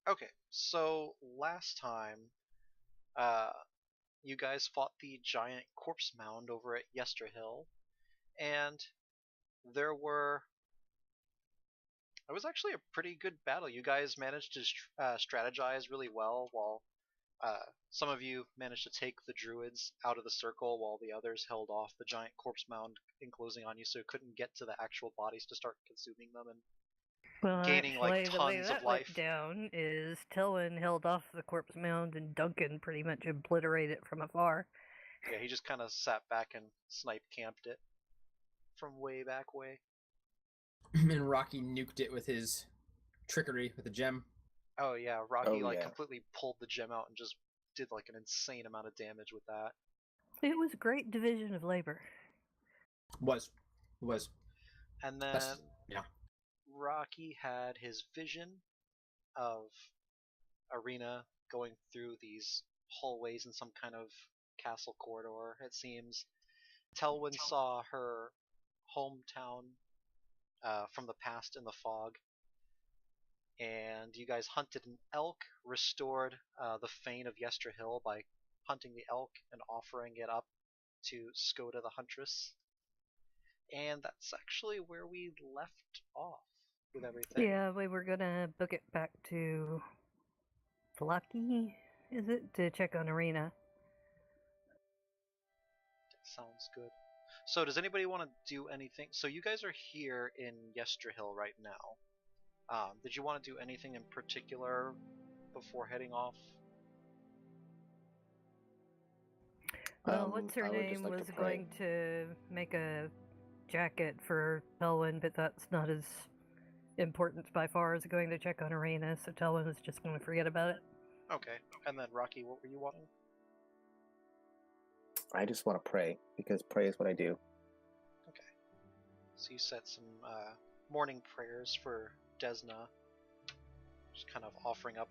Okay, so last time, uh, you guys fought the giant corpse mound over at Yesterhill, and there were. It was actually a pretty good battle. You guys managed to strategize really well, while some of you managed to take the druids out of the circle, while the others held off the giant corpse mound enclosing on you, so it couldn't get to the actual bodies to start consuming them and Well, gaining like actually, the way tons of that went life. down is Telwyn held off the corpse mound and Duncan pretty much obliterated it from afar. Yeah, he just kind of sat back and snipe camped it from way back way. And Rocky nuked it with his trickery with the gem. Oh yeah, Rocky Oh like yeah. completely pulled the gem out and just did like an insane amount of damage with that. It was a great division of labor. Was. And That's, then yeah. Rocky had his vision of Arena going through these hallways in some kind of castle corridor, it seems. Telwyn saw her hometown from the past in the fog, and you guys hunted an elk, restored the fane of Yesterhill by hunting the elk and offering it up to Skoda the Huntress. And that's actually where we left off with everything. Yeah, we were gonna book it back to Vallaki, is it? To check on Arena. Sounds good. So does anybody want to do anything? So you guys are here in Yesterhill right now. Did you want to do anything in particular before heading off? Well, what's her I would name just like was to pray. going to make a jacket for Telwyn, but that's not as important by far as going to check on Arena, so Telwyn was just going to forget about it. Okay. And then Rocky, what were you wanting? I just want to pray because pray is what I do. Okay. So you said some morning prayers for Desna, just kind of offering up,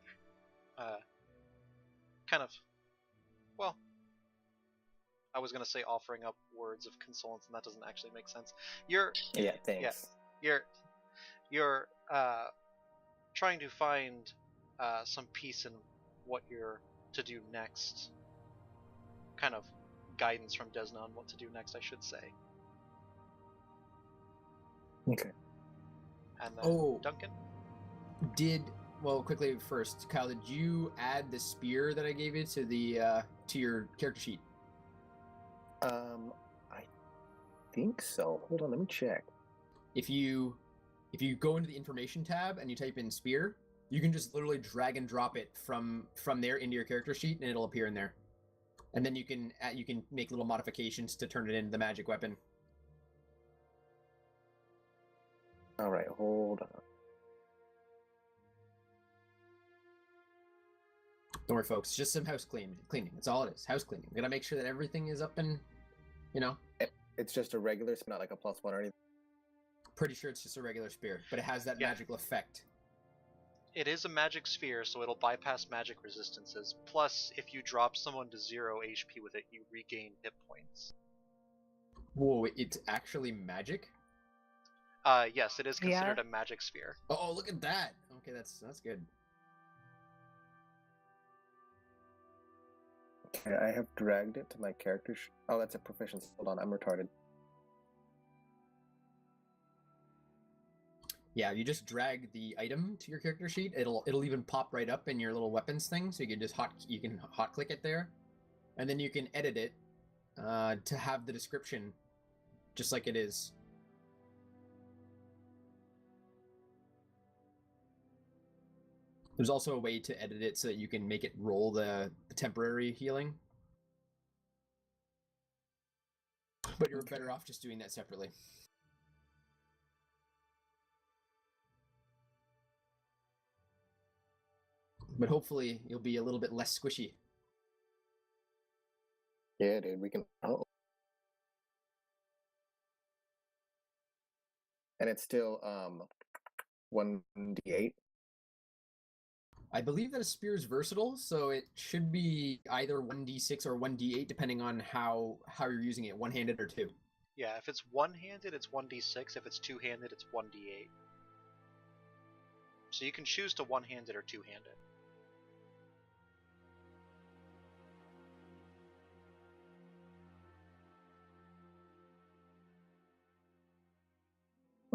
kind of, well, I was gonna say offering up words of consolence, and that doesn't actually make sense. Yeah, thanks. You're trying to find some peace in what you're to do next. Kind of guidance from Desna on what to do next, I should say. Okay. And then Duncan? Quickly first, Kyle, did you add the spear that I gave you to the to your character sheet? I think so. Hold on, let me check. If you go into the information tab and you type in spear, you can just literally drag and drop it from there into your character sheet, and it'll appear in there. And then you can make little modifications to turn it into the magic weapon. All right, hold on. Don't worry, folks. Just some house cleaning. That's all it is. House cleaning. We gotta make sure that everything is up and, It's just a regular, it's not like a +1 or anything. Pretty sure it's just a regular spear, but it has that magical effect. It is a magic sphere, so it'll bypass magic resistances. Plus, if you drop someone to 0 HP with it, you regain hit points. Whoa, it's actually magic? Yes, it is considered a magic sphere. Oh, look at that! Okay, that's good. Okay, I have dragged it to my character Oh, that's a proficiency. Hold on, I'm retarded. Yeah, you just drag the item to your character sheet. It'll even pop right up in your little weapons thing, so you can just hot click it there, and then you can edit it to have the description just like it is. There's also a way to edit it so that you can make it roll the temporary healing. But you're better off just doing that separately. But hopefully you'll be a little bit less squishy. Yeah, dude, we can... Oh. And it's still 1d8? I believe that a spear is versatile, so it should be either 1d6 or 1d8, depending on how you're using it, one-handed or two. Yeah, if it's one-handed, it's 1d6. If it's two-handed, it's 1d8. So you can choose to one-hand it or two-hand it.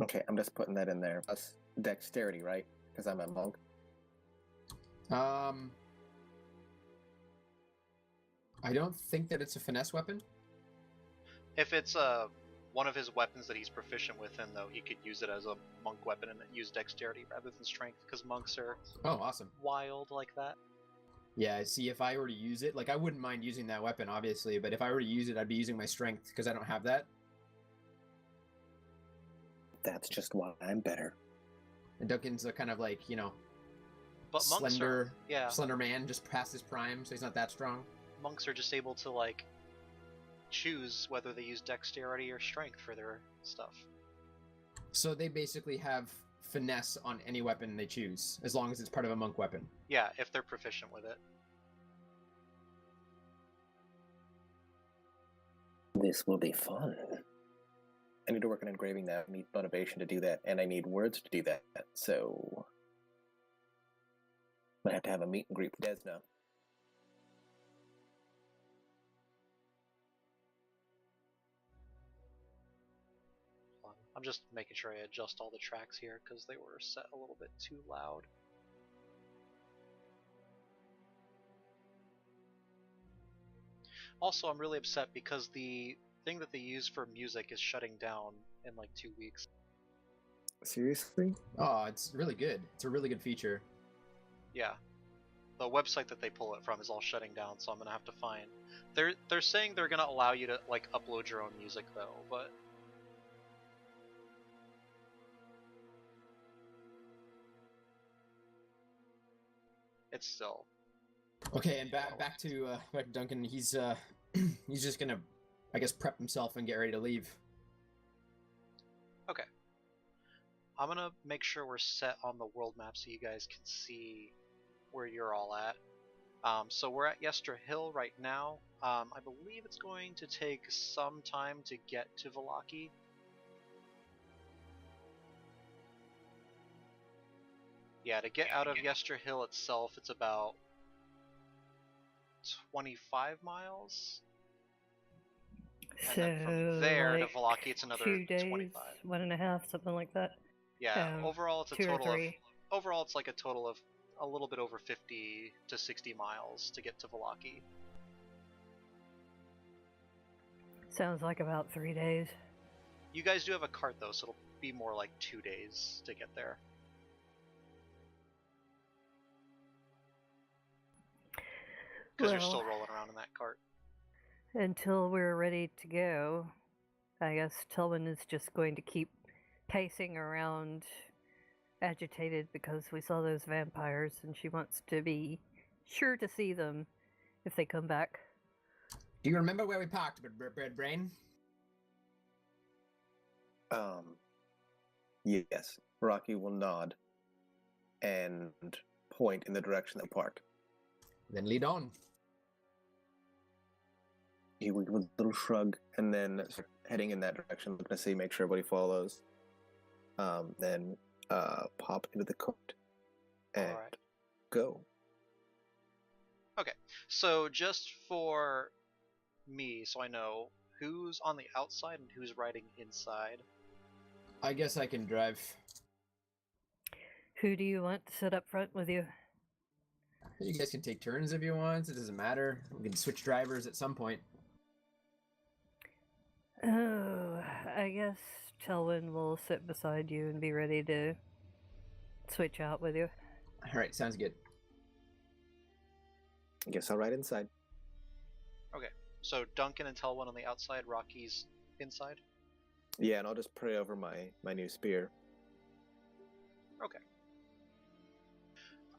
Okay, I'm just putting that in there. Plus dexterity, right? Because I'm a monk. I don't think that it's a finesse weapon. If it's one of his weapons that he's proficient with, then though he could use it as a monk weapon and use dexterity rather than strength, because monks are awesome. wild like that. Yeah, see, if I were to use it, like, I wouldn't mind using that weapon, obviously, but if I were to use it, I'd be using my strength, because I don't have that. That's just why I'm better. And Duncan's a kind of like, you know, But monks slender, are, slender man, just past his prime, so he's not that strong. Monks are just able to, like, choose whether they use dexterity or strength for their stuff. So they basically have finesse on any weapon they choose, as long as it's part of a monk weapon. Yeah, if they're proficient with it. This will be fun. I need to work on engraving that. I need motivation to do that, and I need words to do that. So I have to have a meet and greet with Desna. I'm just making sure I adjust all the tracks here because they were set a little bit too loud. Also, I'm really upset because the thing that they use for music is shutting down in like 2 weeks. Seriously? Oh, it's really good. It's a really good feature. Yeah. The website that they pull it from is all shutting down, so I'm gonna have to find. They're saying they're gonna allow you to like upload your own music though, but it's still. Okay, and back to Duncan. He's he's just gonna, I guess, prep himself and get ready to leave. Okay. I'm gonna make sure we're set on the world map so you guys can see where you're all at. So we're at Yester Hill right now. I believe it's going to take some time to get to Vallaki. Yeah, to get out of Yester Hill itself, it's about 25 miles. And So, then from there like, to Vallaki, it's another 2 days, 25. 1.5, something like that. Yeah, overall it's a 2 or total 3. of overall it's like a total of a little bit over 50 to 60 miles to get to Vallaki. Sounds like about 3 days. You guys do have a cart though, so it'll be more like 2 days to get there. Because you're still rolling around in that cart. Until we're ready to go, I guess Tillman is just going to keep pacing around, agitated because we saw those vampires and she wants to be sure to see them if they come back. Do you remember where we parked, Bread Brain? Yes. Rocky will nod and point in the direction of the park. Then lead on. He would give a little shrug and then start heading in that direction, looking to see, make sure everybody follows. Then pop into the cart and go. Okay, so just for me, so I know who's on the outside and who's riding inside. I guess I can drive. Who do you want to sit up front with you? You guys can take turns if you want. It doesn't matter. We can switch drivers at some point. Oh, I guess Telwyn will sit beside you and be ready to switch out with you. All right, sounds good. I guess I'll ride inside. Okay, so Duncan and Telwyn on the outside, Rocky's inside? Yeah, and I'll just pray over my new spear. Okay.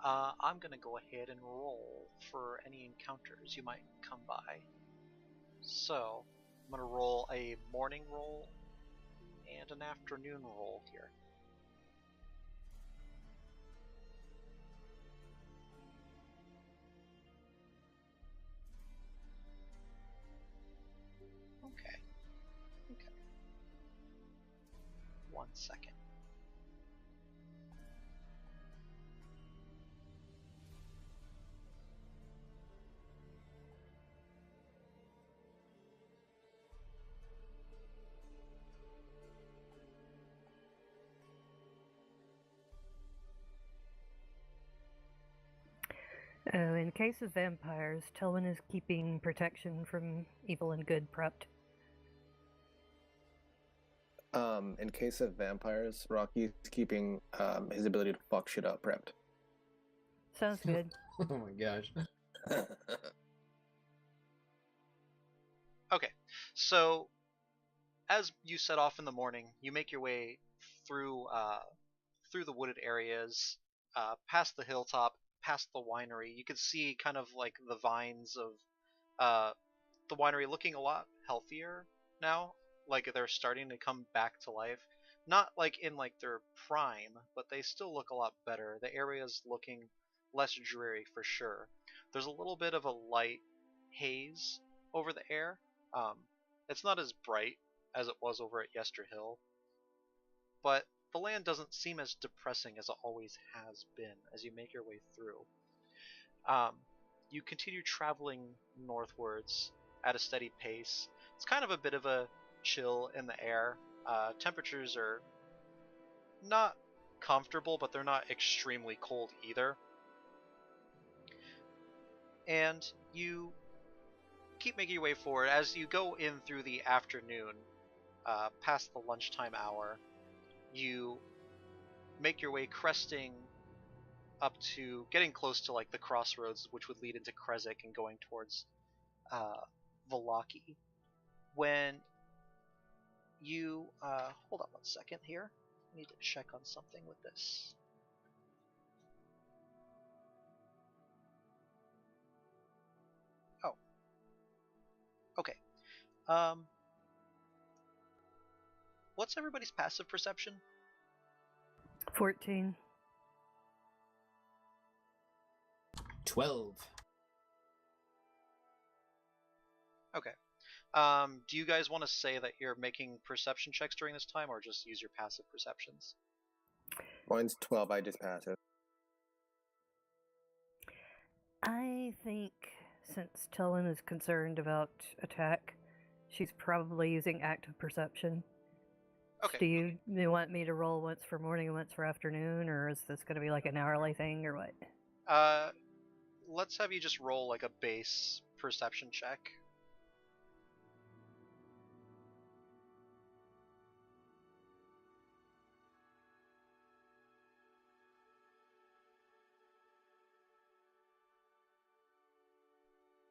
I'm gonna go ahead and roll for any encounters you might come by. So, I'm gonna roll a morning roll and an afternoon roll here. Okay. 1 second. Oh, in case of vampires, Telwyn is keeping protection from evil and good prepped. In case of vampires, Rocky's keeping his ability to fuck shit up prepped. Sounds good. Oh my gosh. Okay, so as you set off in the morning, you make your way through through the wooded areas, past the hilltop, past the winery. You can see kind of like the vines of the winery looking a lot healthier now. Like they're starting to come back to life. Not like in like their prime, but they still look a lot better. The area's looking less dreary for sure. There's a little bit of a light haze over the air. Um, it's not as bright as it was over at Yester Hill, but the land doesn't seem as depressing as it always has been as you make your way through. Um, you continue traveling northwards at a steady pace. It's kind of a bit of a chill in the air. Temperatures are not comfortable, but they're not extremely cold either. And you keep making your way forward as you go in through the afternoon, past the lunchtime hour. You make your way cresting up to getting close to like the crossroads, which would lead into Krezk and going towards Vallaki. When you hold on one second here, I need to check on something with this. Oh, okay. What's everybody's passive perception? 14. 12. Okay. Do you guys want to say that you're making perception checks during this time, or just use your passive perceptions? Mine's 12, I just pass it. I think since Telwyn is concerned about attack, she's probably using active perception. Okay. Do you want me to roll once for morning and once for afternoon, or is this going to be like an hourly thing, or what? Let's have you just roll like a base perception check.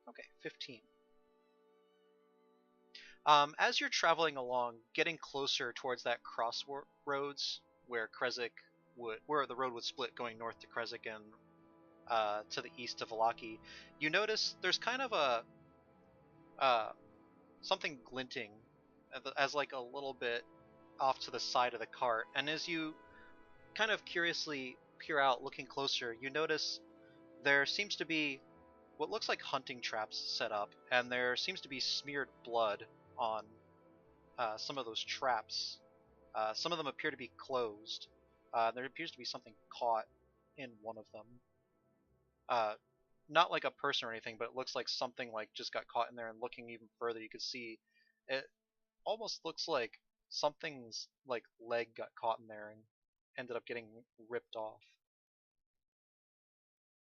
Okay, 15. As you're traveling along, getting closer towards that crossroads where where the road would split going north to Krezk and to the east to Vallaki, you notice there's kind of a something glinting as like a little bit off to the side of the cart, and as you kind of curiously peer out, looking closer, you notice there seems to be what looks like hunting traps set up, and there seems to be smeared blood on some of those traps. Some of them appear to be closed. There appears to be something caught in one of them. Not like a person or anything, but it looks like something like just got caught in there, and looking even further, you could see it almost looks like something's like leg got caught in there and ended up getting ripped off,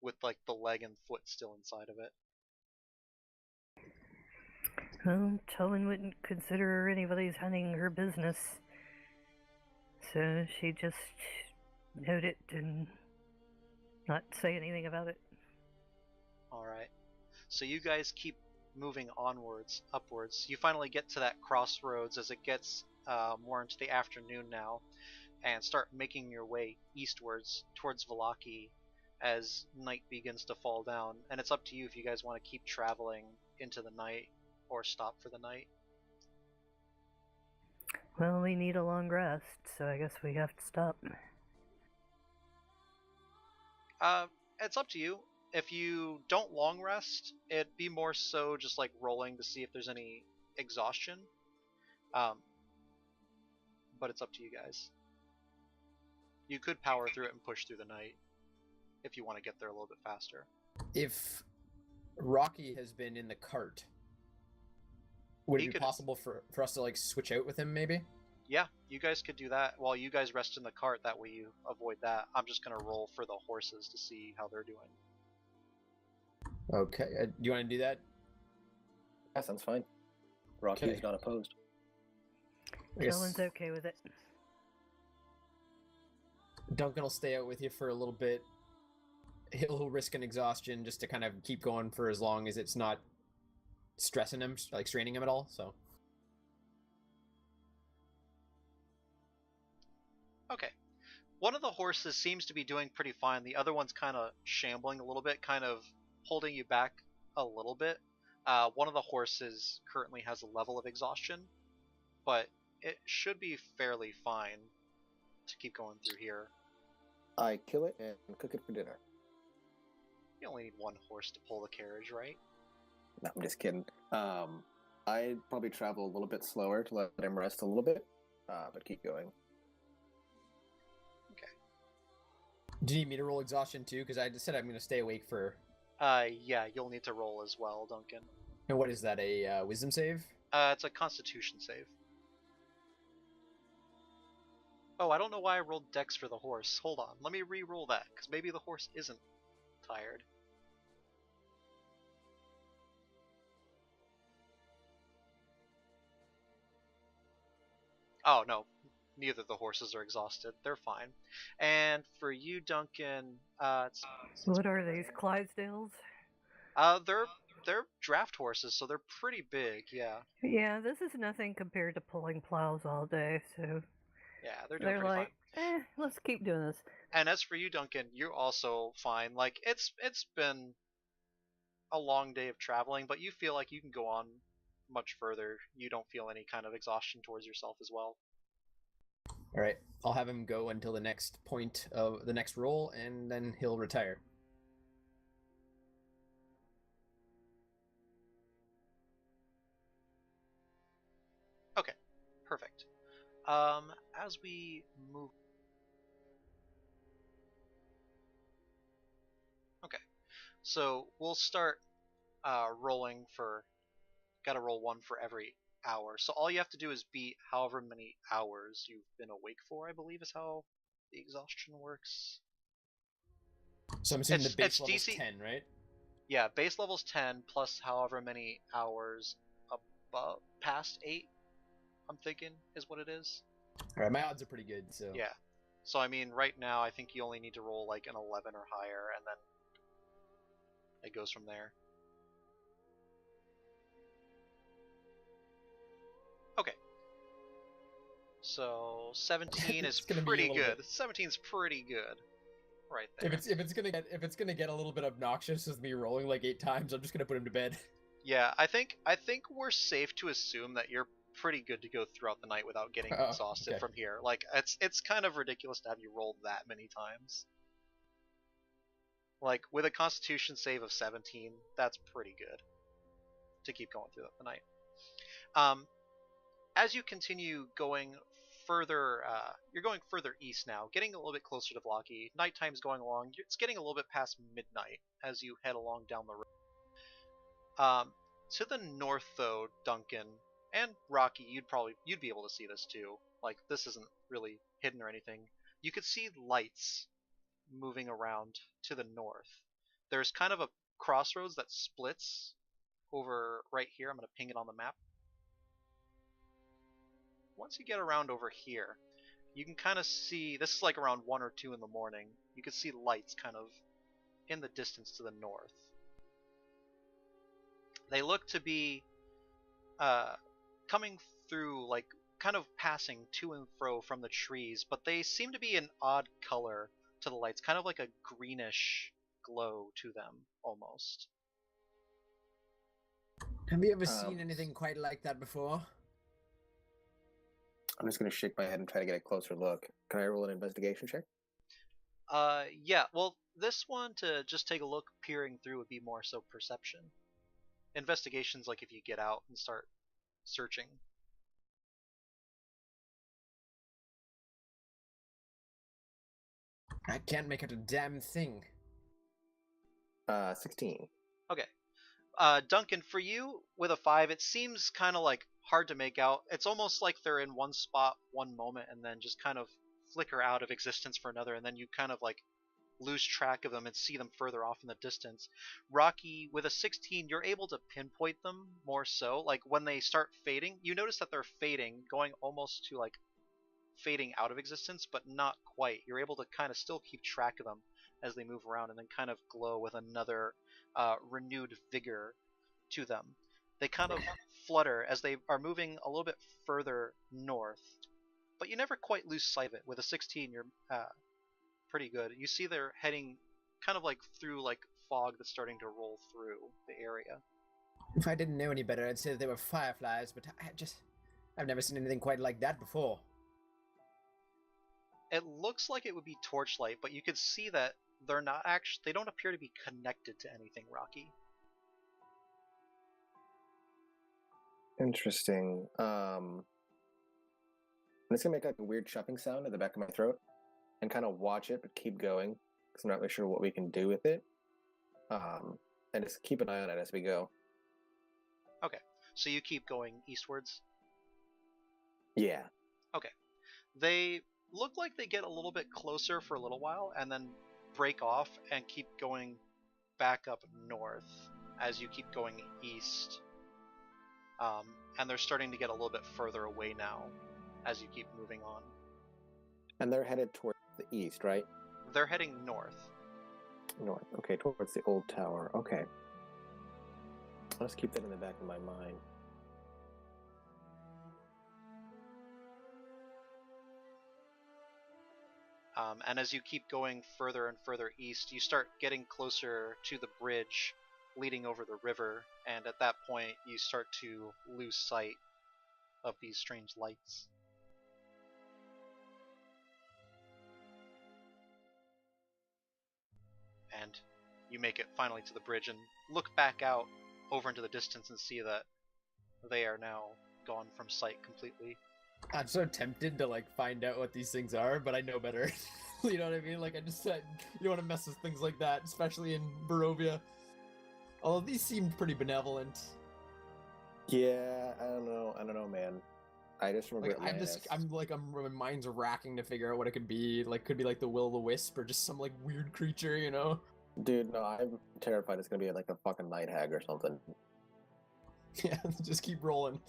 with like the leg and foot still inside of it. Well, Telwyn wouldn't consider anybody's hunting her business, so she just note it and not say anything about it. Alright. So you guys keep moving onwards, upwards. You finally get to that crossroads as it gets more into the afternoon now, and start making your way eastwards towards Vallaki as night begins to fall down. And it's up to you if you guys want to keep traveling into the night or stop for the night. Well, we need a long rest, so I guess we have to stop. It's up to you. If you don't long rest, it'd be more so just like rolling to see if there's any exhaustion. But it's up to you guys. You could power through it and push through the night if you want to get there a little bit faster. If Rocky has been in the cart, would it be possible for us to like switch out with him maybe? Yeah, you guys could do that while you guys rest in the cart. That way you avoid that. I'm just going to roll for the horses to see how they're doing. Okay. Do you want to do that? That sounds fine. Rocky is Okay. not opposed. I guess Dylan's okay with it. Duncan will stay out with you for a little bit. He'll risk an exhaustion just to kind of keep going for as long as it's not stressing him, like straining him at all. So Okay. One of the horses seems to be doing pretty fine. The other one's kind of shambling a little bit, kind of holding you back a little bit. One of the horses currently has a level of exhaustion, but it should be fairly fine to keep going through here. I kill it and cook it for dinner. You only need one horse to pull the carriage, right? No, I'm just kidding. I'd probably travel a little bit slower to let him rest a little bit, but keep going. do you need me to roll exhaustion too? Because I just said I'm going to stay awake for. Yeah, you'll need to roll as well, Duncan. And what is that? A wisdom save? It's a Constitution save. Oh, I don't know why I rolled Dex for the horse. Hold on, let me re-roll that, because maybe the horse isn't tired. Oh, no. Neither of the horses are exhausted. They're fine. And for you, Duncan, What are these, Clydesdales? they're draft horses, so they're pretty big, yeah. Yeah, this is nothing compared to pulling plows all day, so Yeah, they're doing they're pretty like, fine. let's keep doing this. And as for you, Duncan, you're also fine. Like, it's been a long day of traveling, but you feel like you can go on much further. You don't feel any kind of exhaustion towards yourself as well. All right, I'll have him go until the next point of the next roll, and then he'll retire. Okay, perfect. As we move... Okay, so we'll start rolling for... Gotta roll one for every hour. So all you have to do is beat however many hours you've been awake for, I believe is how the exhaustion works. So I'm assuming the base it's level's DC 10, right? Yeah, base level's 10 plus however many hours above past 8, I'm thinking is what it is. All right, my odds are pretty good. So Yeah. So I mean, right now I think you only need to roll like an 11 or higher, and then it goes from there. Okay. So 17 is pretty good. 17's pretty good. Right there. If it's gonna get a little bit obnoxious with me rolling like 8 times, I'm just gonna put him to bed. Yeah, I think we're safe to assume that you're pretty good to go throughout the night without getting exhausted from here. Like it's kind of ridiculous to have you roll that many times. Like with a Constitution save of 17, that's pretty good to keep going throughout the night. As you continue going further, you're going further east now, getting a little bit closer to Vallaki. Nighttime's going along. It's getting a little bit past midnight as you head along down the road. To the north, though, Duncan and Rocky, you'd be able to see this too. Like this isn't really hidden or anything. You could see lights moving around to the north. There's kind of a crossroads that splits over right here. I'm going to ping it on the map. Once you get around over here, you can kind of see, this is like around 1 or 2 in the morning, you can see lights kind of in the distance to the north. They look to be coming through, like kind of passing to and fro from the trees, but they seem to be an odd color to the lights, kind of like a greenish glow to them almost. Have you ever seen anything quite like that before? I'm just going to shake my head and try to get a closer look. Can I roll an investigation check? Yeah, well, this one to just take a look, peering through would be more so perception. Investigation's like if you get out and start searching. I can't make out a damn thing. 16. Okay. Duncan, for you, with a 5, it seems kind of like hard to make out. It's almost like they're in one spot one moment and then just kind of flicker out of existence for another, and then you kind of like lose track of them and see them further off in the distance. Rocky, with a 16, you're able to pinpoint them more so. Like when they start fading, you notice that they're fading, going almost to like fading out of existence, but not quite. You're able to kind of still keep track of them as they move around and then kind of glow with another renewed vigor to them. They kind of flutter as they are moving a little bit further north, but you never quite lose sight of it. With a 16, you're pretty good. You see they're heading kind of like through like fog that's starting to roll through the area. If I didn't know any better, I'd say they were fireflies, but I've never seen anything quite like that before. It looks like it would be torchlight, but you could see that they're not actually, they don't appear to be connected to anything, Rocky. Interesting. I'm just gonna make like a weird chopping sound at the back of my throat and kind of watch it, but keep going because I'm not really sure what we can do with it. And just keep an eye on it as we go. Okay, so you keep going eastwards? Yeah. Okay. They look like they get a little bit closer for a little while and then break off and keep going back up north as you keep going east. And they're starting to get a little bit further away now as you keep moving on. And they're headed towards the east, right? They're heading north. North. Okay, towards the old tower. Okay. Let's keep that in the back of my mind. And as you keep going further and further east, you start getting closer to the bridge leading over the river, and at that point you start to lose sight of these strange lights. And you make it finally to the bridge and look back out over into the distance and see that they are now gone from sight completely. I'm so tempted to like find out what these things are, but I know better. You know what I mean? Like I just said, you don't want to mess with things like that, especially in Barovia. Although these seemed pretty benevolent. Yeah, I don't know, man. I just remember like, my mind's racking to figure out what it could be. Like, could be like the Will-o'-the-Wisp or just some like weird creature, you know? Dude, no, I'm terrified it's gonna be like a fucking night hag or something. Yeah, just keep rolling.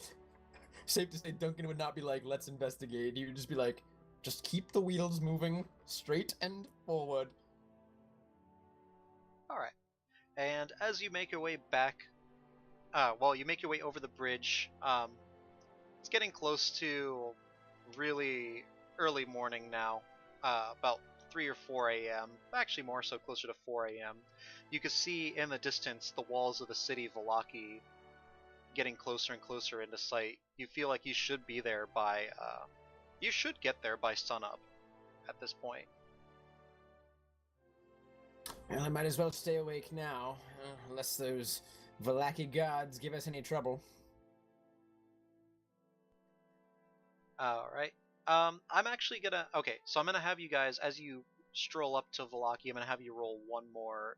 Safe to say Duncan would not be like, let's investigate. He would just be like, just keep the wheels moving straight and forward. Alright. And as you make your way back, you make your way over the bridge, it's getting close to really early morning now, about 3 or 4 a.m., actually more so closer to 4 a.m. You can see in the distance the walls of the city Vallaki getting closer and closer into sight. You feel like you should be there by, you should get there by sunup at this point. Well, I might as well stay awake now, unless those Vallaki gods give us any trouble. Alright. I'm actually gonna... Okay, so I'm gonna have you guys, as you stroll up to Vallaki, I'm gonna have you roll one more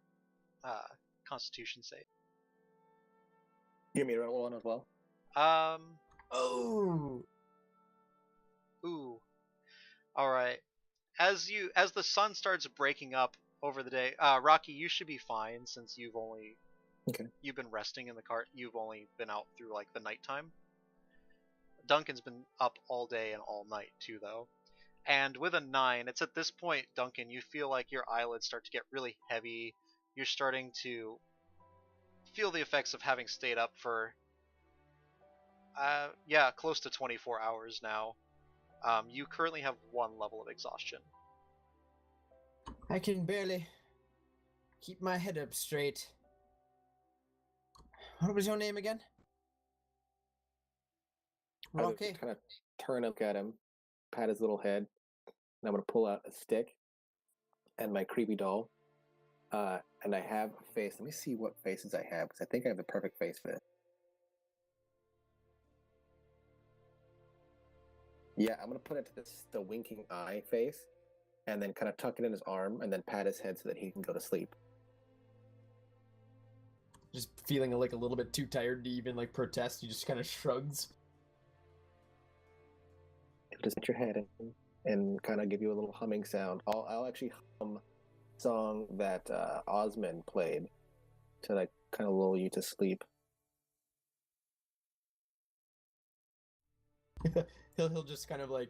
Constitution save. You want me to roll one as well? Oh! Ooh. Alright. As the sun starts breaking up over the day, Rocky, you should be fine since you've been resting in the cart. You've only been out through like the nighttime. Duncan's been up all day and all night too, though. And with a 9, it's at this point, Duncan, you feel like your eyelids start to get really heavy. You're starting to feel the effects of having stayed up for, close to 24 hours now. You currently have 1 level of exhaustion. I can barely keep my head up straight. What was your name again? Rocky? Kind of turn up at him, pat his little head, and I'm going to pull out a stick and my creepy doll. And I have a face. Let me see what faces I have, because I think I have the perfect face for this. Yeah, I'm going to put it to the winking eye face, and then kind of tuck it in his arm, and then pat his head so that he can go to sleep. Just feeling like a little bit too tired to even like protest, he just kind of shrugs. Just put your head in and kind of give you a little humming sound. I'll actually hum song that Osmond played to like kind of lull you to sleep. he'll just kind of like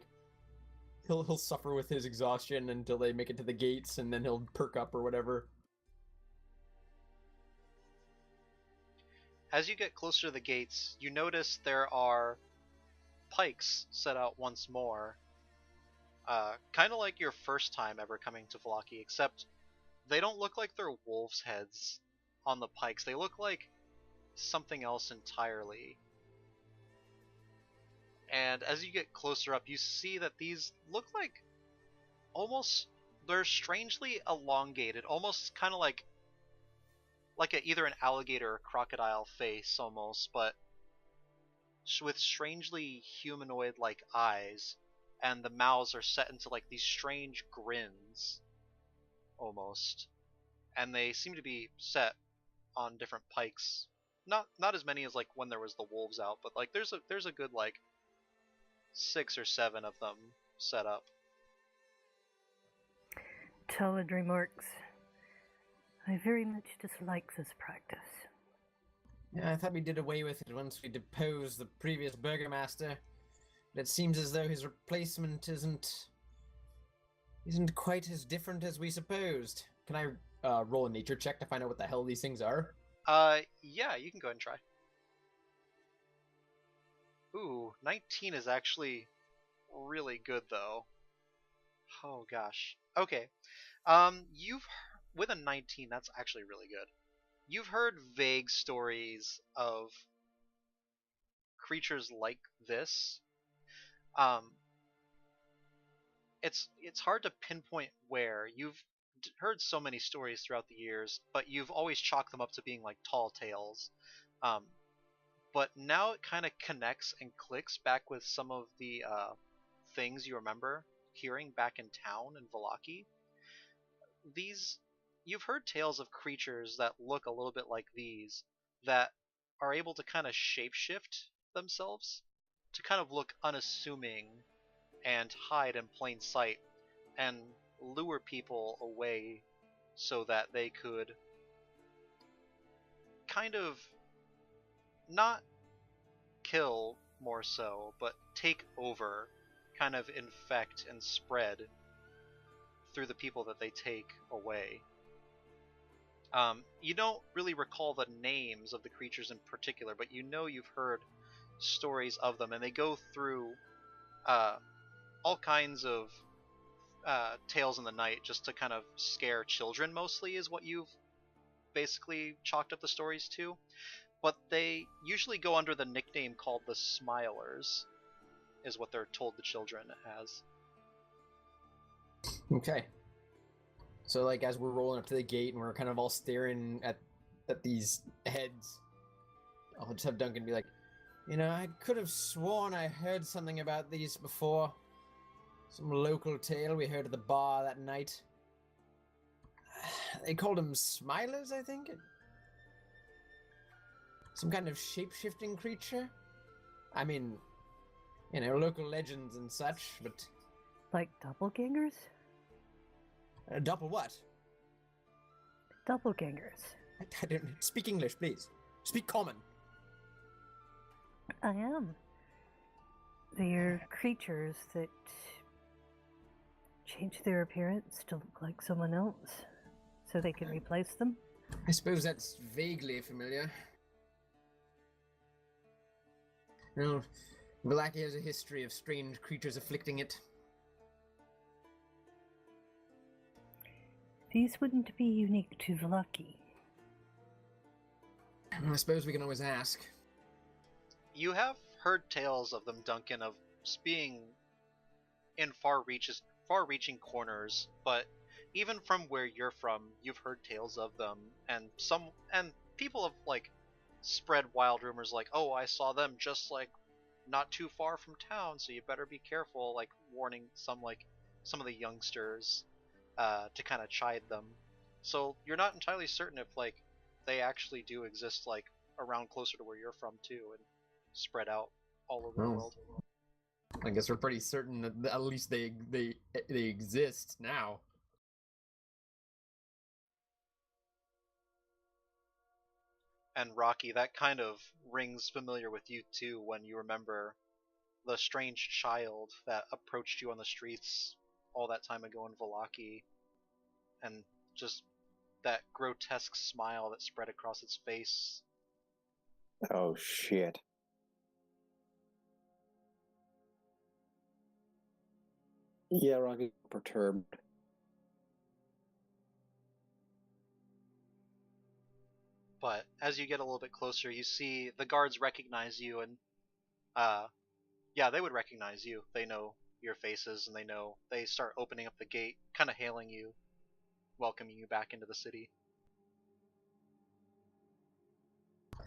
he'll suffer with his exhaustion until they make it to the gates, and then he'll perk up or whatever. As you get closer to the gates, you notice there are pikes set out once more. Kind of like your first time ever coming to Vallaki, except they don't look like they're wolves' heads on the pikes. They look like something else entirely. And as you get closer up, you see that these look like almost, they're strangely elongated, almost kind of like either an alligator or crocodile face almost, but with strangely humanoid-like eyes, and the mouths are set into like these strange grins almost, and they seem to be set on different pikes. Not as many as like when there was the wolves out, but like there's a good like 6 or 7 of them set up. Talon remarks, I very much dislike this practice. Yeah, I thought we did away with it once we deposed the previous burgomaster. But it seems as though his replacement isn't quite as different as we supposed. Can I roll a nature check to find out what the hell these things are? Yeah, you can go ahead and try. Ooh, 19 is actually really good though. Oh gosh. Okay. You've with a 19, that's actually really good. You've heard vague stories of creatures like this. It's hard to pinpoint where. You've heard so many stories throughout the years, but you've always chalked them up to being like tall tales. But now it kind of connects and clicks back with some of the things you remember hearing back in town in Vallaki. You've heard tales of creatures that look a little bit like these, that are able to kind of shapeshift themselves to kind of look unassuming and hide in plain sight and lure people away so that they could kind of not kill more so, but take over, kind of infect and spread through the people that they take away. You don't really recall the names of the creatures in particular, but you know you've heard stories of them, and they go through all kinds of tales in the night just to kind of scare children, mostly, is what you've basically chalked up the stories to. But they usually go under the nickname called the Smilers, is what they're told the children as. Okay. So, like, as we're rolling up to the gate and we're kind of all staring at these heads, I'll just have Duncan be like, you know, I could have sworn I heard something about these before. Some local tale we heard at the bar that night. They called them Smilers, I think? Some kind of shape-shifting creature? I mean, you know, local legends and such, but... Like doppelgangers? Double what? Doppelgangers. I don't... Speak English, please. Speak common. I am. They're creatures that change their appearance to look like someone else, so they can replace them. I suppose that's vaguely familiar. Well, Vallaki has a history of strange creatures afflicting it. These wouldn't be unique to Vallaki. I suppose we can always ask. You have heard tales of them, Duncan, of being in far-reaching corners, but even from where you're from, you've heard tales of them, and people have like spread wild rumors like, oh, I saw them just like not too far from town, so you better be careful, like warning some of the youngsters to kind of chide them. So you're not entirely certain if like they actually do exist like around closer to where you're from too, and spread out all over the world. I guess we're pretty certain that at least they exist now. And Rocky, that kind of rings familiar with you too when you remember the strange child that approached you on the streets all that time ago in Vallaki, and just that grotesque smile that spread across its face. Oh shit. Yeah, Rocky perturbed. But as you get a little bit closer, you see the guards recognize you, and yeah, they would recognize you. They know your faces, and they start opening up the gate, kind of hailing you, welcoming you back into the city.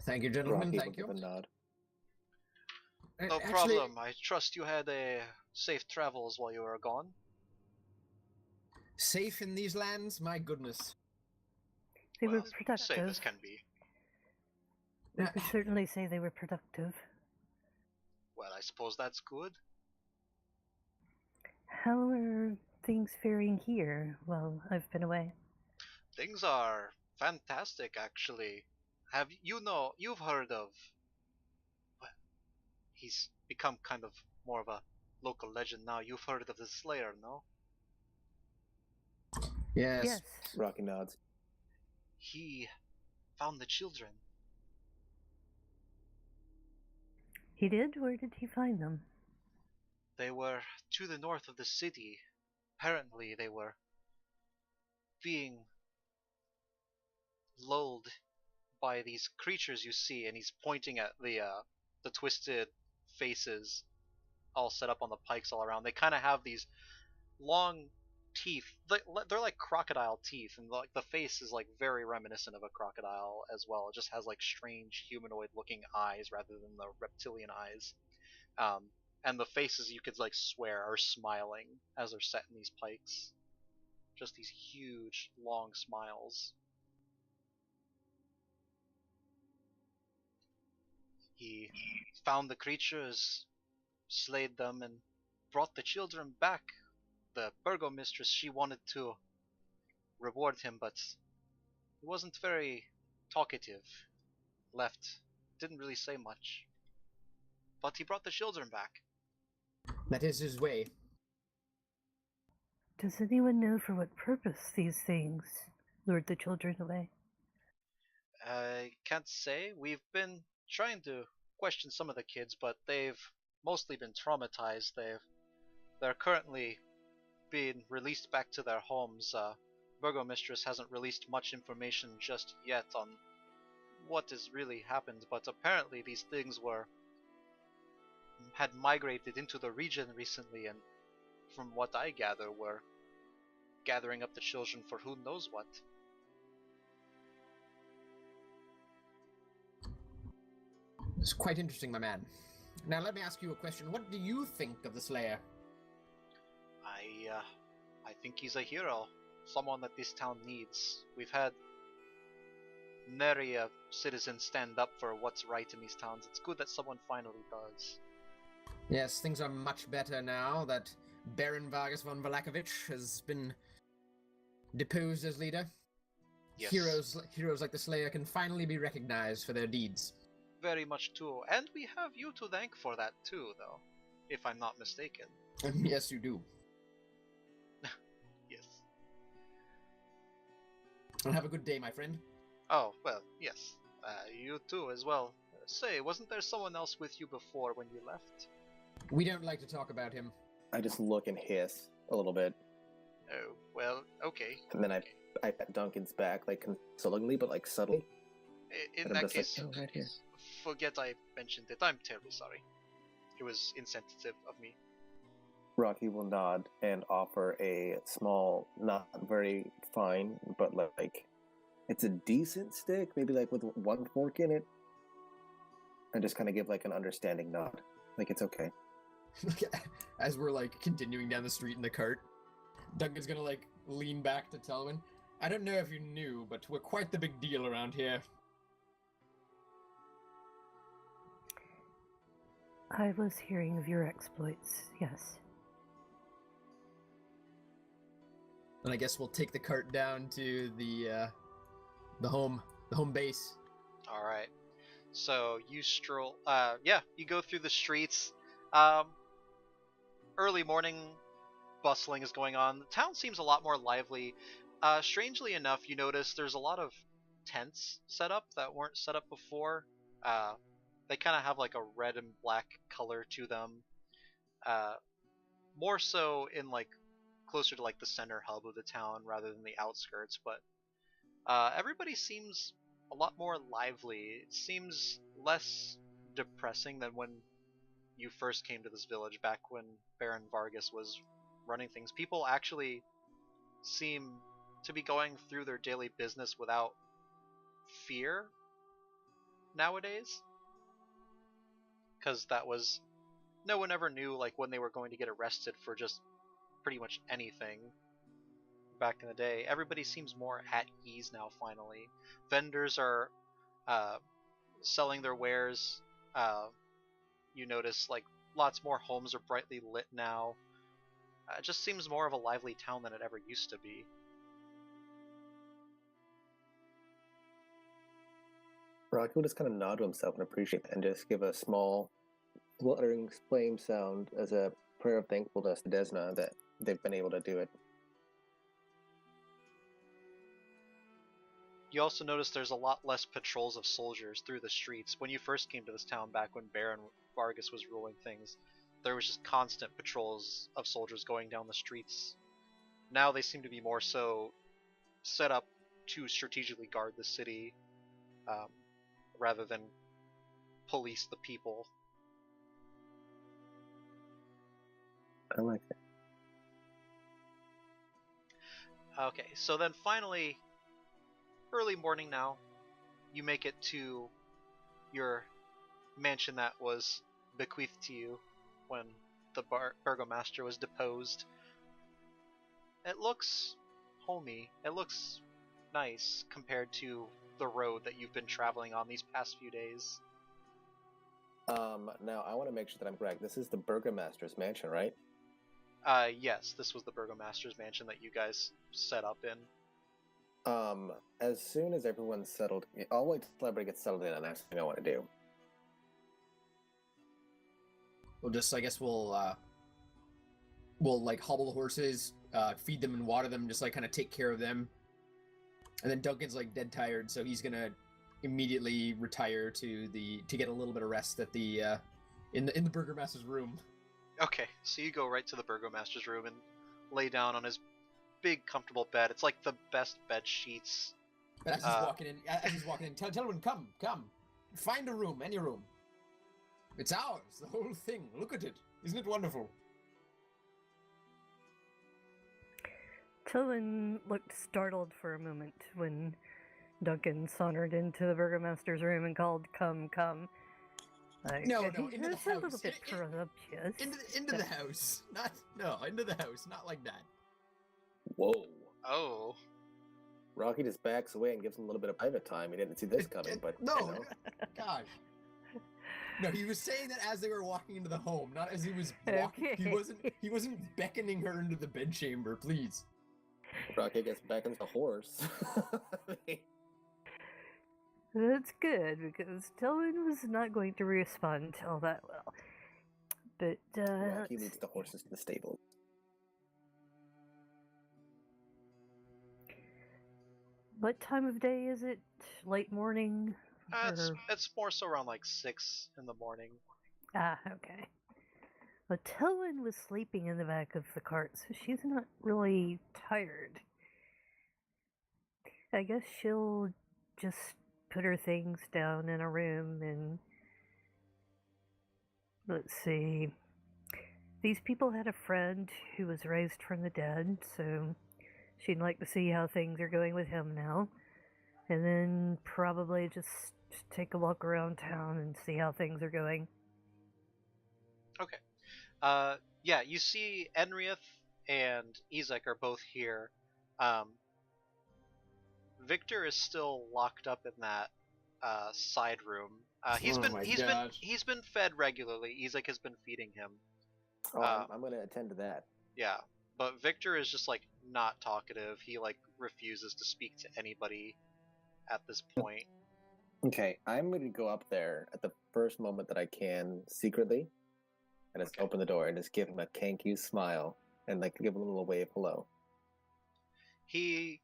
Thank you, gentlemen. Rocky Thank will you. give a nod. No Actually, problem. I trust you had a safe travels while you were gone. safe in these lands? My goodness. They were Well, productive. safe as can be. We could certainly say they were productive. Well, I suppose that's good. How are things faring here while I've been away? Things are fantastic, actually. You've heard of... Well, he's become kind of more of a local legend now. You've heard of the Slayer, no? Yes. Yes. Rocky nods. He found the children. He did? Where did he find them? They were to the north of the city. Apparently, they were being lulled by these creatures you see, and he's pointing at the twisted faces all set up on the pikes all around. They kind of have these long teeth. They're like crocodile teeth, and like the face is like very reminiscent of a crocodile as well. It just has like strange humanoid-looking eyes rather than the reptilian eyes. And the faces you could like swear are smiling as they're set in these pikes. Just these huge, long smiles. He found the creatures, slayed them, and brought the children back. The burgomistress, she wanted to reward him, but he wasn't very talkative. Left. Didn't really say much. But he brought the children back. That is his way. Does anyone know for what purpose these things lured the children away? I can't say. We've been trying to question some of the kids, but they've mostly been traumatized. They're currently being released back to their homes. Burgomistress hasn't released much information just yet on what has really happened, but apparently these things had migrated into the region recently, and from what I gather, were gathering up the children for who knows what. It's quite interesting, my man. Now let me ask you a question. What do you think of the Slayer? I think he's a hero, someone that this town needs. We've had nary a citizen stand up for what's right in these towns. It's good that someone finally does. Yes, things are much better now that Baron Vargas von Vallaki has been deposed as leader. Yes. Heroes like the Slayer can finally be recognized for their deeds. Very much too. And we have you to thank for that too, though, if I'm not mistaken. Yes, you do. Yes. Well, have a good day, my friend. Oh, well, yes. You too as well. Say, wasn't there someone else with you before when you left? We don't like to talk about him. I just look and hiss a little bit, Oh, well, okay. and then I pat Duncan's back, like consolingly, but like subtly. In And I'm that just like, case, "Oh, right here." forget I mentioned it. I'm terribly sorry. It was insensitive of me. Rocky will nod and offer a small, not very fine, but like it's a decent stick, maybe like with one fork in it, and just kind of give like an understanding nod, like it's okay. As we're like continuing down the street in the cart, Duncan's gonna like lean back to Telwyn. I don't know if you knew, but we're quite the big deal around here. I was hearing of your exploits, yes. And I guess we'll take the cart down to the home base. All right. So you stroll. Yeah, you go through the streets. Um, Early morning bustling is going on. The town seems a lot more lively. Strangely enough, you notice there's a lot of tents set up that weren't set up before. Uh, they kind of have like a red and black color to them. Uh, More so in like closer to like the center hub of the town rather than the outskirts. But everybody seems a lot more lively. It seems less depressing than when you first came to this village back when Baron Vargas was running things. People actually seem to be going through their daily business without fear nowadays, because that was, no one ever knew like when they were going to get arrested for just pretty much anything back in the day. Everybody seems more at ease now. Finally, vendors are uh, selling their wares. You notice like lots more homes are brightly lit now. It just seems more of a lively town than it ever used to be. Rocky will just kind of nod to himself and appreciate that and just give a small fluttering flame sound as a prayer of thankfulness to Desna that they've been able to do it. You also notice there's a lot less patrols of soldiers through the streets. When you first came to this town back when Baron Vargas was ruling things, there was just constant patrols of soldiers going down the streets. Now they seem to be more so set up to strategically guard the city, um, rather than police the people. I like that. Okay, so then finally, early morning now, you make it to your mansion that was bequeathed to you when the burgomaster was deposed. It looks homey. It looks nice compared to the road that you've been traveling on these past few days. Now I want to make sure that I'm correct. This is the Burgomaster's mansion, right? Yes, this was the burgomaster's mansion that you guys set up in. As soon as everyone's settled, I'll wait till everybody gets settled in, and that's what I want to do. We'll just, I guess we'll like hobble the horses, feed them and water them, just like kind of take care of them. And then Duncan's like dead tired, so he's gonna immediately retire to get a little bit of rest at the in the burgomaster's room. Okay, so you go right to the burgomaster's room and lay down on his big, comfortable bed. It's like the best bed sheets. But as he's walking in, tell everyone, come, find a room, any room. It's ours, the whole thing. Look at it, isn't it wonderful? Tillman looked startled for a moment when Duncan sauntered into the burgomaster's room and called, "Come, come." Like, No, into the it's a little house. bit presumptuous. Into the house. Into the house, not like that. Whoa. Oh. Rocky just backs away and gives him a little bit of private time. He didn't see this coming, but no, you know. gosh. No, he was saying that as they were walking into the home, not as he was walking. Okay. He wasn't beckoning her into the bedchamber, please. Rocky gets back into the horse. That's good, because Tillman was not going to respond all that well. But, Rocky leads the horses to the stable. what time of day is it? Late morning? It's more so around like 6 in the morning. Ah, okay. Well, Tillman was sleeping in the back of the cart, so she's not really tired. I guess she'll just put her things down in a room and... Let's see. These people had a friend who was raised from the dead, so she'd like to see how things are going with him now. And then probably just take a walk around town and see how things are going. Okay. Yeah, you see Enrieth and Ezek are both here. Victor is still locked up in that side room. He's been fed regularly. Ezek has been feeding him. Oh, I'm gonna attend to that. Yeah, but Victor is just like not talkative. He like refuses to speak to anybody at this point. Okay, I'm going to go up there at the first moment that I can secretly, and just Okay. open the door and just give him a thank you smile and like give him a little wave hello. He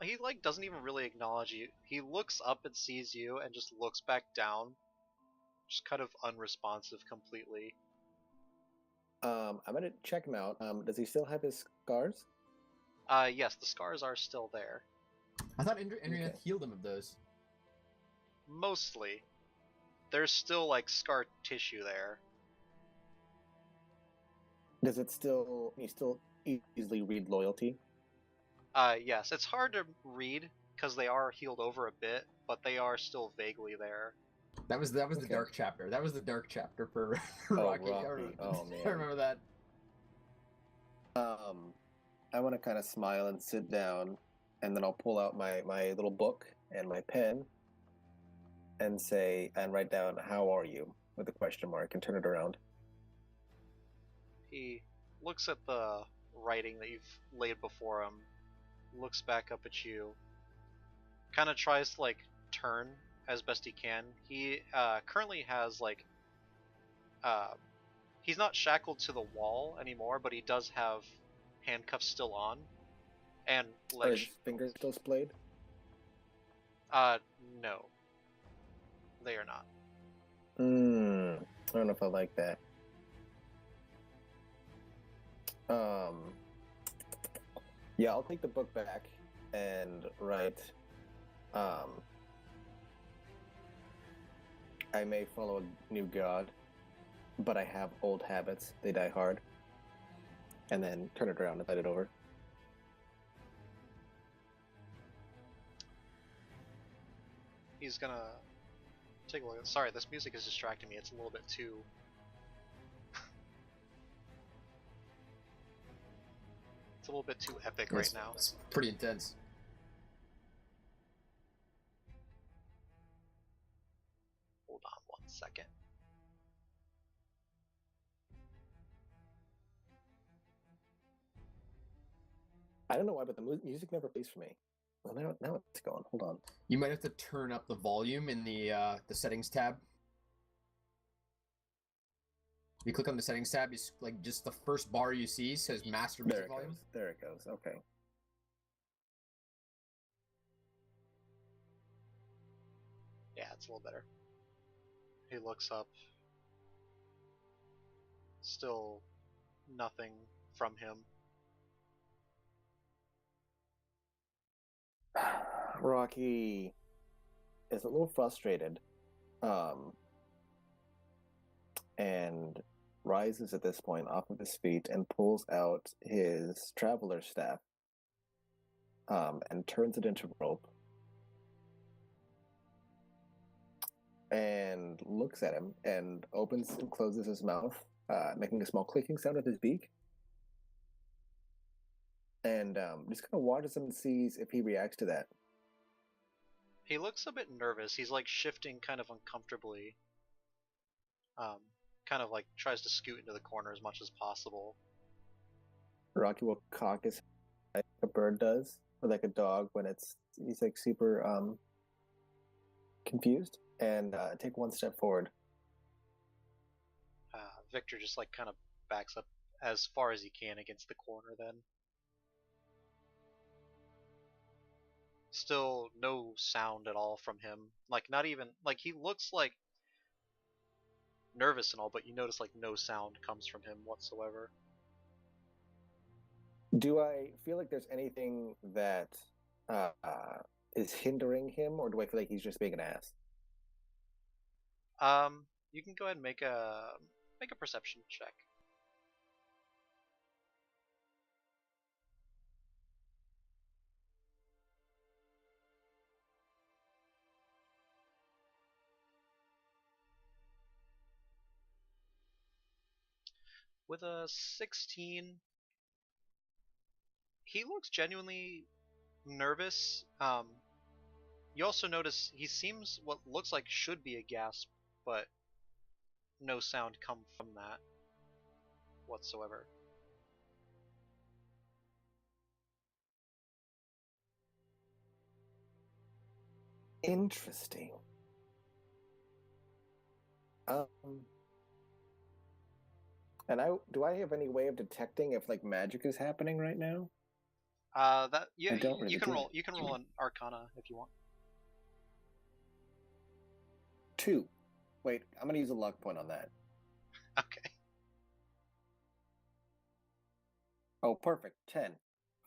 he like doesn't even really acknowledge you. He looks up and sees you and just looks back down, just kind of unresponsive completely. I'm gonna check him out. Does he still have his scars? Yes, the scars are still there. I thought Andrea Okay. healed him of those. Mostly. There's still like scar tissue there. Does it still? Can you still easily read loyalty? Yes, it's hard to read because they are healed over a bit, but they are still vaguely there. That was the Okay. dark chapter. That was the dark chapter for Oh, Rocky. Rocky. Oh man. I remember that. I want to kind of smile and sit down, and then I'll pull out my little book and my pen, and say and write down "How are you?" with a question mark and turn it around. He looks at the writing that you've laid before him, looks back up at you, kind of tries to like turn as best he can. He currently has like he's not shackled to the wall anymore, but he does have handcuffs still on, and Are like his fingers still splayed? no, they are not. I don't know if I like that. Yeah, I'll take the book back and write. I may follow a new god, but I have old habits. They die hard. And then turn it around and let it over. He's gonna take a look. Sorry, this music is distracting me. It's a little bit too. It's a little bit too epic right now. It's pretty intense. Hold on 1 second. I don't know why, but the music never plays for me. Well, now it's going. Hold on. You might have to turn up the volume in the settings tab. You click on the settings tab, you like just the first bar you see says master There music it volume. goes. There it goes. Okay. Yeah, it's a little better. He looks up. Still nothing from him. Rocky is a little frustrated, and rises at this point off of his feet and pulls out his traveler staff, and turns it into rope, and looks at him and opens and closes his mouth, making a small clicking sound with his beak. And just kind of watches him and sees if he reacts to that. He looks a bit nervous. He's like shifting kind of uncomfortably. Kind of like tries to scoot into the corner as much as possible. Rocky will cock his head like a bird does, or like a dog when he's like super confused, and take one step forward. Victor just like kind of backs up as far as he can against the corner then. Still no sound at all from him. Like not even like he looks like nervous and all, but you notice like no sound comes from him whatsoever. Do I feel like there's anything that uh, is hindering him, or do I feel like he's just being an ass? You can go ahead and make a perception check. With a 16, he looks genuinely nervous. You also notice he seems what looks like should be a gasp, but no sound come from that whatsoever. Interesting. And do I have any way of detecting if like magic is happening right now? That yeah, I don't really you can do. roll. You can roll an Arcana if you want. 2. Wait, I'm gonna use a luck point on that. Okay. Oh, perfect. 10.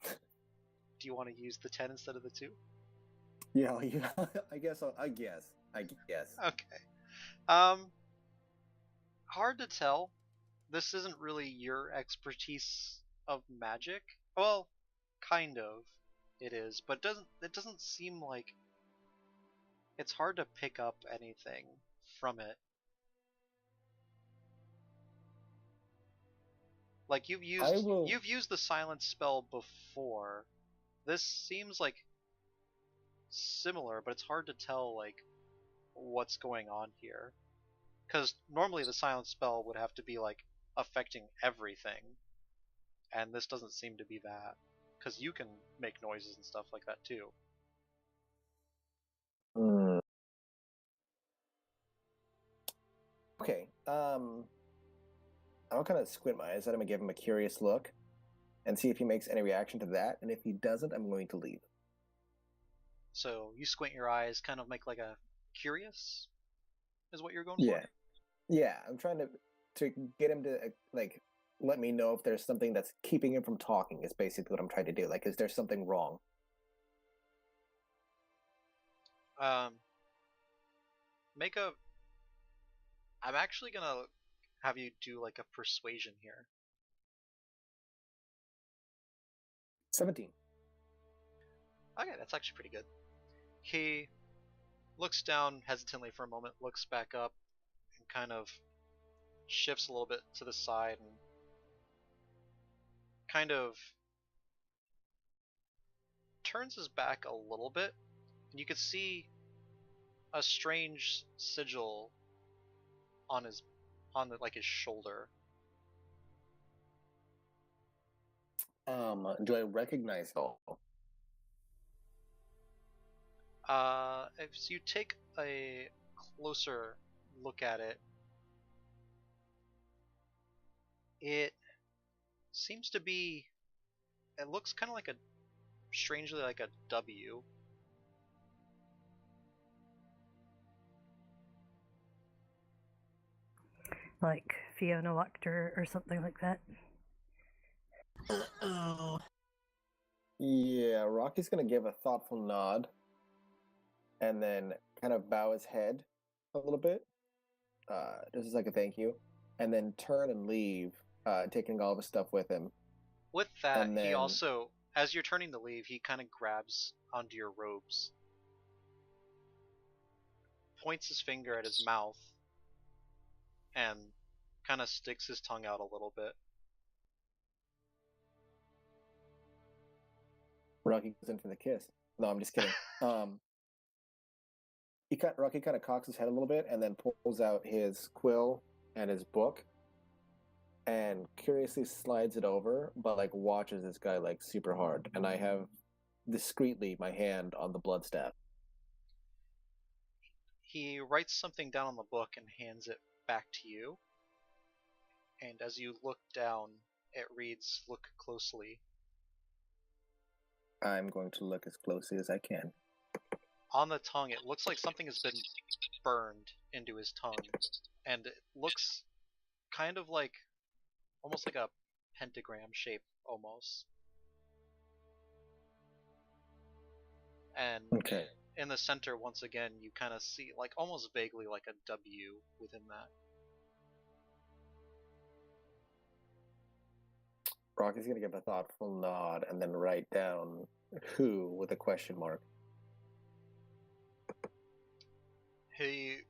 Do you want to use the 10 instead of the 2? Yeah. I guess. I guess. Okay. Hard to tell. This isn't really your expertise of magic. Well, kind of. It is, but it doesn't seem like it's hard to pick up anything from it. Like you've used the silence spell before. This seems like similar, but it's hard to tell like what's going on here. Because normally the silence spell would have to be like affecting everything, and this doesn't seem to be that. Because you can make noises and stuff like that too. Okay. I'll kind of squint my eyes at him and give him a curious look, and see if he makes any reaction to that. And if he doesn't, I'm going to leave. So you squint your eyes, kind of make like a curious, is what you're going Yeah. for? Yeah, I'm trying to get him to like let me know if there's something that's keeping him from talking. Is basically what I'm trying to do. Like, is there something wrong? Make a. I'm actually gonna have you do like a persuasion here. 17. Okay, that's actually pretty good. He looks down hesitantly for a moment, looks back up, and kind of shifts a little bit to the side and kind of turns his back a little bit, and you could see a strange sigil on his like his shoulder. Do I recognize it all? If you take a closer look at it, it seems to be. It looks kind of like strangely like a W. Like Fiona Wachter or something like that. Oh. Yeah, Rocky's gonna give a thoughtful nod, and then kind of bow his head a little bit, just as like a thank you, and then turn and leave, taking all of his stuff with him. With that, And he then- also, as you're turning to leave, he kind of grabs onto your robes, points his finger at his mouth, and kind of sticks his tongue out a little bit. Rocky goes in for the kiss. No, I'm just kidding. Rocky kind of cocks his head a little bit, and then pulls out his quill and his book, and curiously slides it over, but like watches this guy like super hard. And I have discreetly my hand on the blood staff. He writes something down on the book and hands it back to you. And as you look down, it reads, "Look closely." I'm going to look as closely as I can. On the tongue, it looks like something has been burned into his tongue, and it looks kind of like almost like a pentagram shape almost. And Okay. in the center, once again, you kind of see like almost vaguely like a W within that. Rocky's going to give a thoughtful nod and then write down who with a question mark. He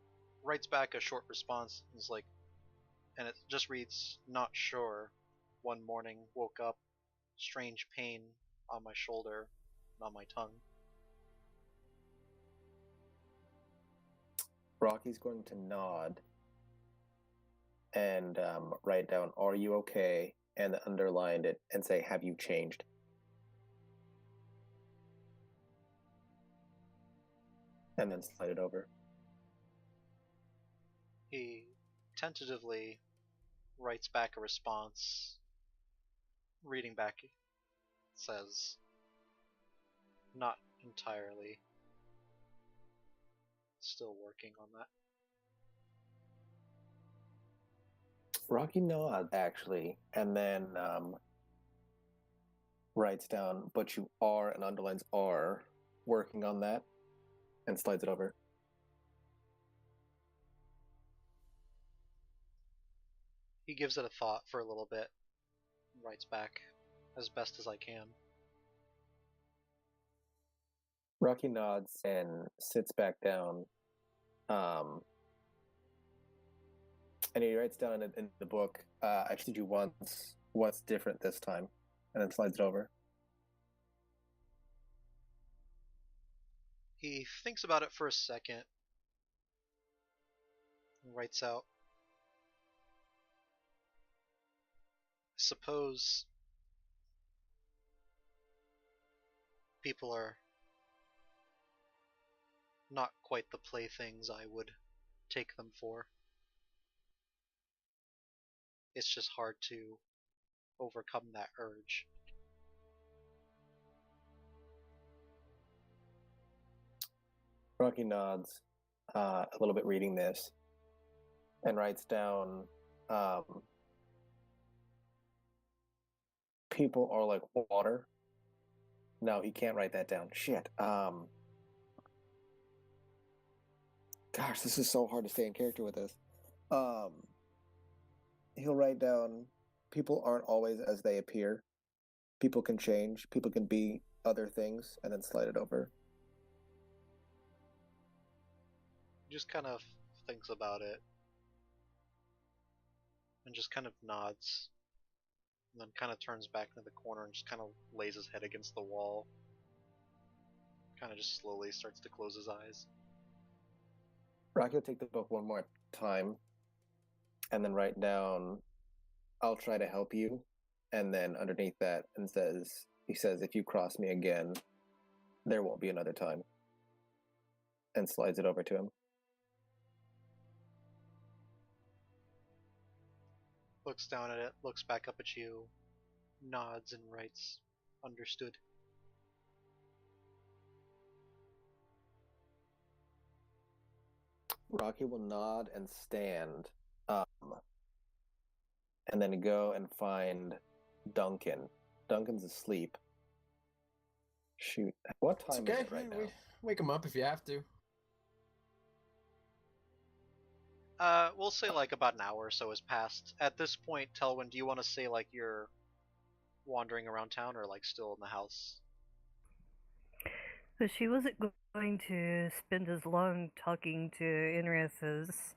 writes back a short response. He's like, and it just reads, "Not sure. One morning, woke up, strange pain on my shoulder and on my tongue." Rocky's going to nod and write down, "Are you okay?" and underlined it and say, "Have you changed?" and then slide it over. He tentatively writes back a response. Reading back, it says, "Not entirely. Still working on that." Rocky nods, actually, and then writes down, "But you are," and underlines "are," working on that, and slides it over. He gives it a thought for a little bit, and writes back, "As best as I can." Rocky nods and sits back down. And he writes down in the book, "I showed you once. What's different this time?" And then slides it over. He thinks about it for a second and writes out, "I suppose people are not quite the playthings I would take them for. It's just hard to overcome that urge." Rocky nods, a little bit reading this, and writes down, "People are like water." No, he can't write that down. Shit. Gosh, this is so hard to stay in character with this. He'll write down, "People aren't always as they appear. People can change. People can be other things," and then slide it over. He just kind of thinks about it and just kind of nods, and then kind of turns back into the corner and just kind of lays his head against the wall. Kind of just slowly starts to close his eyes. Rocky will take the book one more time and then write down, "I'll try to help you." And then underneath that, he says, "If you cross me again, there won't be another time." And slides it over to him. Looks down at it, looks back up at you, nods and writes, "Understood." Rocky will nod and stand, and then go and find Duncan. Duncan's asleep. Shoot. What It's time okay. is it right now? Wake him up if you have to. We'll say like about an hour or so has passed. At this point, Telwyn, do you want to say like you're wandering around town or like still in the house? But she wasn't going to spend as long talking to Inrith as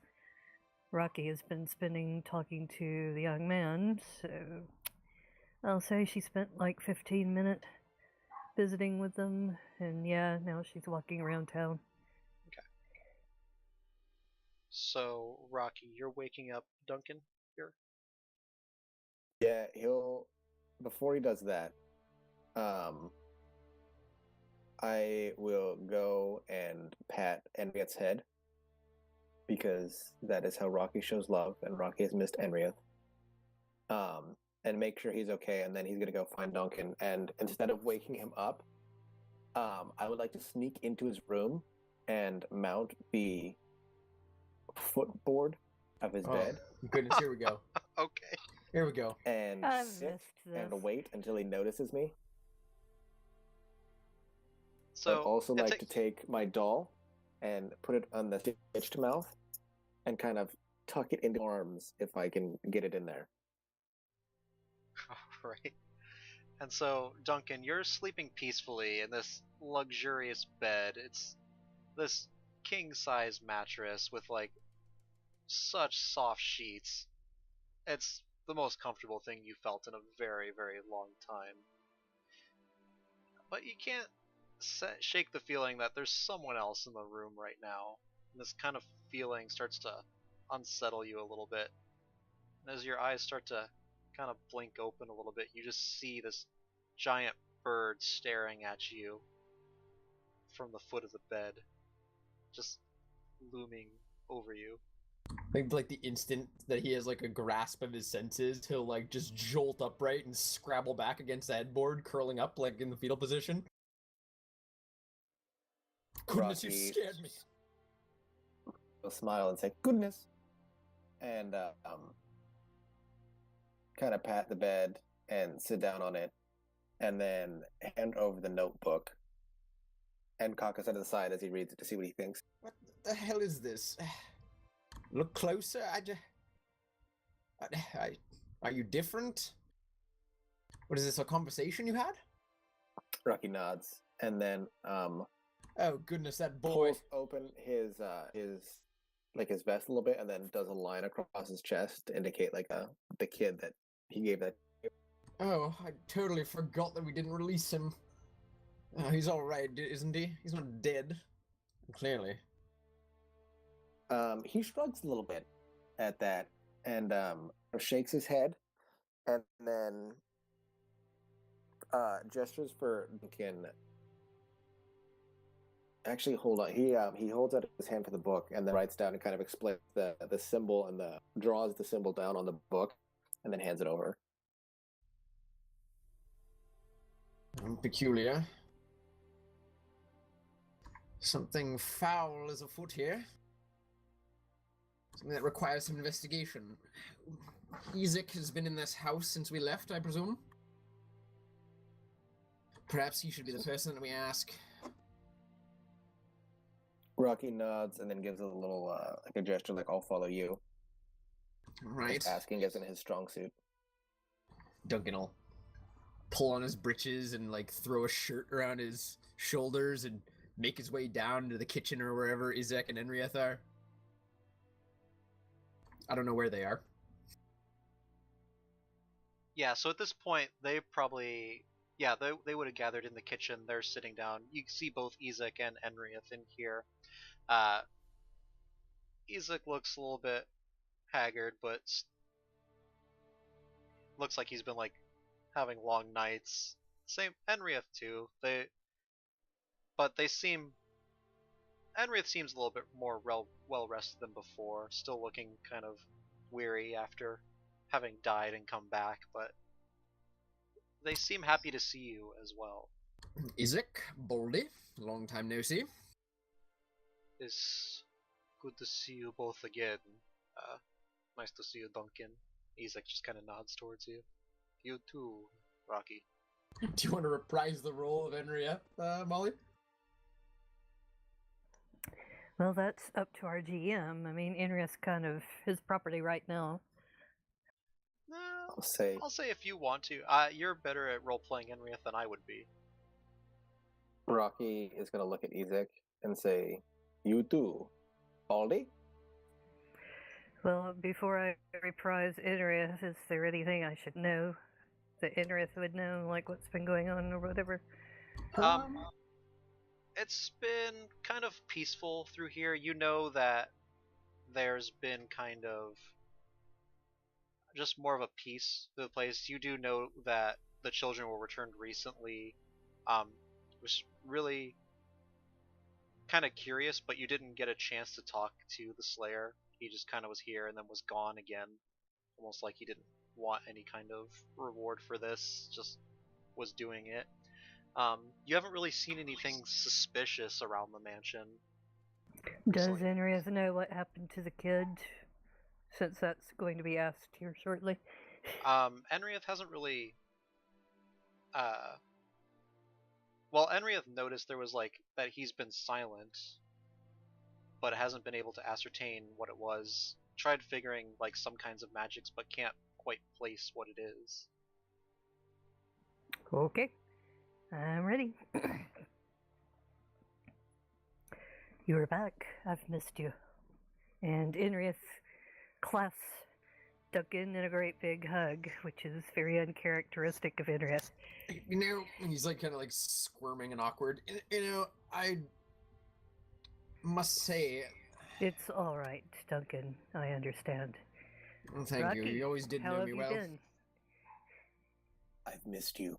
Rocky has been spending talking to the young man, so I'll say she spent like 15 minutes visiting with them, and yeah, now she's walking around town. Okay. So, Rocky, you're waking up Duncan here? Yeah, before he does that, I will go and pat Enrieth's head, because that is how Rocky shows love, and Rocky has missed Enrieth. And make sure he's okay, and then he's gonna go find Duncan. And instead of waking him up, I would like to sneak into his room and mount the footboard of his bed. Goodness, here we go. Okay. Here we go. And I've sit missed this. and wait until he notices me. So, I'd also like to take my doll and put it on the stitched mouth and kind of tuck it into arms if I can get it in there. Right. And so, Duncan, you're sleeping peacefully in this luxurious bed. It's this king-size mattress with like such soft sheets. It's the most comfortable thing you felt in a very, very long time. But you can't shake the feeling that there's someone else in the room right now. And this kind of feeling starts to unsettle you a little bit. And as your eyes start to kind of blink open a little bit, you just see this giant bird staring at you from the foot of the bed. just looming over you. Like the instant that he has like a grasp of his senses, he'll like just jolt upright and scrabble back against the headboard, curling up like in the fetal position. Goodness, you Rocky scared me. will smile and say, "Goodness," and kind of pat the bed and sit down on it, and then hand over the notebook and cock his head to the side as he reads it to see what he thinks. What the hell is this? Look closer. Are you different? What is this? A conversation you had? Rocky nods, and then Oh goodness, that boy. pulls open his vest a little bit, and then does a line across his chest to indicate like the kid that he gave that. Oh, I totally forgot that we didn't release him. Oh, he's all right, isn't he? He's not dead. Clearly. He shrugs a little bit at that and shakes his head, and then gestures for Duncan. Actually, hold on. He holds out his hand for the book and then writes down and kind of explains the symbol and draws the symbol down on the book and then hands it over. Peculiar. Something foul is afoot here. Something that requires some investigation. Ezek has been in this house since we left, I presume? Perhaps he should be the person that we ask. Rocky nods and then gives a little like a gesture like, "I'll follow you." Right. Just asking isn't his strong suit. Duncan will pull on his breeches and like throw a shirt around his shoulders and make his way down to the kitchen or wherever Izek and Enrieth are. I don't know where they are. Yeah, so at this point, they probably... Yeah, they would have gathered in the kitchen. They're sitting down. You see both Ezek and Enrieth in here. Ezek looks a little bit haggard, but looks like he's been like having long nights. Same Enrieth too. They seem... Enrieth seems a little bit more well rested than before. Still looking kind of weary after having died and come back, but they seem happy to see you as well. Izek, Boldy, long time no see. It's good to see you both again. Nice to see you, Duncan. Ezek just kind of nods towards you. You too, Rocky. Do you want to reprise the role of Enrieth, Molly? Well, that's up to our GM. I mean, Inria's kind of his property right now. No, I'll say if you want to. You're better at role-playing Enrieth than I would be. Rocky is going to look at Ezek and say, "You too, Baldy?" Well, before I reprise Inria, is there anything I should know that Inria would know, like what's been going on or whatever? It's been kind of peaceful through here. You know that there's been kind of just more of a peace to the place. You do know that the children were returned recently. Was really kind of curious, but you didn't get a chance to talk to the Slayer. He just kind of was here and then was gone again. Almost like he didn't want any kind of reward for this, just was doing it. You haven't really seen anything suspicious around the mansion. Does Inria know what happened to the kid? Since that's going to be asked here shortly. Enrieth hasn't really... Well, Enrieth noticed there was like that he's been silent, but hasn't been able to ascertain what it was. Tried figuring like some kinds of magics, but can't quite place what it is. Okay, I'm ready. You're back. I've missed you. And Inrieth clasps Duncan in a great big hug, which is very uncharacteristic of Inrieth. You know, he's like kind of like squirming and awkward. You know, I must say... It's all right, Duncan. I understand. Well, thank Rocky, you. You always did how know have me you well. been? "I've missed you."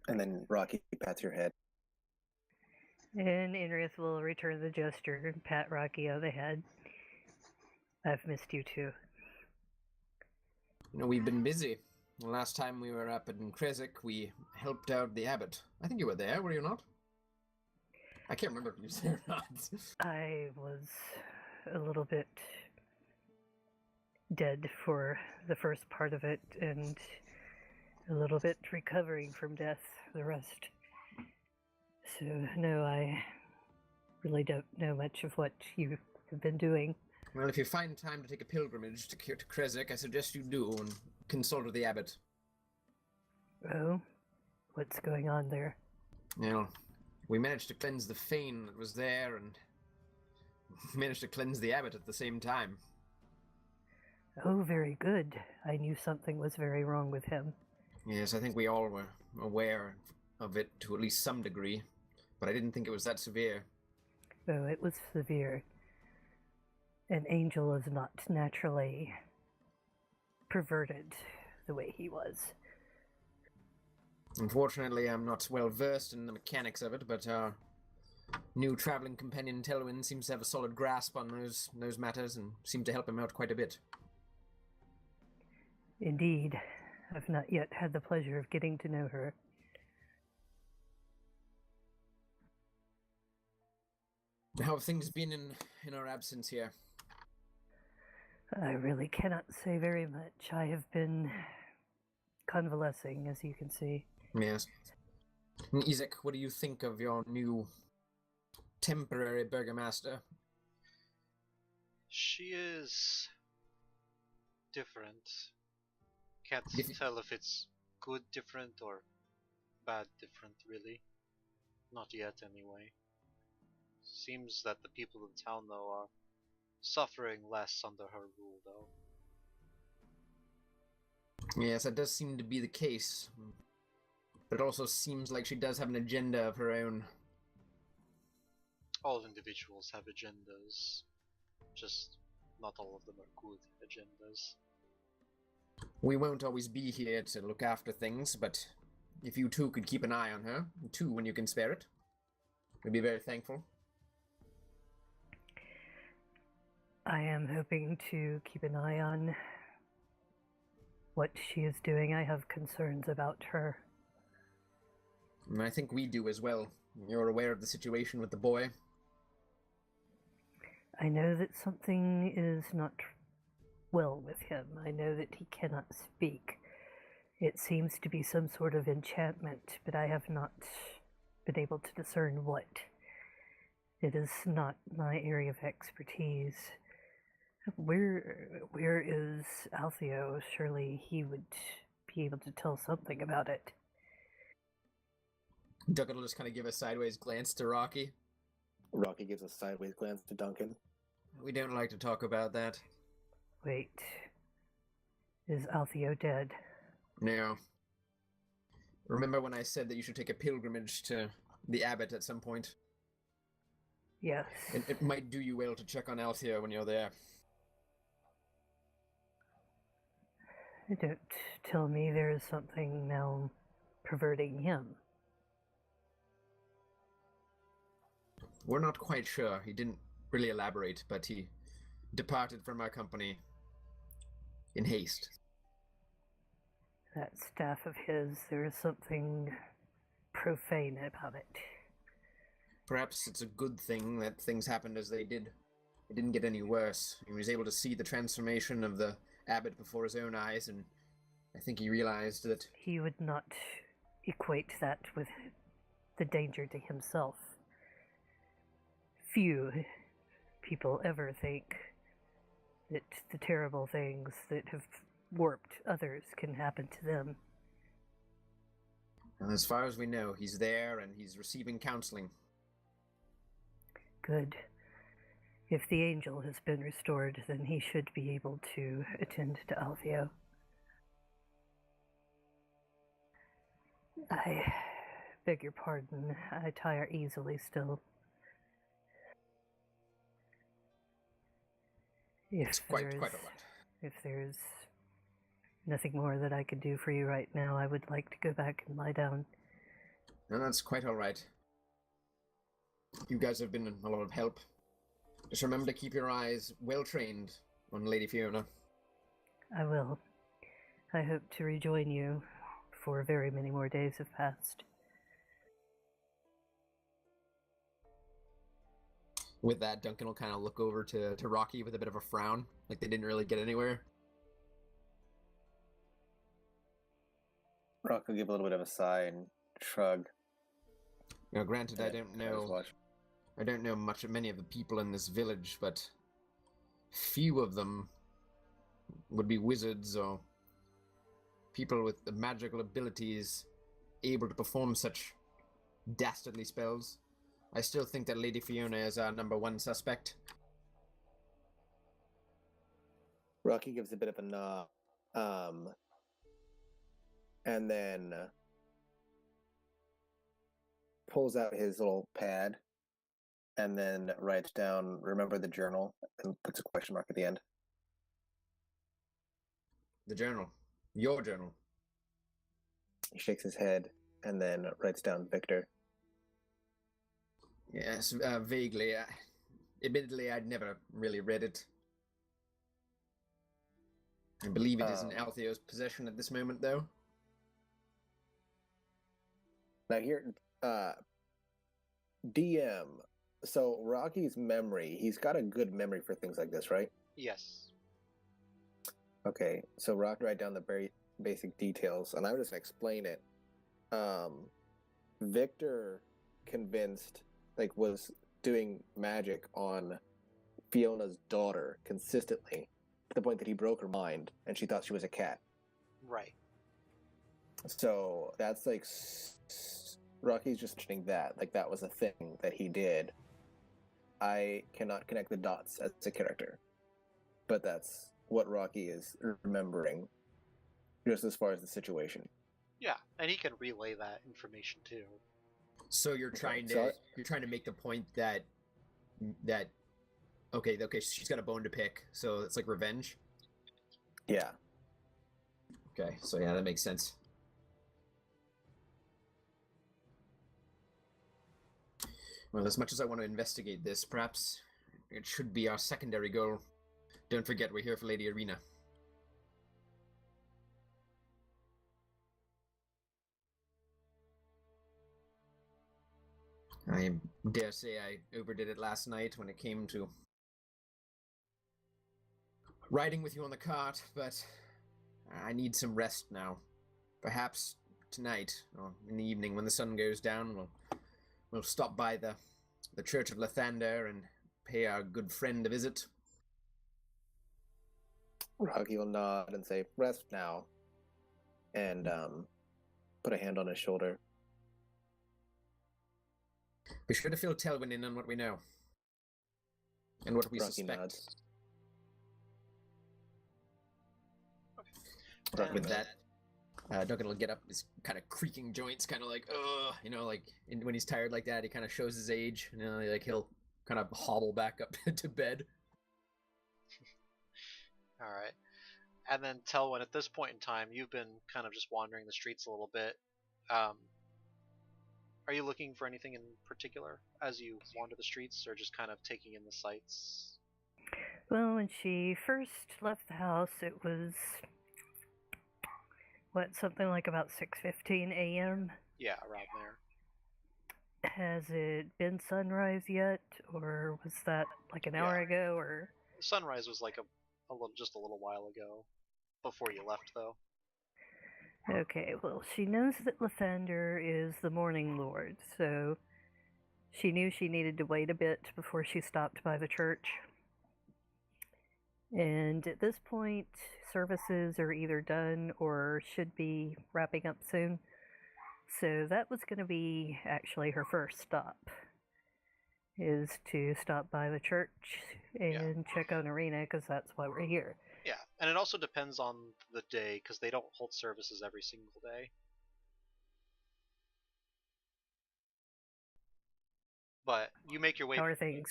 And then Rocky pats your head. And Inrith will return the gesture and pat Rocky on the head. I've missed you too. You know, we've been busy. The last time we were up in Kresik, we helped out the abbot. I think you were there, were you not? I can't remember if you were there or not. I was a little bit dead for the first part of it, and a little bit recovering from death the rest. So, no, I really don't know much of what you have been doing. Well, if you find time to take a pilgrimage to Kresik, I suggest you do and consult with the abbot. Oh? What's going on there? You know, we managed to cleanse the fane that was there, and managed to cleanse the abbot at the same time. Oh, very good. I knew something was very wrong with him. Yes, I think we all were aware of it to at least some degree, but I didn't think it was that severe. Oh, it was severe. An angel is not naturally perverted the way he was. Unfortunately, I'm not well versed in the mechanics of it, but our new traveling companion Telwyn seems to have a solid grasp on those matters and seemed to help him out quite a bit. Indeed. I've not yet had the pleasure of getting to know her. How have things been in our absence here? I really cannot say very much. I have been convalescing, as you can see. Yes. And Isaac, what do you think of your new temporary burgomaster? She is different. Can't tell if it's good different or bad different, really. Not yet, anyway. Seems that the people in town, though, are suffering less under her rule, though. Yes, that does seem to be the case. But it also seems like she does have an agenda of her own. All individuals have agendas. Just not all of them are good agendas. We won't always be here to look after things, but if you two could keep an eye on her, too, when you can spare it, we'd be very thankful. I am hoping to keep an eye on what she is doing. I have concerns about her. And I think we do as well. You're aware of the situation with the boy. I know that something is not well with him. I know that he cannot speak. It seems to be some sort of enchantment, but I have not been able to discern what. It is not my area of expertise. Where is Altheo? Surely he would be able to tell something about it. Duncan will just kind of give a sideways glance to Rocky. Rocky gives a sideways glance to Duncan. We don't like to talk about that. Wait. Is Altheo dead? No. Remember when I said that you should take a pilgrimage to the abbot at some point? Yes. It might do you well to check on Althea when you're there. Don't tell me there is something now perverting him. We're not quite sure. He didn't really elaborate, but he departed from our company in haste. That staff of his, there is something profane about it. Perhaps it's a good thing that things happened as they did. It didn't get any worse. He was able to see the transformation of the abbot before his own eyes, and I think he realized that... He would not equate that with the danger to himself. Few people ever think that the terrible things that have warped others can happen to them. And as far as we know, he's there and he's receiving counseling. Good. If the angel has been restored, then he should be able to attend to Altheo. I beg your pardon. I tire easily still. It's quite all right. If there's nothing more that I could do for you right now, I would like to go back and lie down. No, that's quite all right. You guys have been a lot of help. Just remember to keep your eyes well trained on Lady Fiona. I will. I hope to rejoin you before very many more days have passed. With that, Duncan will kind of look over to Rocky with a bit of a frown, like they didn't really get anywhere. Rock will give a little bit of a sigh and shrug. You know, granted, I and don't kind of just know. watch. I don't know many of the people in this village, but few of them would be wizards or people with the magical abilities able to perform such dastardly spells. I still think that Lady Fiona is our number one suspect. Rocky gives a bit of a nod, and then pulls out his little pad, and then writes down, "Remember the journal," and puts a question mark at the end. The journal. Your journal. He shakes his head, and then writes down Victor. Yes, vaguely. Admittedly, I'd never really read it. I believe it is in Altheo's possession at this moment, though. Now here, DM. So Rocky's memory, he's got a good memory for things like this, right? Yes. Okay, so Rock write down the very basic details, and I'm just gonna explain it. Victor convinced, was doing magic on Fiona's daughter consistently to the point that he broke her mind, and she thought she was a cat. Right. So that's Rocky's just mentioning that, that was a thing that he did. I cannot connect the dots as a character, but that's what Rocky is remembering, just as far as the situation. Yeah, and he can relay that information too. So you're trying to make the point that okay, she's got a bone to pick, so it's like revenge. Yeah. Okay, so yeah, that makes sense. Well, as much as I want to investigate this, perhaps it should be our secondary goal. Don't forget, we're here for Lady Arena. I dare say I overdid it last night when it came to riding with you on the cart, but I need some rest now. Perhaps tonight, or in the evening when the sun goes down, we'll stop by the Church of Lathander and pay our good friend a visit. Rocky will nod and say, "Rest now," and put a hand on his shoulder. Be sure to fill Telwyn in on what we know. And what we Rocky suspect. nods. With that, Duncan will get up, his kind of creaking joints, kind of like, when he's tired like that, he kind of shows his age, he'll kind of hobble back up to bed. All right. And then Telwyn, at this point in time, you've been kind of just wandering the streets a little bit. Are you looking for anything in particular as you wander the streets, or just kind of taking in the sights? Well, when she first left the house, it was something like about 6:15 a.m. Yeah, around there. Has it been sunrise yet, or was that like an hour ago, or? Sunrise was like just a little while ago, before you left, though. Okay, well, she knows that Lathander is the Morning Lord, so she knew she needed to wait a bit before she stopped by the church. And at this point, services are either done or should be wrapping up soon. So that was going to be actually her first stop, is to stop by the church and check on Arena, because that's why we're here. Yeah, and it also depends on the day, because they don't hold services every single day. But you make your way. How are things?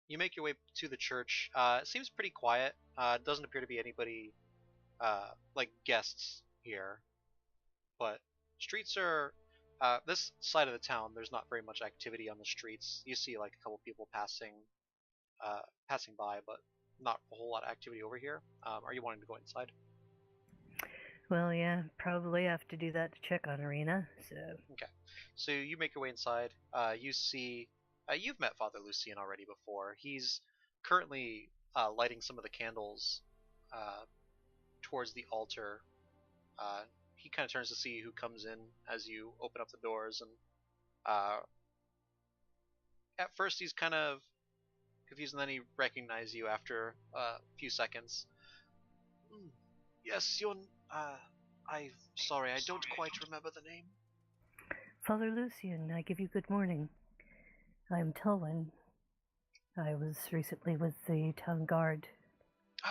You make your way to the church. It seems pretty quiet. It doesn't appear to be anybody, like guests here. But streets are This side of the town, there's not very much activity on the streets. You see like a couple people passing by, but not a whole lot of activity over here. Are you wanting to go inside? Well, yeah, probably have to do that to check on Arena, so. Okay. So you make your way inside. You see, you've met Father Lucian already before. He's currently lighting some of the candles towards the altar. He kind of turns to see who comes in as you open up the doors, and at first he's kind of confused, and then he recognizes you after a few seconds. Mm, yes, you're. I'm sorry, I don't quite remember the name. Father Lucian, I give you good morning. I'm Telwyn. I was recently with the town guard,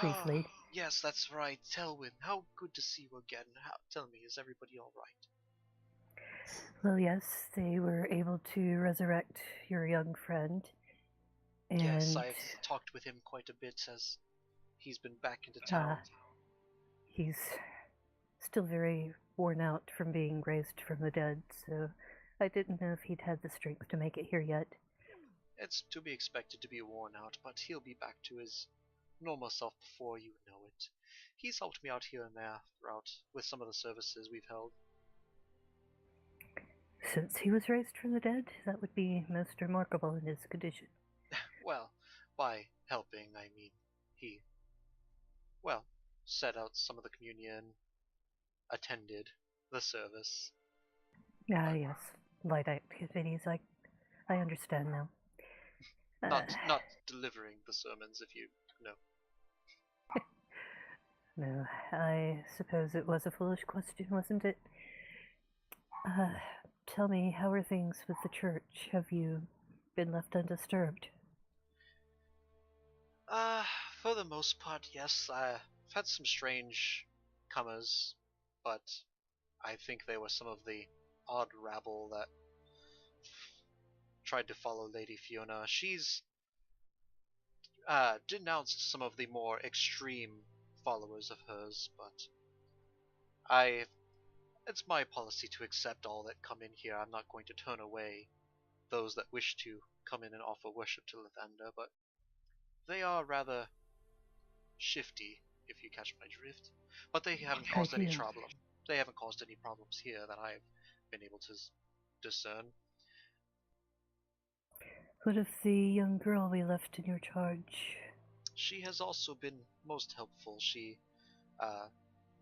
briefly. Yes, that's right, Telwyn. How good to see you again. Tell me, is everybody all right? Well, yes, they were able to resurrect your young friend. And yes, I've talked with him quite a bit as he's been back into town. He's still very worn out from being raised from the dead, so I didn't know if he'd had the strength to make it here yet. It's to be expected to be worn out, but he'll be back to his normal self before you know it. He's helped me out here and there throughout with some of the services we've held. Since he was raised from the dead, that would be most remarkable in his condition. Well, by helping, I mean he, well, set out some of the communion, attended the service. Yes, light activities, I understand now. Not delivering the sermons, if you know. No, I suppose it was a foolish question, wasn't it? Tell me, how are things with the church? Have you been left undisturbed? For the most part, yes. I've had some strange comers, but I think they were some of the odd rabble that tried to follow Lady Fiona. She's denounced some of the more extreme followers of hers, but it's my policy to accept all that come in here. I'm not going to turn away those that wish to come in and offer worship to Lathander, but they are rather shifty, if you catch my drift. But they haven't caused any problem. They haven't caused any problems here that I've been able to discern. What of the young girl we left in your charge? She has also been most helpful. She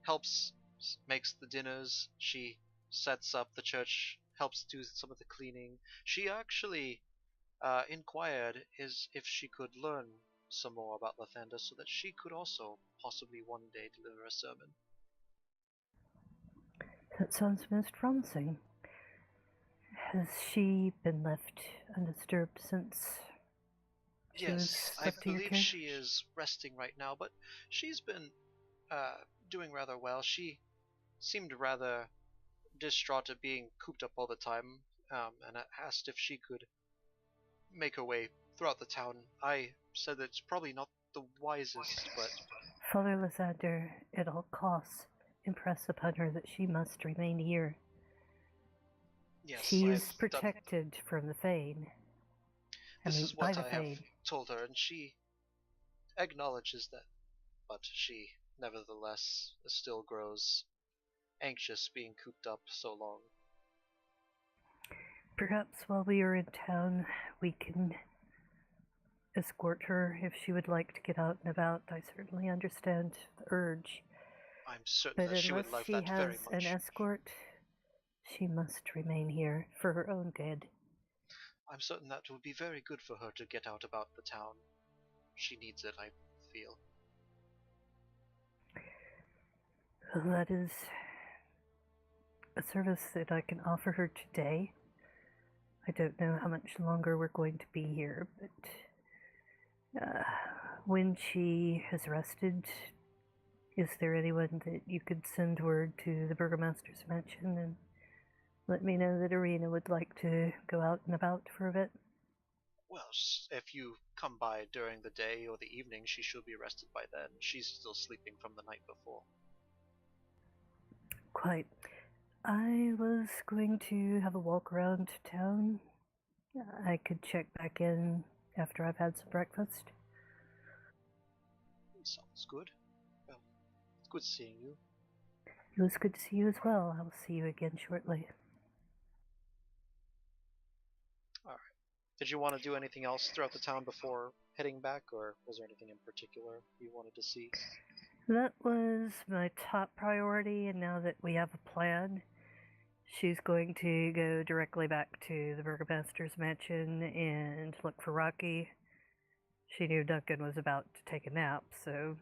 helps, makes the dinners. She sets up the church, helps do some of the cleaning. She actually inquired if she could learn some more about Lathander so that she could also possibly one day deliver a sermon. That sounds most promising. Has she been left undisturbed since she Yes, was left I to your believe care? she is resting right now, but she's been doing rather well. She seemed rather distraught at being cooped up all the time, and asked if she could make her way throughout the town. I said that it's probably not the wisest, but Father Lathander, at all costs, impress upon her that she must remain here. yes, She is protected from the Fane. This is what I have Fane. told her, and she acknowledges that, but she nevertheless still grows anxious being cooped up so long. Perhaps while we are in town, we can escort her if she would like to get out and about. I certainly understand the urge. I'm certain But that she would unless like she that very has much. an escort, she must remain here for her own good. I'm certain that would be very good for her to get out about the town. She needs it, I feel. Well, that is a service that I can offer her today. I don't know how much longer we're going to be here, but when she has rested, is there anyone that you could send word to the Burgomaster's mansion and let me know that Arena would like to go out and about for a bit? Well, if you come by during the day or the evening, she should be rested by then. She's still sleeping from the night before. Quite. I was going to have a walk around town. I could check back in after I've had some breakfast. Sounds good. Well, it's good seeing you. It was good to see you as well. I'll see you again shortly. Alright. Did you want to do anything else throughout the town before heading back, or was there anything in particular you wanted to see? That was my top priority, and now that we have a plan, she's going to go directly back to the Burgomaster's mansion and look for Rocky. She knew Duncan was about to take a nap, so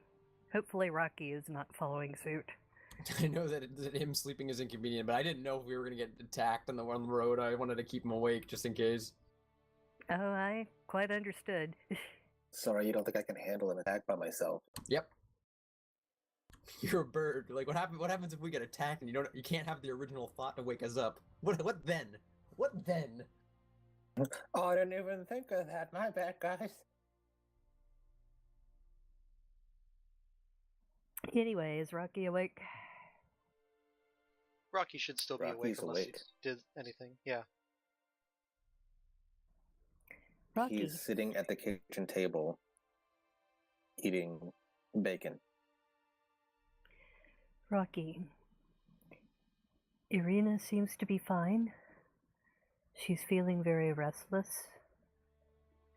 hopefully Rocky is not following suit. I know that him sleeping is inconvenient, but I didn't know if we were going to get attacked on the road. I wanted to keep him awake just in case. Oh, I quite understood. Sorry, you don't think I can handle an attack by myself? Yep. You're a bird. Like, what happens if we get attacked and you can't have the original thought to wake us up? What then? What then? Oh, I didn't even think of that. My bad, guys. Anyway, is Rocky awake? Rocky should still be awake Rocky's unless awake. he did anything. Yeah. Rocky. He's sitting at the kitchen table, eating bacon. Rocky. Irina seems to be fine. She's feeling very restless.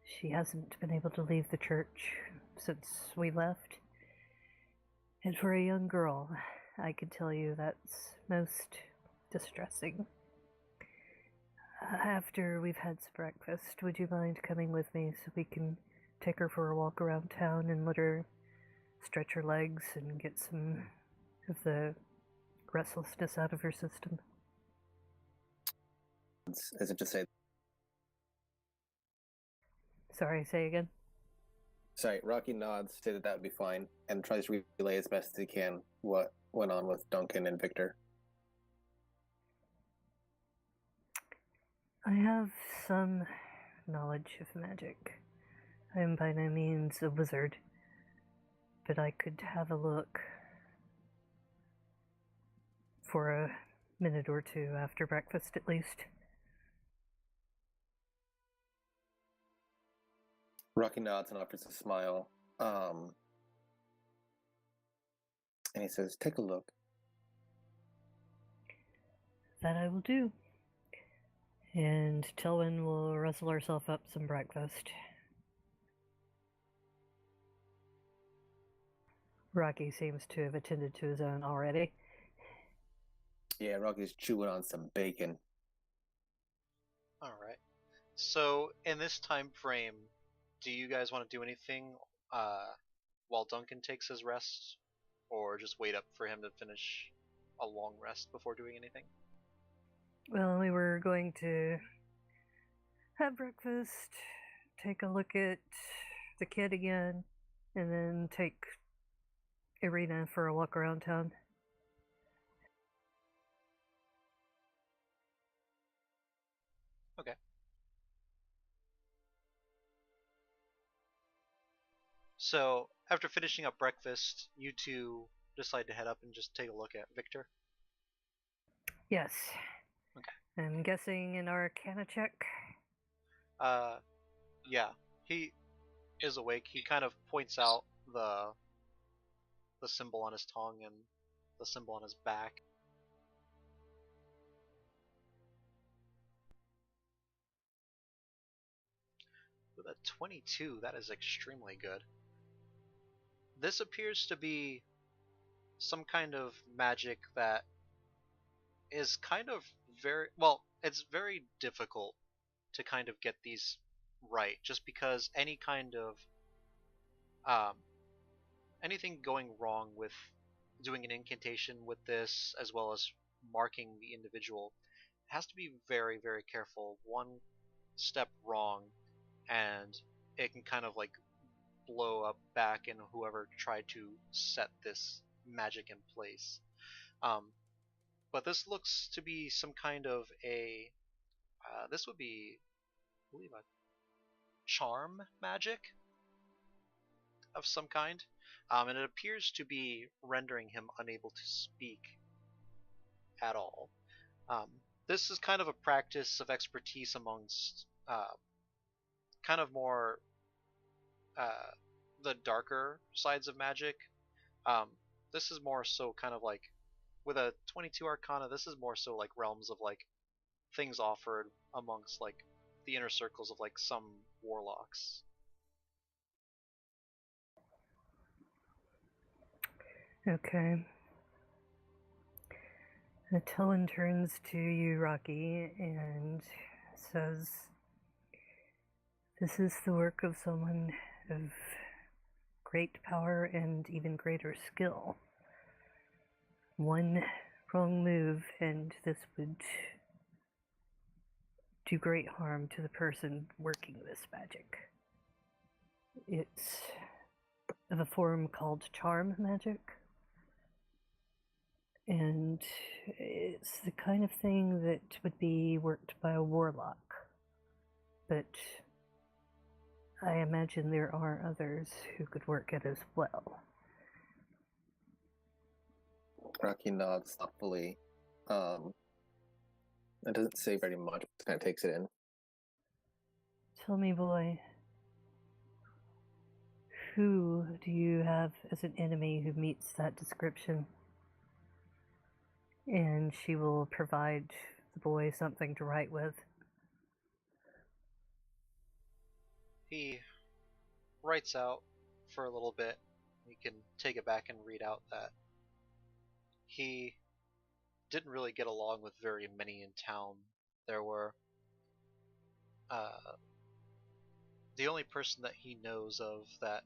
She hasn't been able to leave the church since we left. And for a young girl, I can tell you that's most distressing. After we've had some breakfast, would you mind coming with me so we can take her for a walk around town and let her stretch her legs and get some of the restlessness out of her system? As if to say, Sorry, say again? sorry, Rocky nods, say that would be fine, and tries to relay as best as he can what went on with Duncan and Victor. I have some knowledge of magic. I am by no means a wizard, but I could have a look for a minute or two after breakfast at least. Rocky nods and offers a smile. And he says, take a look. That I will do. And Tilwyn will rustle herself up some breakfast. Rocky seems to have attended to his own already. Yeah, Rocky's chewing on some bacon. Alright. So, in this time frame, do you guys want to do anything while Duncan takes his rest? Or just wait up for him to finish a long rest before doing anything? Well, we were going to have breakfast, take a look at the kid again, and then take Irina for a walk around town. Okay. So, after finishing up breakfast, you two decide to head up and just take a look at Victor? Yes. Okay. I'm guessing an Arcana check. Yeah. He is awake. He kind of points out the symbol on his tongue and the symbol on his back. With a 22, that is extremely good. This appears to be some kind of magic that is kind of it's very difficult to kind of get these right, just because any kind of anything going wrong with doing an incantation with this, as well as marking the individual, has to be very, very careful. One step wrong and it can kind of like blow up back in whoever tried to set this magic in place. But this looks to be some kind of this would be, I believe, a charm magic of some kind. And it appears to be rendering him unable to speak at all. This is kind of a practice of expertise amongst kind of more uh, the darker sides of magic. Um, this is more so kind of like with a 22 Arcana. This is more so like realms of like things offered amongst like the inner circles of like some warlocks. Okay. Tellen turns to you, Rocky, and says, "This is the work of someone of great power and even greater skill. One wrong move, and this would do great harm to the person working this magic. It's of a form called charm magic. And it's the kind of thing that would be worked by a warlock. But I imagine there are others who could work it as well." Rocky nods thoughtfully. It doesn't say very much, just kind of takes it in. "Tell me, boy, who do you have as an enemy who meets that description?" And she will provide the boy something to write with. He writes out for a little bit. You can take it back and read out that he didn't really get along with very many in town. There were the only person that he knows of that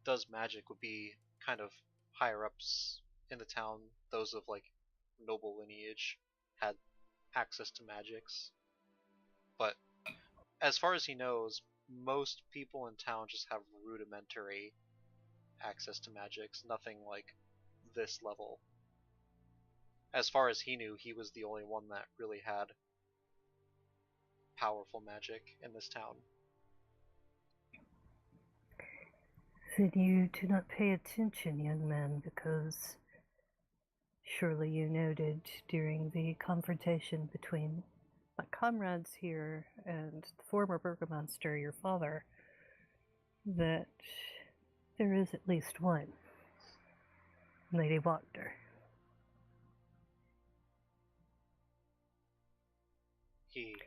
does magic would be kind of higher ups in the town. Those of like noble lineage had access to magics, but as far as he knows, most people in town just have rudimentary access to magics, nothing like this level. As far as he knew, he was the only one that really had powerful magic in this town. "Then you do not pay attention, young man, because surely you noted during the confrontation between my comrades here and the former burgomaster, your father, that there is at least one, Lady Wagner." He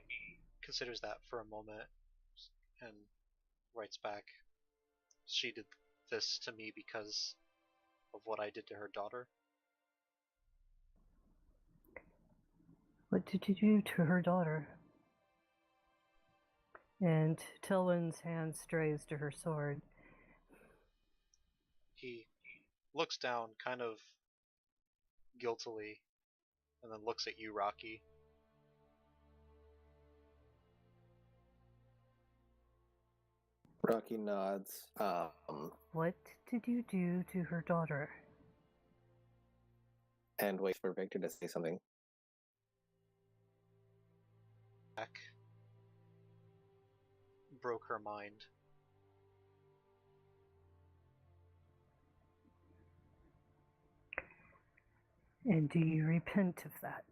considers that for a moment and writes back, "She did this to me because of what I did to her daughter." "What did you do to her daughter?" And Tilwyn's hand strays to her sword. He looks down kind of guiltily and then looks at you, Rocky. Rocky nods. "What did you do to her daughter?" And waits for Victor to say something. Back broke her mind. "And do you repent of that?"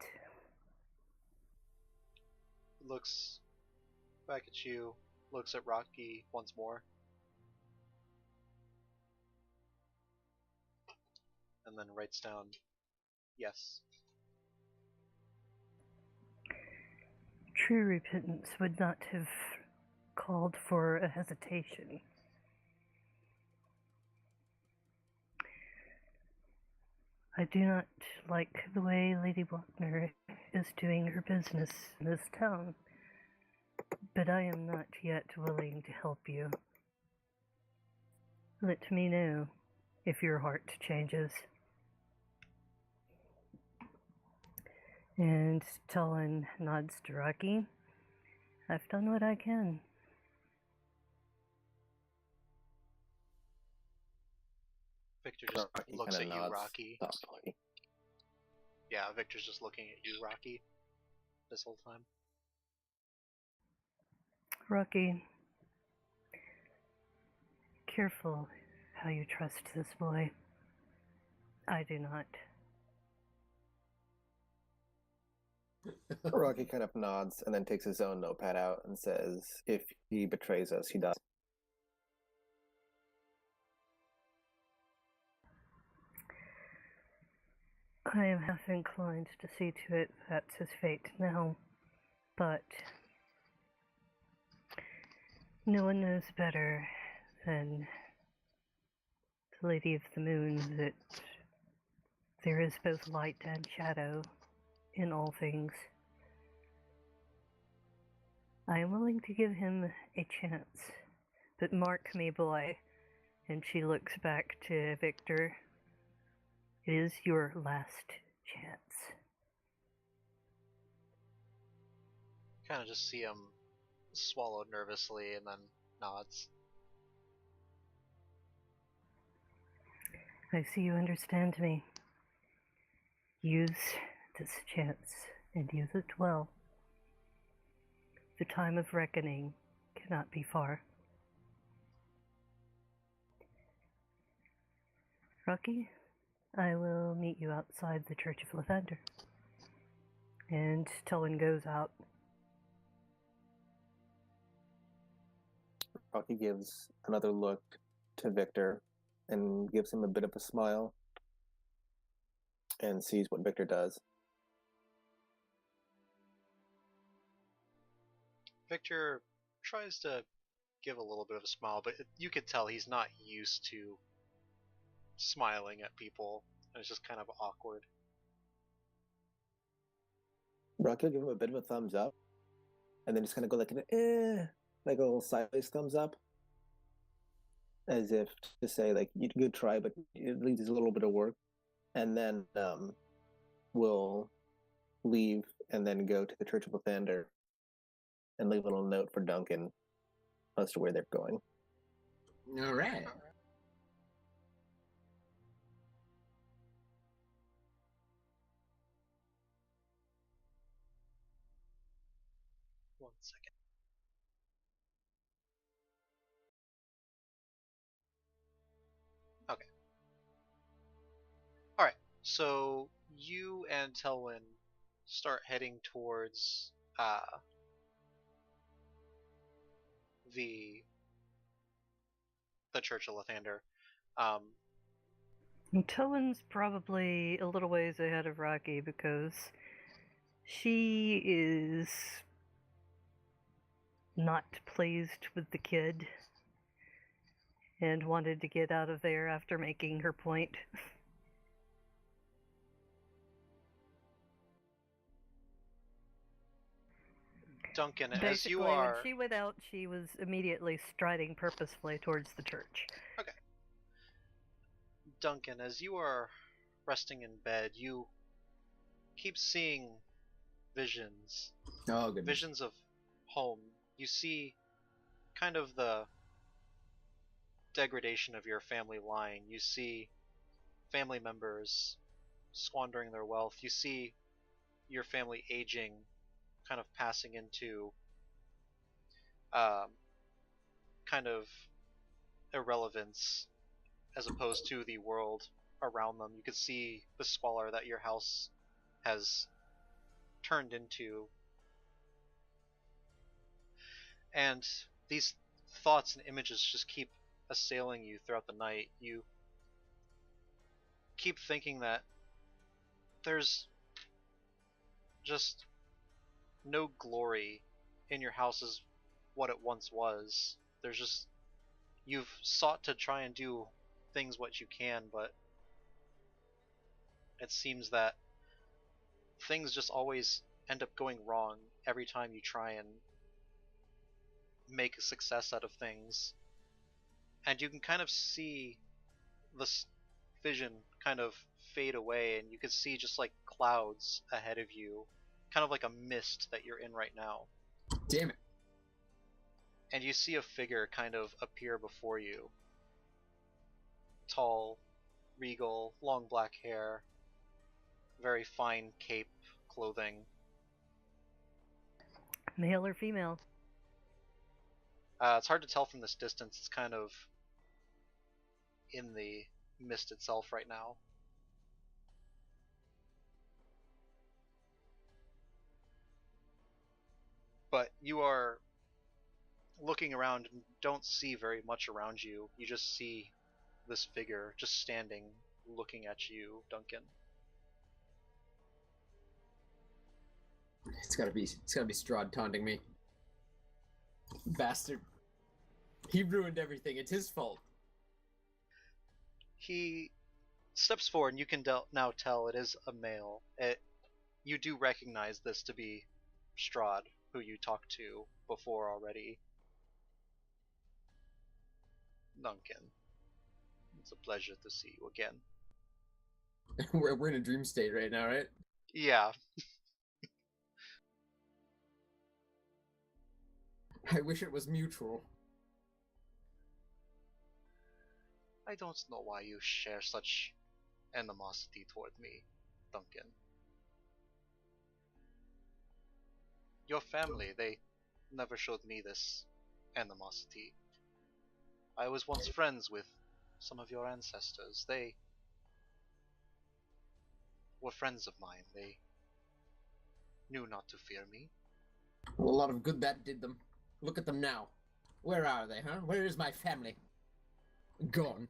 Looks back at you, looks at Rocky once more, and then writes down, "Yes." "True repentance would not have called for a hesitation. I do not like the way Lady Wagner is doing her business in this town, but I am not yet willing to help you. Let me know if your heart changes." And Talon nods to Rocky. "I've done what I can." Victor just Rocky looks at kinda you, nods Rocky. thoughtfully. Yeah, Victor's just looking at you, Rocky, this whole time. "Rocky, careful how you trust this boy. I do not. Rocky kind of nods and then takes his own notepad out and says, if he betrays us, he dies. I am half inclined to see to it that's his fate now, but no one knows better than the Lady of the Moon that there is both light and shadow in all things. I am willing to give him a chance, but mark me, boy, and she looks back to Victor, it is your last chance. Kind of just see him swallow nervously and then nods. I see you understand me. Use this chance, and use it well. The time of reckoning cannot be far. Rocky, I will meet you outside the Church of Lavender. And Tulwyn goes out. Rocky gives another look to Victor and gives him a bit of a smile and sees what Victor does. Victor tries to give a little bit of a smile, but you could tell he's not used to smiling at people, and it's just kind of awkward. Rocky will give him a bit of a thumbs up and then just kind of go like an like a little sideways thumbs up, as if to say, like, you good try, but it needs a little bit of work. And then we'll leave and then go to the Church of Lathander and leave a little note for Duncan as to where they're going. All right. One second. Okay. Alright, so you and Telwyn start heading towards the Church of Lathander. And Tulwyn's probably a little ways ahead of Rocky because she is not pleased with the kid and wanted to get out of there after making her point. Duncan, as Basically, you are... when she went out, she was immediately striding purposefully towards the church. Okay. Duncan, as you are resting in bed, you keep seeing visions. Oh, goodness. Visions of home. You see kind of the degradation of your family line. You see family members squandering their wealth. You see your family aging, kind of passing into kind of irrelevance as opposed to the world around them. You could see the squalor that your house has turned into. And these thoughts and images just keep assailing you throughout the night. You keep thinking that there's just no glory in your house as what it once was. There's just, you've sought to try and do things what you can, but it seems that things just always end up going wrong every time you try and make a success out of things. And you can kind of see this vision kind of fade away, and you can see just like clouds ahead of you, kind of like a mist that you're in right now. Damn it. And you see a figure kind of appear before you. Tall, regal, long black hair, very fine cape clothing. Male or female? It's hard to tell from this distance. It's kind of in the mist itself right now. But you are looking around and don't see very much around you. You just see this figure just standing, looking at you, Duncan. It's gotta be Strahd taunting me. Bastard. He ruined everything. It's his fault. He steps forward, and you can now tell it is a male. You do recognize this to be Strahd, who you talked to before already. Duncan, it's a pleasure to see you again. We're in a dream state right now, right? Yeah, I wish it was mutual. I don't know why you share such animosity toward me, Duncan. Your family, they never showed me this animosity. I was once friends with some of your ancestors. They were friends of mine. They knew not to fear me. Well, a lot of good that did them. Look at them now. Where are they, huh? Where is my family? Gone.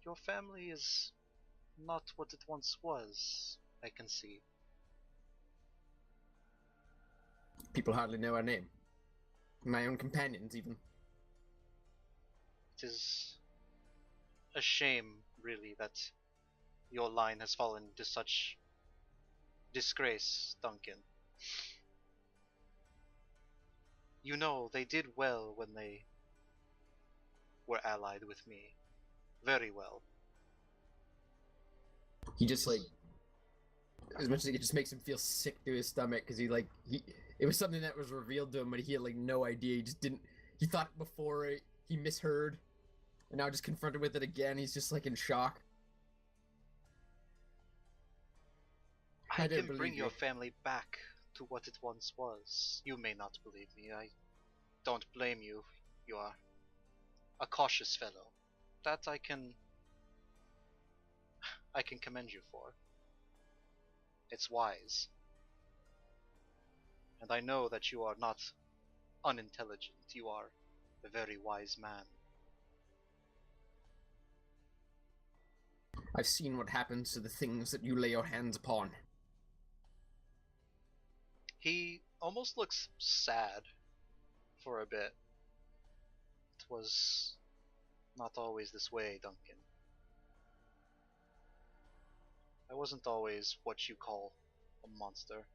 Your family is not what it once was, I can see. People hardly know our name. My own companions, even. It is a shame, really, that your line has fallen into such disgrace, Duncan. You know, they did well when they were allied with me. Very well. He just, like, as much as it just makes him feel sick to his stomach, because it was something that was revealed to him, but he had, like, no idea. He just didn't, he thought before, he misheard, and now just confronted with it again, he's just, like, in shock. I can bring your family back to what it once was. You may not believe me. I don't blame you. You are a cautious fellow. That I can commend you for. It's wise. And I know that you are not unintelligent. You are a very wise man. I've seen what happens to the things that you lay your hands upon. He almost looks sad for a bit. It was not always this way, Duncan. I wasn't always what you call a monster.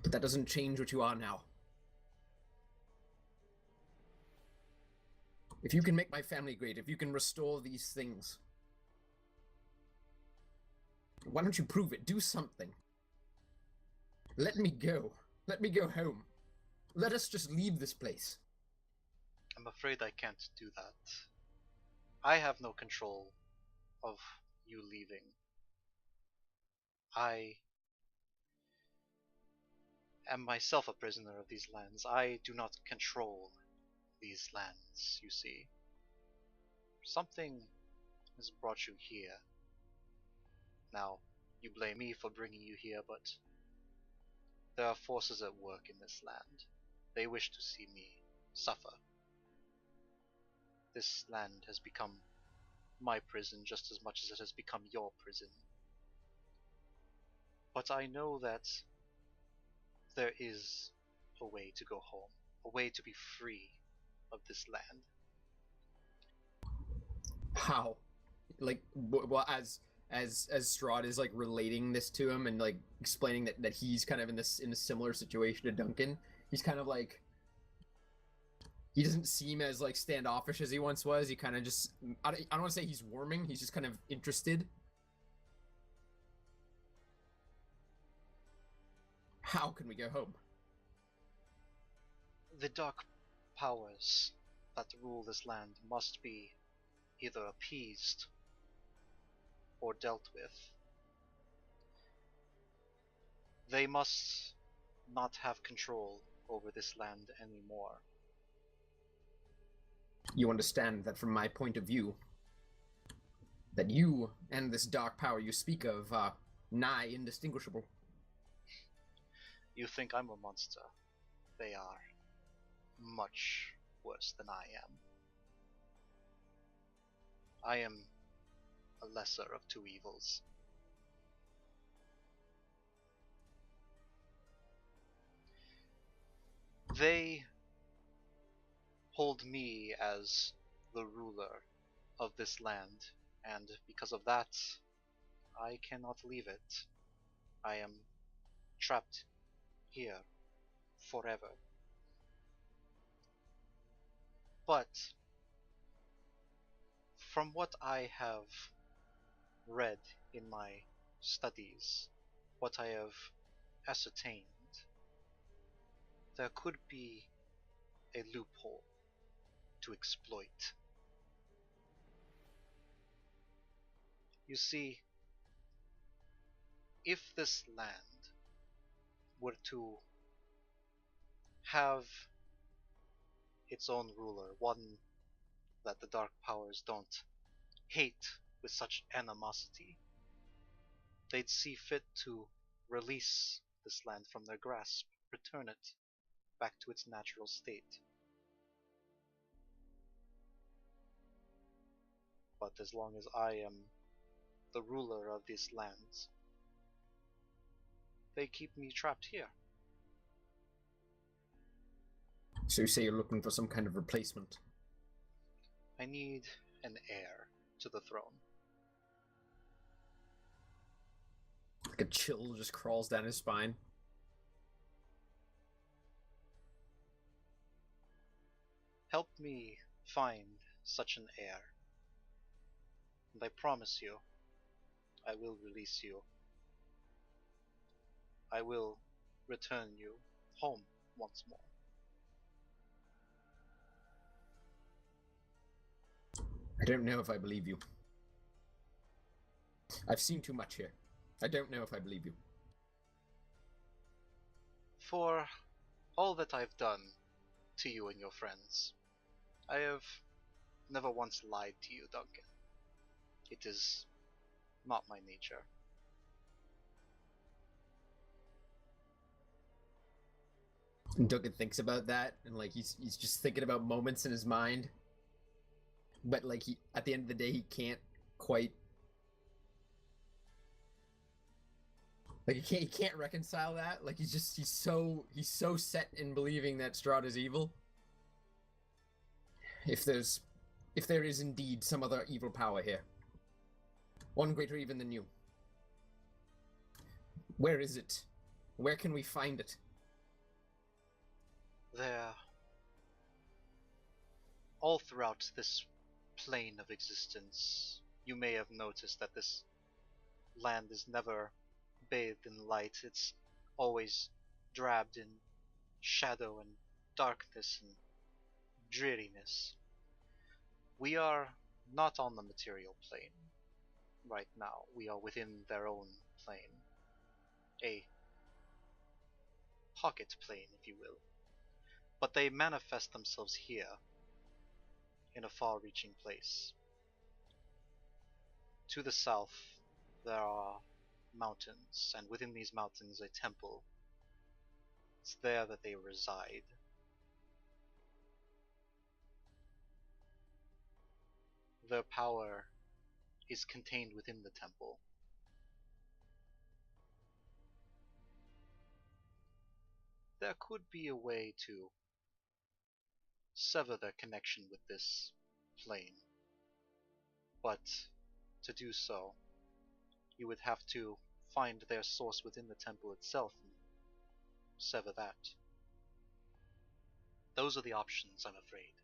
But that doesn't change what you are now. If you can make my family great, if you can restore these things, why don't you prove it? Do something. Let me go. Let me go home. Let us just leave this place. I'm afraid I can't do that. I have no control of you leaving. I am myself a prisoner of these lands. I do not control these lands, you see. Something has brought you here. Now, you blame me for bringing you here, but there are forces at work in this land. They wish to see me suffer. This land has become my prison just as much as it has become your prison. But I know that there is a way to go home, a way to be free of this land. How? Like, well, as Strahd is like relating this to him and like explaining that he's kind of in a similar situation to Duncan, he's kind of like, he doesn't seem as like standoffish as he once was. He kind of just, I don't want to say he's warming, he's just kind of interested. How can we go home? The dark powers that rule this land must be either appeased or dealt with. They must not have control over this land anymore. You understand that from my point of view, that you and this dark power you speak of nigh indistinguishable. You think I'm a monster? They are much worse than I am. I am a lesser of two evils. They hold me as the ruler of this land, and because of that, I cannot leave it. I am trapped here forever. But from what I have read in my studies, what I have ascertained, there could be a loophole to exploit. You see, if this land were to have its own ruler, one that the dark powers don't hate with such animosity, they'd see fit to release this land from their grasp, return it back to its natural state. But as long as I am the ruler of these lands, they keep me trapped here. So you say you're looking for some kind of replacement? I need an heir to the throne. Like a chill just crawls down his spine. Help me find such an heir, and I promise you, I will release you. I will return you home once more. I don't know if I believe you. I've seen too much here. I don't know if I believe you. For all that I've done to you and your friends, I have never once lied to you, Duncan. It is not my nature. And Duncan thinks about that, and like he's just thinking about moments in his mind. But like he, at the end of the day, he can't quite. Like he can't reconcile that. Like he's so set in believing that Strahd is evil. If there is indeed some other evil power here, one greater even than you, where is it? Where can we find it? There, all throughout this plane of existence, you may have noticed that this land is never bathed in light. It's always drabbed in shadow and darkness and dreariness. We are not on the material plane right now. We are within their own plane. A pocket plane, if you will. But they manifest themselves here, in a far-reaching place. To the south, there are mountains, and within these mountains a temple. It's there that they reside. Their power is contained within the temple. There could be a way to sever their connection with this plane, but to do so, you would have to find their source within the temple itself and sever that. Those are the options, I'm afraid.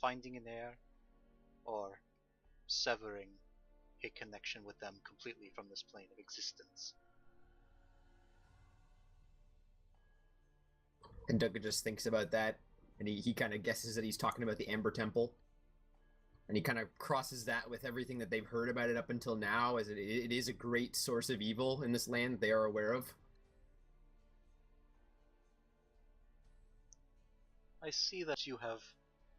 Finding an heir, or severing a connection with them completely from this plane of existence. And Duncan just thinks about that, and he kind of guesses that he's talking about the Amber Temple. And he kind of crosses that with everything that they've heard about it up until now, as it is a great source of evil in this land they are aware of. I see that you have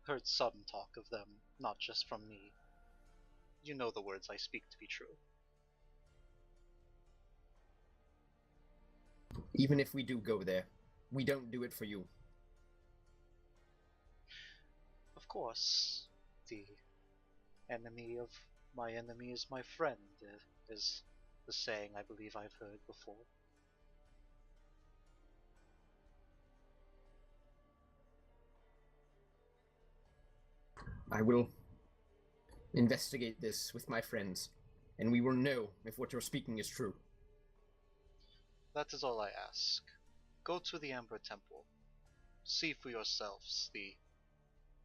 heard some talk of them, not just from me. You know the words I speak to be true. Even if we do go there, we don't do it for you. Of course, the enemy of my enemy is my friend, is the saying I believe I've heard before. I will investigate this with my friends, and we will know if what you're speaking is true. That is all I ask. Go to the Amber Temple. See for yourselves the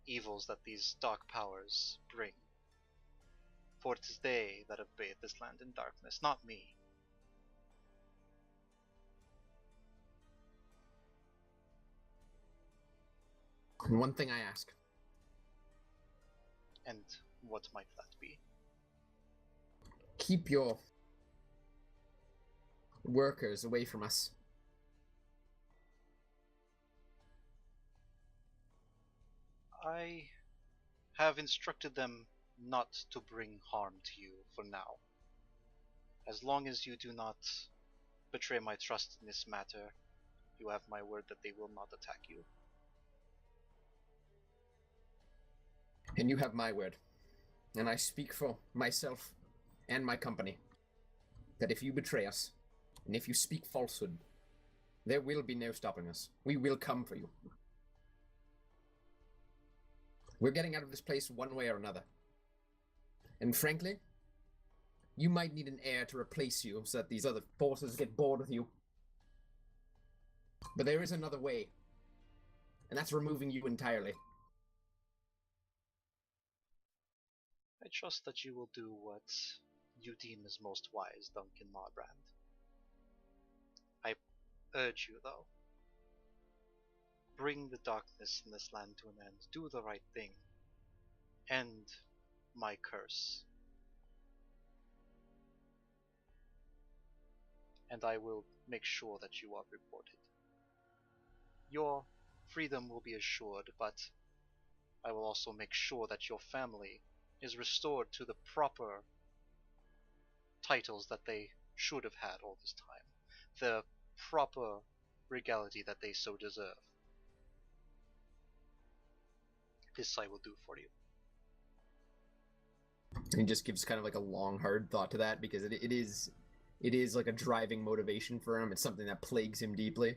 evils that these dark powers bring. For it is they that have bathed this land in darkness, not me. And one thing I ask. And what might that be? Keep your workers away from us. I have instructed them not to bring harm to you for now. As long as you do not betray my trust in this matter, you have my word that they will not attack you. And you have my word. And I speak for myself and my company that if you betray us, and if you speak falsehood, there will be no stopping us. We will come for you. We're getting out of this place one way or another. And frankly, you might need an heir to replace you so that these other forces get bored with you. But there is another way, and that's removing you entirely. I trust that you will do what you deem is most wise, Duncan Marbrand. I urge you, though, bring the darkness in this land to an end. Do the right thing. End my curse. And I will make sure that you are reported. Your freedom will be assured, but I will also make sure that your family is restored to the proper titles that they should have had all this time. The proper regality that they so deserve. This I will do for you. And he just gives kind of like a long, hard thought to that, because it is like a driving motivation for him. It's something that plagues him deeply.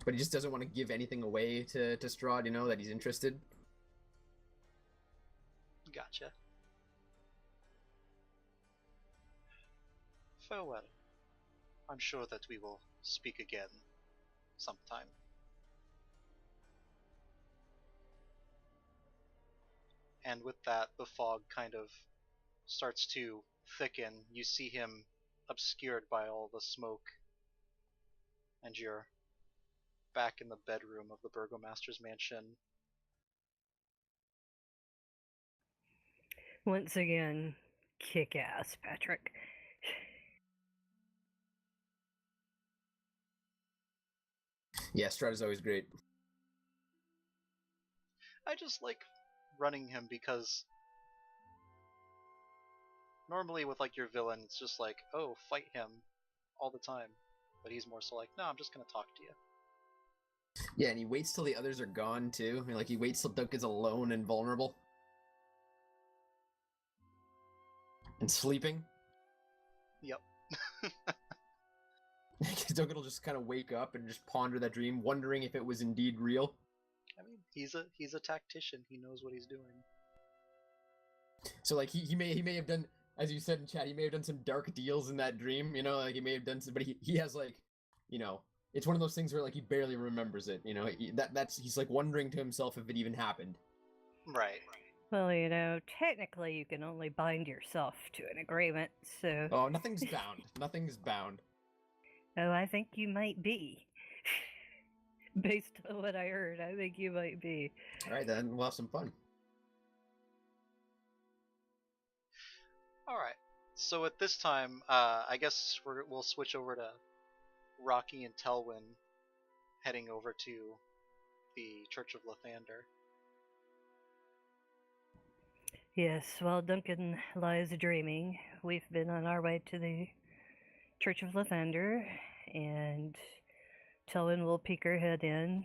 But he just doesn't want to give anything away to Strahd, you know, that he's interested. Gotcha. Farewell. I'm sure that we will speak again sometime. And with that, the fog kind of starts to thicken. You see him obscured by all the smoke, and you're back in the bedroom of the Burgomaster's mansion. Once again, kick ass, Patrick. Yeah, Strahd is always great. I just like running him because normally with like your villain, it's just like, oh, fight him all the time. But he's more so like, no, I'm just gonna talk to you. Yeah, and he waits till the others are gone too. I mean, like he waits till Duncan's alone and vulnerable. And sleeping. Yep. Duncan will just kind of wake up and just ponder that dream, wondering if it was indeed real. I mean, he's a tactician. He knows what he's doing. So like he may have done, as you said in chat, he may have done some dark deals in that dream. You know, like he may have done some, but he has like, you know, it's one of those things where like he barely remembers it. You know, he's like wondering to himself if it even happened. Right. Well, you know, technically you can only bind yourself to an agreement, so... Oh, nothing's bound. Nothing's bound. Oh, I think you might be. Based on what I heard, I think you might be. Alright then, we'll have some fun. Alright. So at this time, I guess we'll switch over to Rocky and Telwyn heading over to the Church of Lathander. Yes, while Duncan lies dreaming, we've been on our way to the Church of Lathander, and Tellen will peek her head in.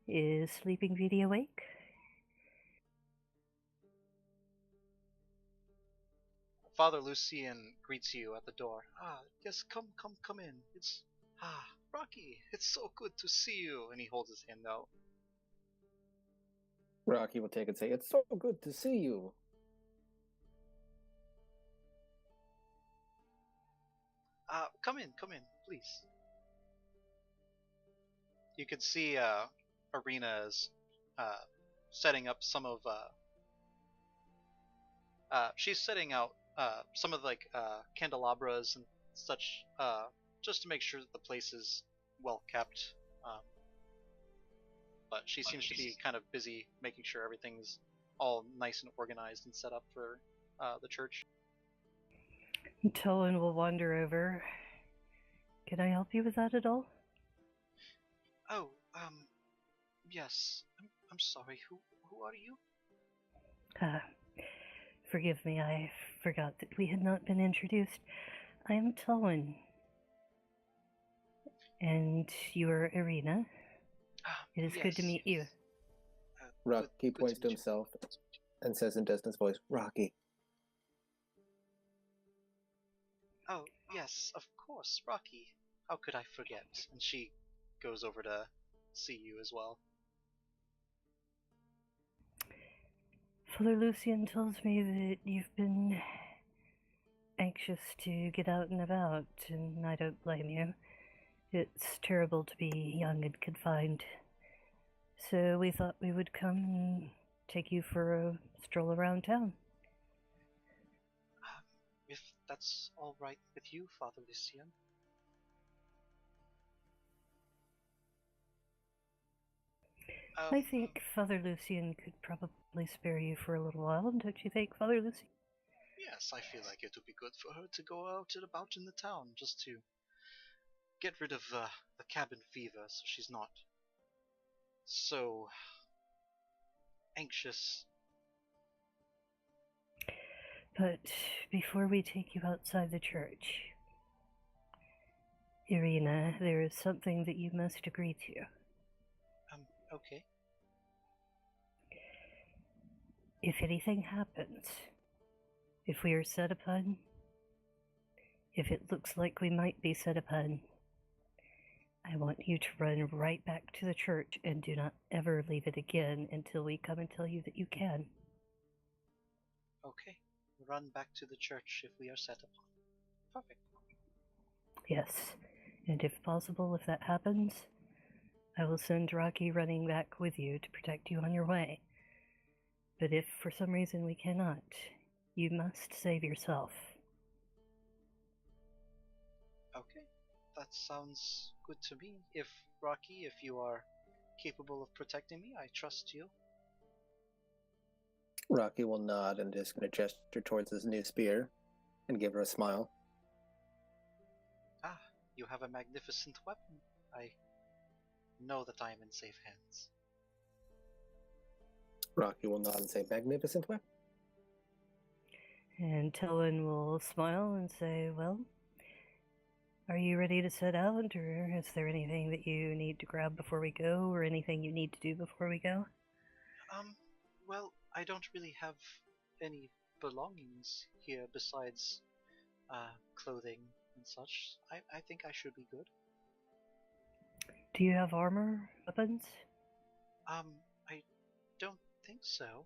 Is Sleeping Beauty awake? Father Lucian greets you at the door. Yes, come in. Rocky, it's so good to see you. And he holds his hand out. Rocky will take it and say, "It's so good to see you." Come in, please. You can see Arena is setting up some of she's setting out some of candelabras and such just to make sure that the place is well kept. But she seems to be kind of busy making sure everything's all nice and organized and set up for the church. Tellen will wander over. Can I help you with that at all? Oh, yes. I'm sorry. Who are you? Forgive me, I forgot that we had not been introduced. I am Tellen. And you are Arena. It is good to meet you. Rocky points to himself and says in Destin's voice, "Rocky." Oh, yes, of course, Rocky. How could I forget? And she goes over to see you as well. Father Lucian tells me that you've been anxious to get out and about, and I don't blame you. It's terrible to be young and confined. So we thought we would come and take you for a stroll around town. If that's all right with you, Father Lucian. I think Father Lucian could probably spare you for a little while, don't you think, Father Lucian? Yes, I feel like it would be good for her to go out and about in the town, just to get rid of the cabin fever, so she's not so anxious. But before we take you outside the church, Irina, there is something that you must agree to. Okay. If anything happens, if we are set upon, if it looks like we might be set upon, I want you to run right back to the church and do not ever leave it again until we come and tell you that you can. Okay. Run back to the church if we are set upon. Perfect. Yes, and if possible, if that happens, I will send Rocky running back with you to protect you on your way. But if for some reason we cannot, you must save yourself. Okay. That sounds good to me. Rocky, if you are capable of protecting me, I trust you. Rocky will nod and is going to gesture towards his new spear and give her a smile. You have a magnificent weapon. I know that I am in safe hands. Rocky will nod and say, "Magnificent weapon." And Tellen will smile and say, well, are you ready to set out, or is there anything that you need to grab before we go, or anything you need to do before we go? Well, I don't really have any belongings here besides clothing and such. I think I should be good. Do you have armor, weapons? I don't think so.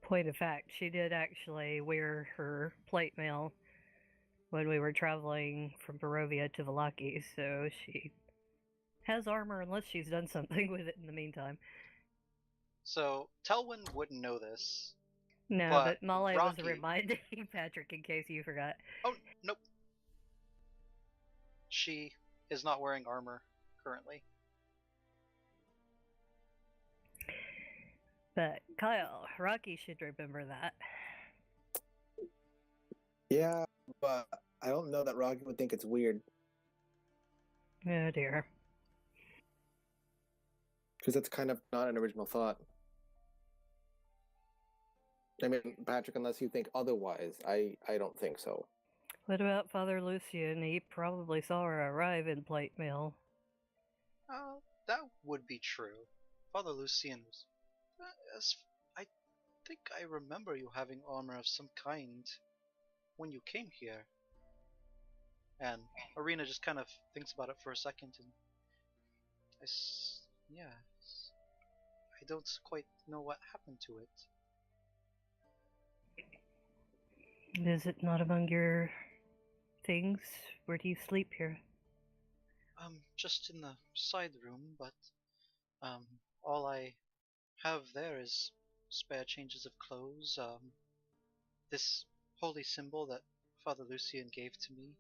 Point of fact, she did actually wear her plate mail when we were traveling from Barovia to Vallaki, so she has armor unless she's done something with it in the meantime. So Telwyn wouldn't know this. No, but Molly was Rocky... reminding Patrick in case you forgot. Oh, nope. She is not wearing armor currently. But Kyle, Rocky should remember that. Yeah, but I don't know that Rocky would think it's weird. Oh dear. Because that's kind of not an original thought. I mean, Patrick, unless you think otherwise, I don't think so. What about Father Lucian? He probably saw her arrive in plate mail. That would be true. Father Lucian was. As I think I remember you having armor of some kind when you came here. And Arena just kind of thinks about it for a second, and yeah, I don't quite know what happened to it. Is it not among your things? Where do you sleep here? Just in the side room, but all I have there is spare changes of clothes. This holy symbol that Father Lucian gave to me.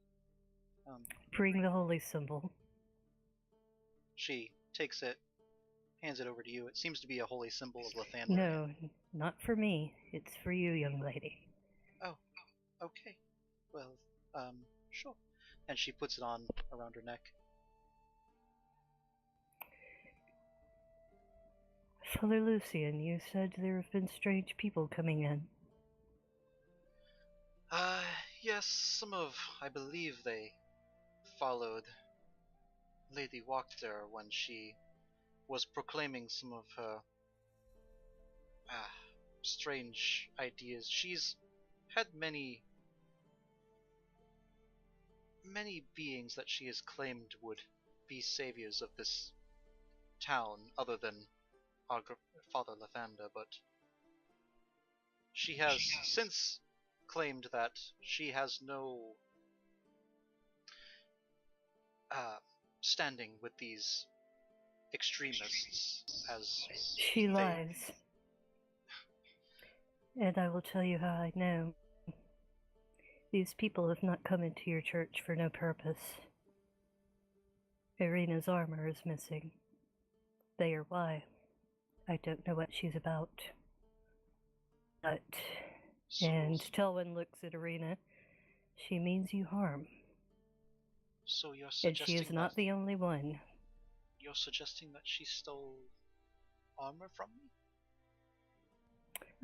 Bring the holy symbol. She takes it, hands it over to you. It seems to be a holy symbol of Lathander. No, not for me. It's for you, young lady. Oh, okay. Well, sure. And she puts it on around her neck. Father Lucian, you said there have been strange people coming in. Yes, I believe they followed Lady Wachter when she was proclaiming some of her strange ideas. She's had many beings that she has claimed would be saviors of this town, other than our Father Lathander, but she has since claimed that she has no standing with these extremists, as she lies. And I will tell you how I know. These people have not come into your church for no purpose. Irina's armor is missing. They are why. I don't know what she's about. But, and Telwyn looks at Irina, she means you harm. So you're suggesting and she is not the only one. You're suggesting that she stole armor from me?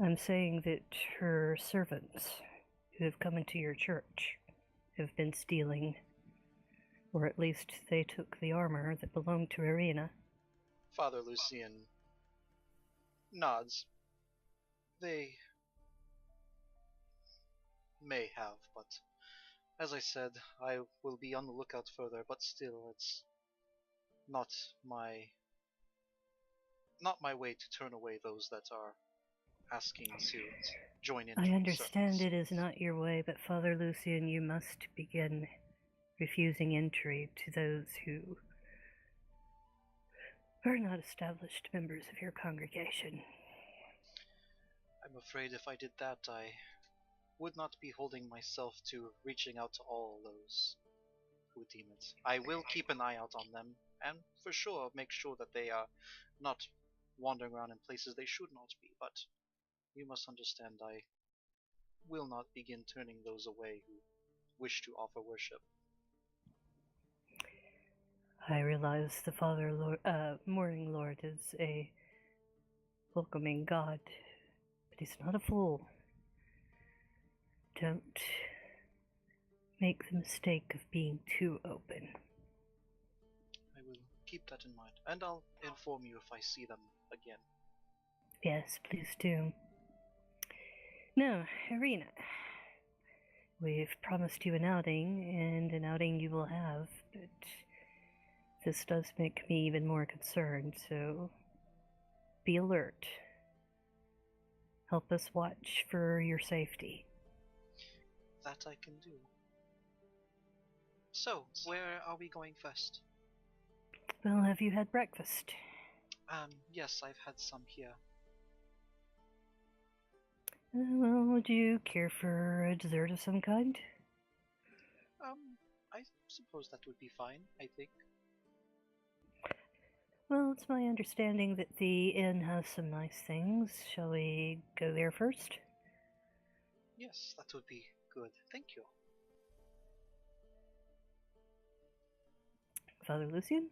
I'm saying that her servants, who have come into your church, have been stealing, or at least they took the armor that belonged to Irina. Father Lucian nods. They may have, but as I said, I will be on the lookout further, but still, it's not my way to turn away those that are asking to join in. I understand it is not your way, but Father Lucian, you must begin refusing entry to those who are not established members of your congregation. I'm afraid if I did that, I would not be holding myself to reaching out to all those who deem it. I will keep an eye out on them, and for sure make sure that they are not wandering around in places they should not be, but you must understand I will not begin turning those away who wish to offer worship. I realize the Morning Lord is a welcoming God, but he's not a fool. Don't make the mistake of being too open. I will keep that in mind, and I'll inform you if I see them again. Yes, please do. Now, Irina, we've promised you an outing, and an outing you will have, but this does make me even more concerned, so be alert. Help us watch for your safety. That I can do. So, where are we going first? Well, have you had breakfast? Yes, I've had some here. Well, would you care for a dessert of some kind? I suppose that would be fine, I think. Well, it's my understanding that the inn has some nice things. Shall we go there first? Yes, that would be good. Thank you. Father Lucian?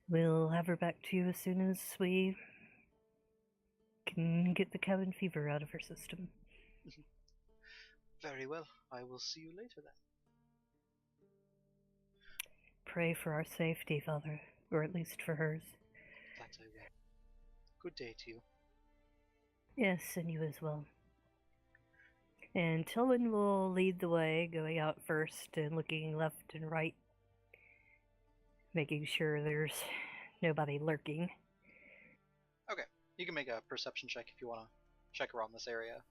We'll have her back to you as soon as we can get the cabin fever out of her system. Very well. I will see you later then. Pray for our safety, Father, or at least for hers. That I will. Good day to you. Yes, and you as well. And Tilwyn will lead the way, going out first and looking left and right, making sure there's nobody lurking. Okay. You can make a perception check if you want to check around this area.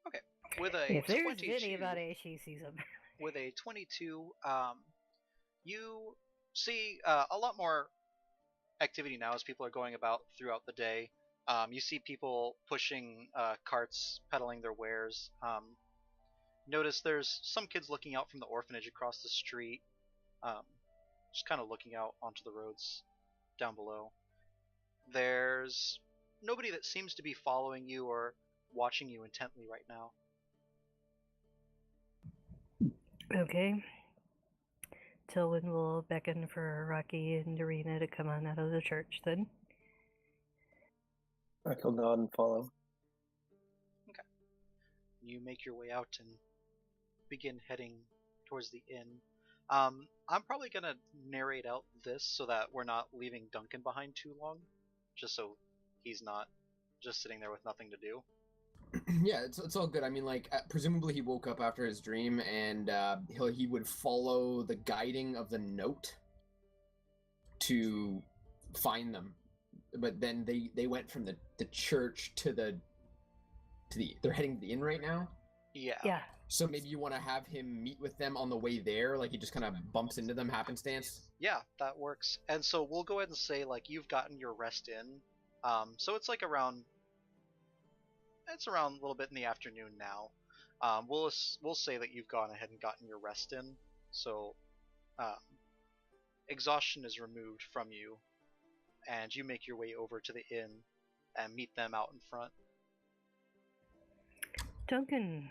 Okay. With a If there's 22, anybody, she sees them. with a 22, you see a lot more activity now as people are going about throughout the day. You see people pushing carts, peddling their wares. Notice there's some kids looking out from the orphanage across the street, just kind of looking out onto the roads down below. There's nobody that seems to be following you or watching you intently right now. Okay. Tilwyn will beckon for Rocky and Arena to come on out of the church then. He'll nod and follow. You make your way out and begin heading towards the inn. I'm probably going to narrate out this so that we're not leaving Duncan behind too long, just so he's not just sitting there with nothing to do. Yeah, it's all good. I mean, like, presumably he woke up after his dream, and he would follow the guiding of the note to find them. But then they went from the church to the they're heading to the inn right now. Yeah. So maybe you want to have him meet with them on the way there, like he just kind of bumps into them happenstance. Yeah, that works. And so we'll go ahead and say like you've gotten your rest in. So it's like around a little bit in the afternoon now. We'll say that you've gone ahead and gotten your rest in. So exhaustion is removed from you, and you make your way over to the inn and meet them out in front. Duncan,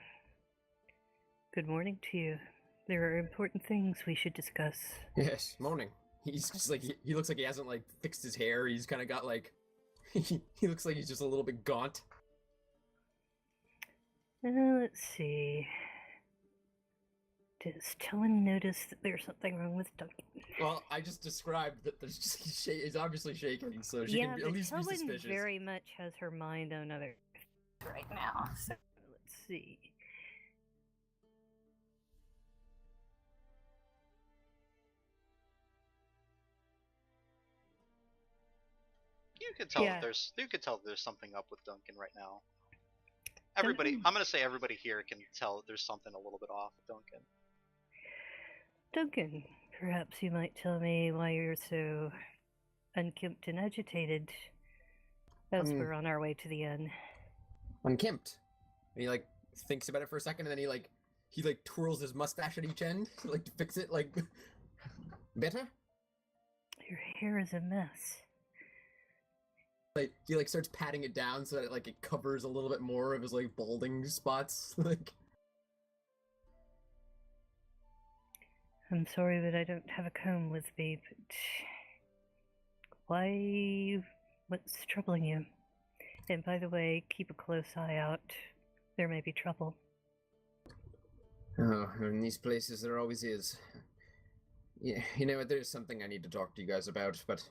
good morning to you. There are important things we should discuss. Yes, morning. He's just like he looks like he hasn't like fixed his hair. He's kind of got like he looks like he's just a little bit gaunt. Let's see. Does Tilwyn notice that there's something wrong with Duncan? Well, I just described that there's just he's obviously shaking, so she can at least be Tilwyn suspicious. very much has her mind on other right now. So let's see. You could tell Yeah. that there's something up with Duncan right now. Everybody, Duncan- I'm gonna say everybody here can tell that there's something a little bit off with Duncan. Duncan, perhaps you might tell me why you're so unkempt and agitated as we're on our way to the inn. Unkempt. And he like thinks about it for a second, and then he twirls his mustache at each end, like to fix it like better. Your hair is a mess. Like he like starts patting it down so that it covers a little bit more of his like balding spots. Like I'm sorry that I don't have a comb with me, but what's troubling you? And by the way, keep a close eye out. There may be trouble. oh, in these places there always is. Yeah, you know what? There's something I need to talk to you guys about, but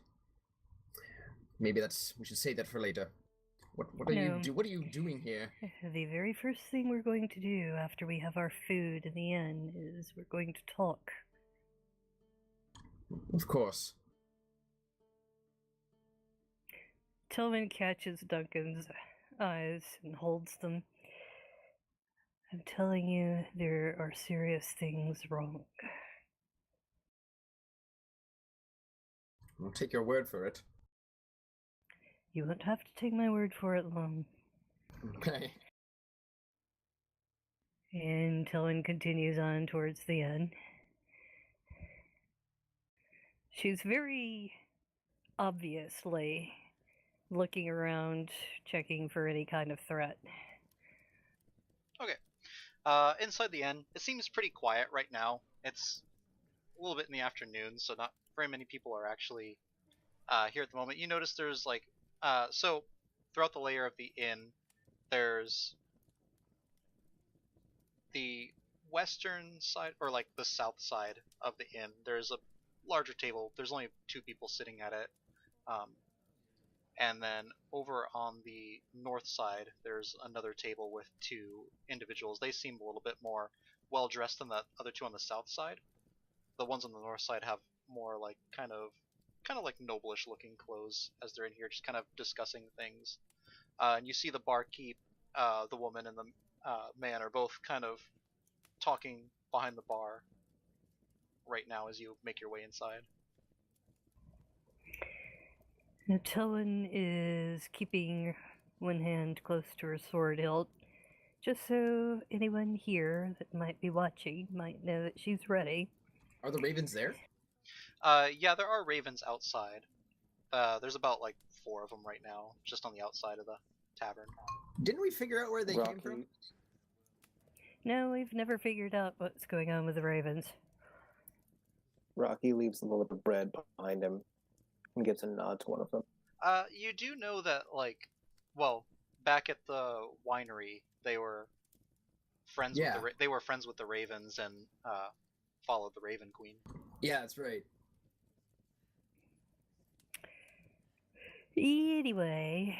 maybe we should save that for later. What are you doing here? The very first thing we're going to do after we have our food in the inn is we're going to talk. Of course. Tillman catches Duncan's eyes and holds them. I'm telling you, there are serious things wrong. I'll take your word for it. You won't have to take my word for it long. Okay. And Tillman continues on towards the inn. She's very obviously looking around, checking for any kind of threat. Okay. Inside the inn, it seems pretty quiet right now. It's little bit in the afternoon, so not very many people are actually here at the moment. You notice there's like so throughout the layer of the inn, there's the western side or like the south side of the inn. There's a larger table. There's only 2 people sitting at it. And then over on the north side, there's another table with 2 individuals. They seem a little bit more well dressed than the other 2 on the south side. The ones on the north side have more like kind of like noblish looking clothes as they're in here, just kind of discussing things. And you see the barkeep, the woman, and the man are both kind of talking behind the bar right now as you make your way inside. Now, Tillin is keeping one hand close to her sword hilt, just so anyone here that might be watching might know that she's ready. Are the ravens there? Yeah, there are ravens outside. There's about like 4 of them right now, just on the outside of the tavern. Didn't we figure out where they Rocky, came from? No, we've never figured out what's going on with the ravens. Rocky leaves a little bit of bread behind him and gives a nod to one of them. You do know that, like, well, back at the winery, they were friends. Yeah. They were friends with the ravens and followed the Raven Queen. Yeah, that's right. Anyway,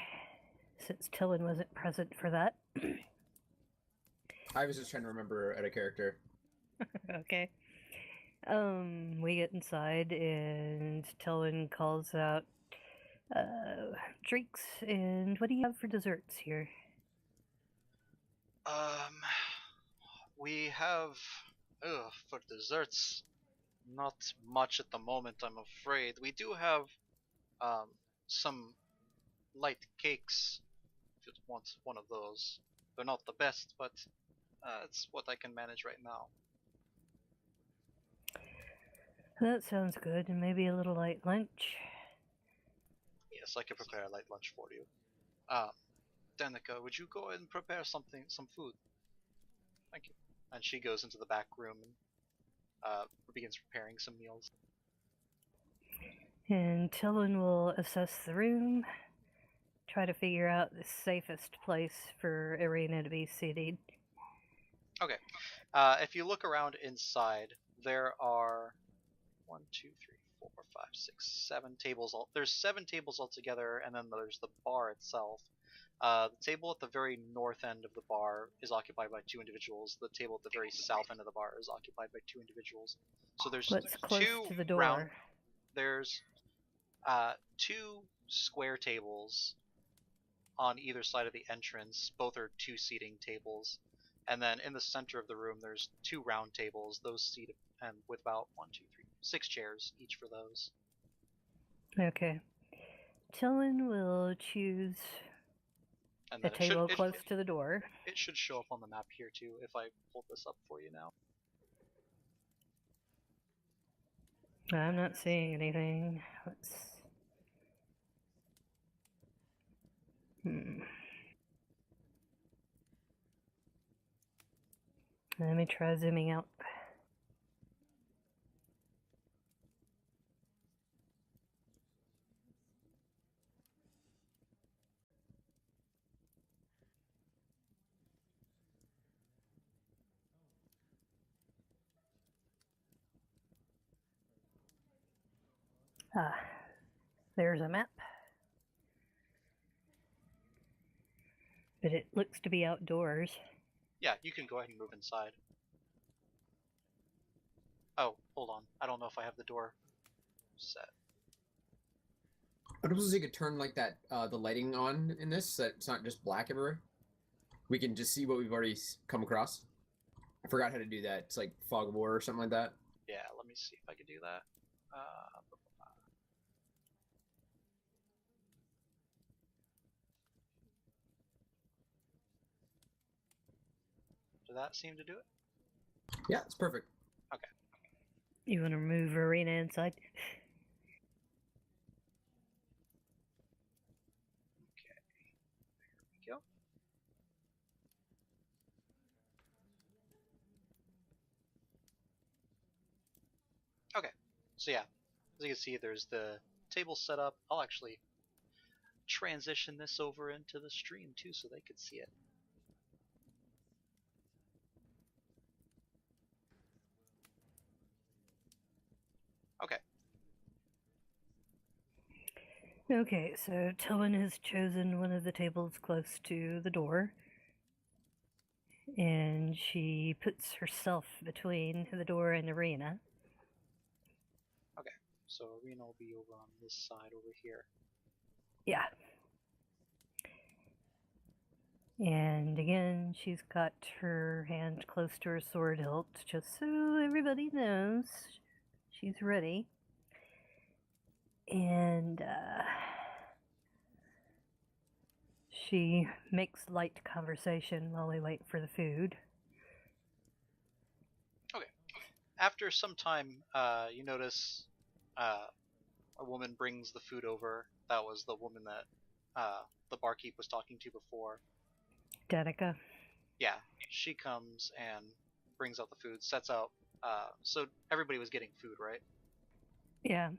since Tillin wasn't present for that. I was just trying to remember at a character. Okay. We get inside and Tillin calls out, drinks, and what do you have for desserts here? We have, for desserts, not much at the moment, I'm afraid. We do have, some light cakes, if you want one of those. They're not the best, but it's what I can manage right now. That sounds good, and maybe a little light lunch. Yes, I can prepare a light lunch for you. Danica, would you go and prepare some food? Thank you. And she goes into the back room and begins preparing some meals. And Tillin will assess the room, try to figure out the safest place for Irina to be seated. Okay. If you look around inside, there are 1, 2, 3, 4, 5, 6, 7 tables. There's 7 tables altogether, and then there's the bar itself. The table at the very north end of the bar is occupied by 2 individuals. The table at the very south end of the bar is occupied by 2 individuals. So there's What's close 2 to the door? round. There's 2 square tables on either side of the entrance. Both are 2-seating tables. And then in the center of the room, there's 2 round tables. Those seated and with about 1, 2, 3, 6 chairs each for those. Okay. Tillin will choose And a then table close to the door. It should show up on the map here too if I pull this up for you now. I'm not seeing anything. Let's... Let me try zooming out. There's a map. But it looks to be outdoors. Yeah, you can go ahead and move inside. Oh, hold on. I don't know if I have the door set. But it was you could turn like that the lighting on in this, so it's not just black everywhere. We can just see what we've already come across. I forgot how to do that. It's like fog of war or something like that. Yeah, let me see if I can do that. Did that seem to do it? Yeah, it's perfect. Okay. You want to move Arena inside? Okay. There we go. So yeah, as you can see, there's the table set up. I'll actually transition this over into the stream too so they could see it. Okay. Okay, so Tillman has chosen one of the tables close to the door, and she puts herself between the door and Arena. Okay. So Arena will be over on this side over here. Yeah. And again, she's got her hand close to her sword hilt, just so everybody knows she's ready. And she makes light conversation while we wait for the food. Okay. After some time, you notice a woman brings the food over. That was the woman that the barkeep was talking to before. Danica. Yeah, she comes and brings out the food, sets out. So everybody was getting food, right? Yeah.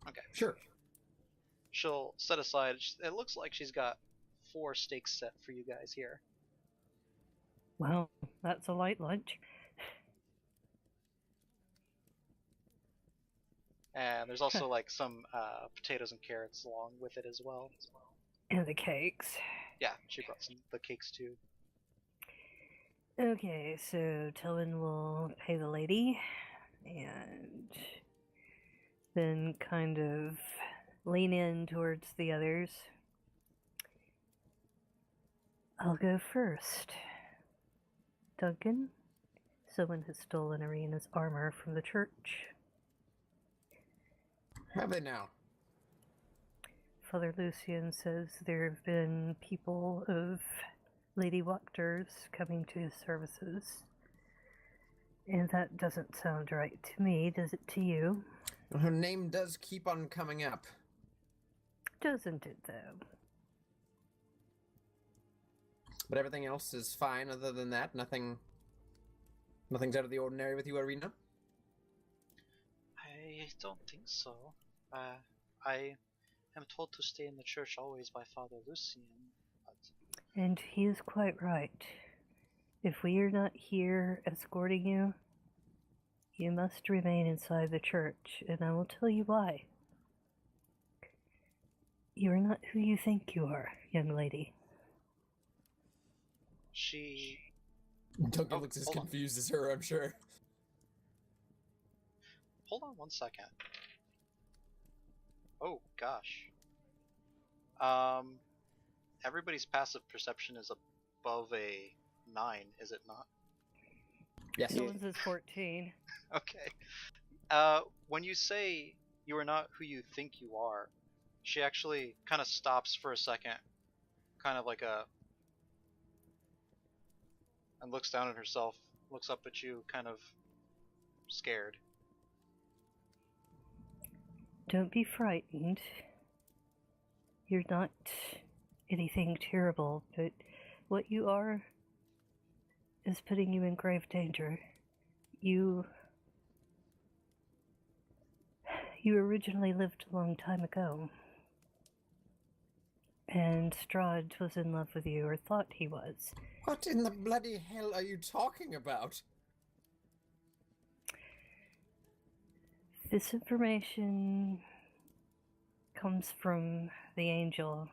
Okay. Sure. She'll set aside. It looks like she's got 4 steaks set for you guys here. Well, that's a light lunch. And there's also like some potatoes and carrots along with it as well. And the cakes. Yeah, she brought the cakes too. Okay, so Tillman will pay the lady and then kind of lean in towards the others. I'll go first. Duncan, someone has stolen Arena's armor from the church. Have they now? Father Lucian says there have been people of Lady Wachters coming to his services. And that doesn't sound right to me, does it to you? Her name does keep on coming up. Doesn't it, though? But everything else is fine other than that. Nothing's out of the ordinary with you, Arena? I don't think so. I am told to stay in the church always by Father Lucian, but... And he is quite right. If we are not here escorting you, you must remain inside the church, and I will tell you why. You are not who you think you are, young lady. She... Duncan looks as confused as her, I'm sure. Hold on 1 second. Oh, gosh. Everybody's passive perception is above a 9, is it not? Yes. Someone says 14. Okay. When you say you are not who you think you are, she actually kind of stops for a second, kind of like and looks down at herself, looks up at you, kind of scared. Don't be frightened. You're not anything terrible, but what you are is putting you in grave danger. You originally lived a long time ago, and Strahd was in love with you, or thought he was. What in the bloody hell are you talking about? This information comes from the angel,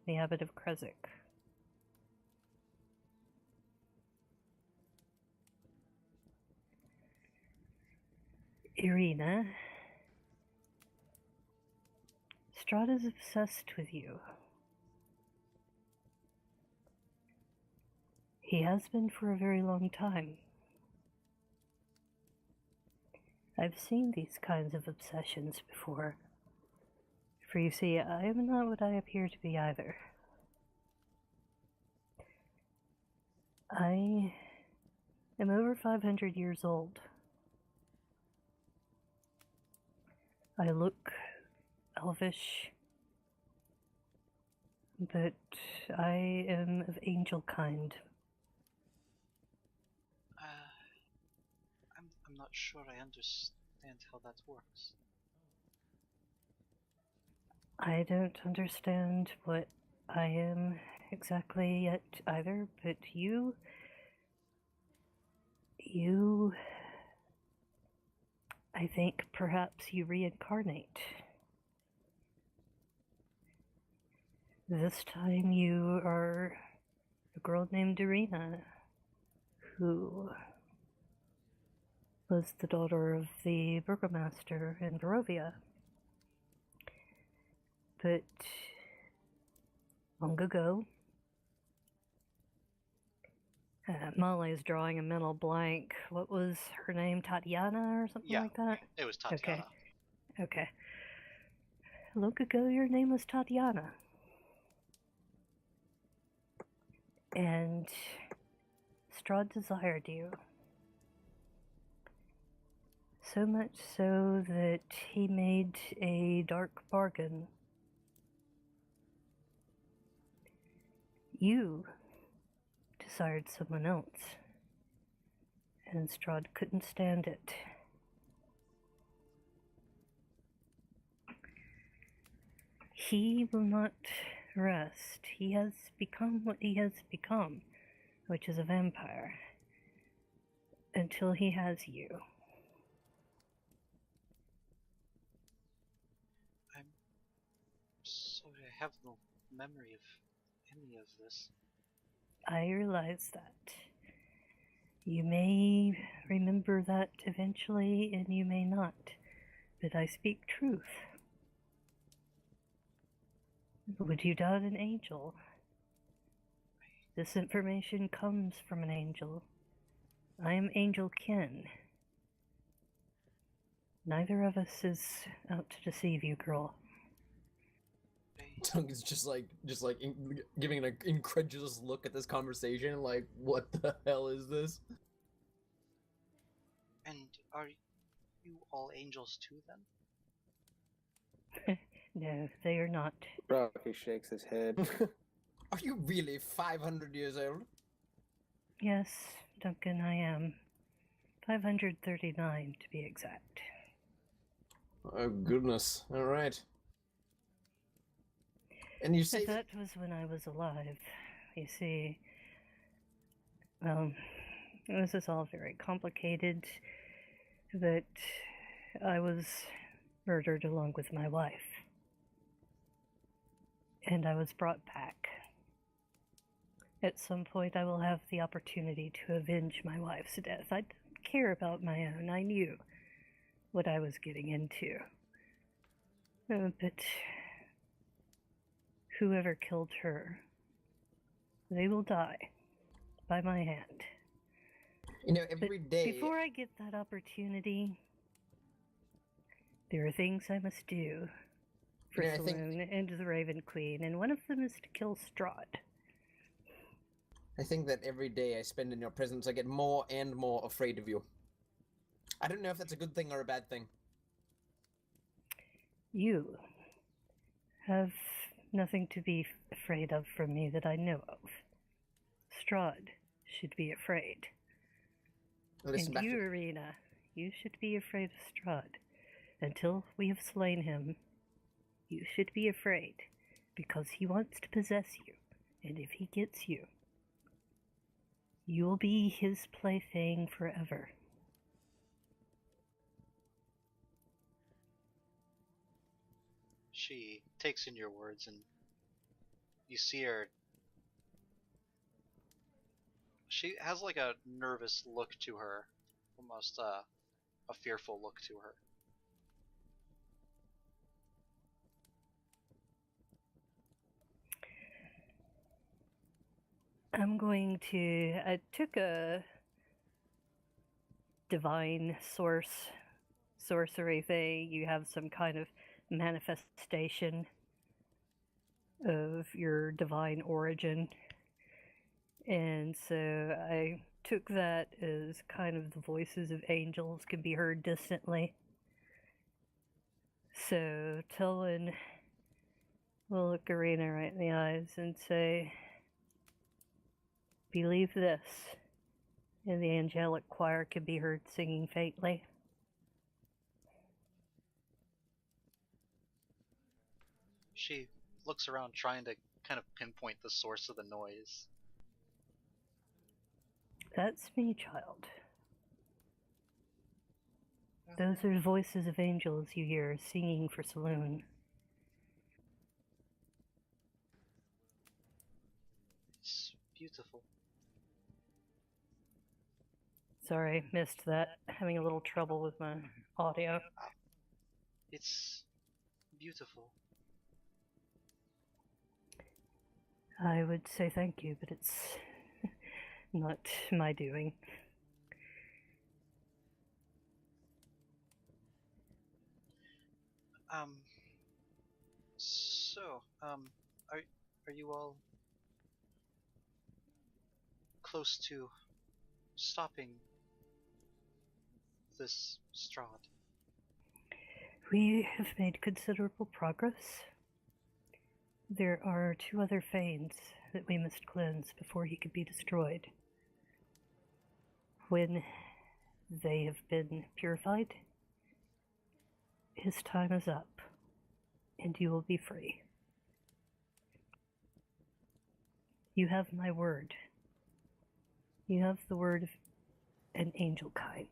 the abbot of Kresik. Irina, Strahd is obsessed with you. He has been for a very long time. I've seen these kinds of obsessions before. For you see, I am not what I appear to be either. I am over 500 years old. I look elvish, but I am of angel kind. I'm not sure I understand how that works. I don't understand what I am exactly yet either, but you, I think perhaps you reincarnate. This time you are a girl named Irina, who was the daughter of the burgomaster in Barovia. But long ago, Molly is drawing a mental blank. What was her name? Tatiana or something Yeah, like that? it was Tatiana. Okay. Long ago, your name was Tatiana. And Strahd desired you. So much so that he made a dark bargain. You desired someone else, and Strahd couldn't stand it. He will not rest. He has become what he has become, which is a vampire, until he has you. I'm sorry, I have no memory of any of this. I realize that. You may remember that eventually, and you may not, but I speak truth. Would you doubt an angel? This information comes from an angel. I am Angel Kin. Neither of us is out to deceive you, girl. Tung is just giving an incredulous look at this conversation, like, what the hell is this? And are you all angels too, then? No, they are not. Rocky shakes his head. Are you really 500 years old? Yes, Duncan, I am. 539 to be exact. Oh, goodness. All right. And you say That was when I was alive. You see, this is all very complicated, but I was murdered along with my wife. And I was brought back. At some point, I will have the opportunity to avenge my wife's death. I didn't care about my own. I knew what I was getting into. But whoever killed her, they will die by my hand. You know, every day. Before I get that opportunity, there are things I must do for Saloon and the Raven Queen, and one of them is to kill Strahd. I think that every day I spend in your presence, I get more and more afraid of you. I don't know if that's a good thing or a bad thing. You have nothing to be afraid of from me that I know of. Strahd should be afraid. Listen, and you, Irina, you should be afraid of Strahd. Until we have slain him, you should be afraid, because he wants to possess you, and if he gets you, you will be his plaything forever. She takes in your words, and you see her. She has like a nervous look to her, almost a fearful look to her. I took a divine sorcery thing. You have some kind of manifestation of your divine origin. And so I took that as kind of the voices of angels can be heard distantly. So Tilwyn will look Irina right in the eyes and say, "Believe this," and the angelic choir can be heard singing faintly. looks around trying to kind of pinpoint the source of the noise. That's me, child. Those are voices of angels you hear singing for Saloon. It's beautiful. Sorry, missed that. Having a little trouble with my audio. It's beautiful. I would say thank you, but it's not my doing. Are you all close to stopping this Strahd? We have made considerable progress. There are 2 other Fanes that we must cleanse before he could be destroyed. When they have been purified, his time is up, and you will be free. You have my word. You have the word of an angel kind.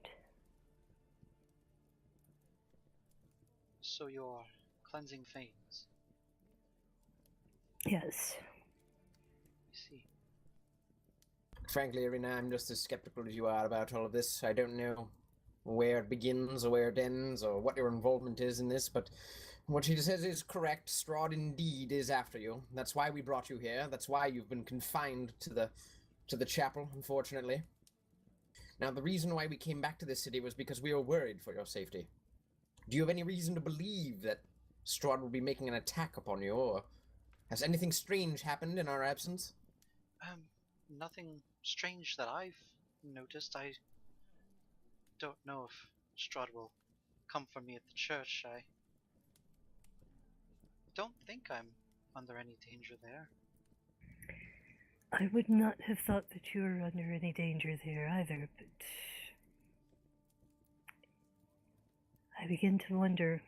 So you're cleansing Fanes. Yes. I see. Frankly, Irina, I'm just as skeptical as you are about all of this. I don't know where it begins or where it ends or what your involvement is in this, but what she says is correct. Strahd indeed is after you. That's why we brought you here. That's why you've been confined to the chapel, unfortunately. Now, the reason why we came back to this city was because we were worried for your safety. Do you have any reason to believe that Strahd will be making an attack upon you, or has anything strange happened in our absence? Nothing strange that I've noticed. I don't know if Strahd will come for me at the church. I don't think I'm under any danger there. I would not have thought that you were under any danger there either, but I begin to wonder.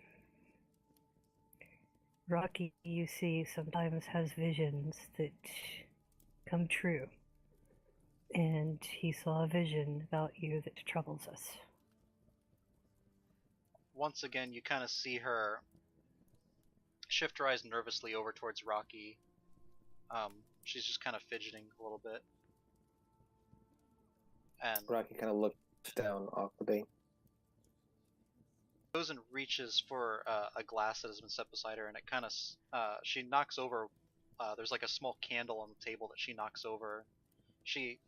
Rocky, you see, sometimes has visions that come true. And he saw a vision about you that troubles us. Once again, you kind of see her shift her eyes nervously over towards Rocky. She's just kind of fidgeting a little bit. And Rocky kind of looks down awkwardly. goes and reaches for a glass that has been set beside her, and it kind of she knocks over. There's like a small candle on the table that she knocks over. She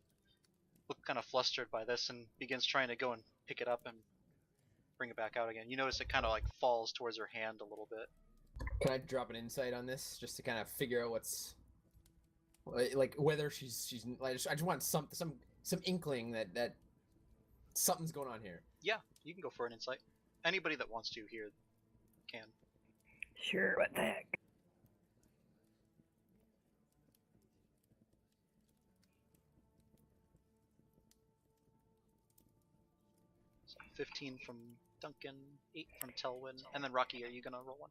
looks kind of flustered by this and begins trying to go and pick it up and bring it back out again. You notice it kind of like falls towards her hand a little bit. Can I drop an insight on this just to kind of figure out what's like whether she's like I just want some inkling that something's going on here. Yeah, you can go for an insight. Anybody that wants to here can. Sure, what the heck? So 15 from Duncan, 8 from Telwyn, and then Rocky, are you gonna roll one?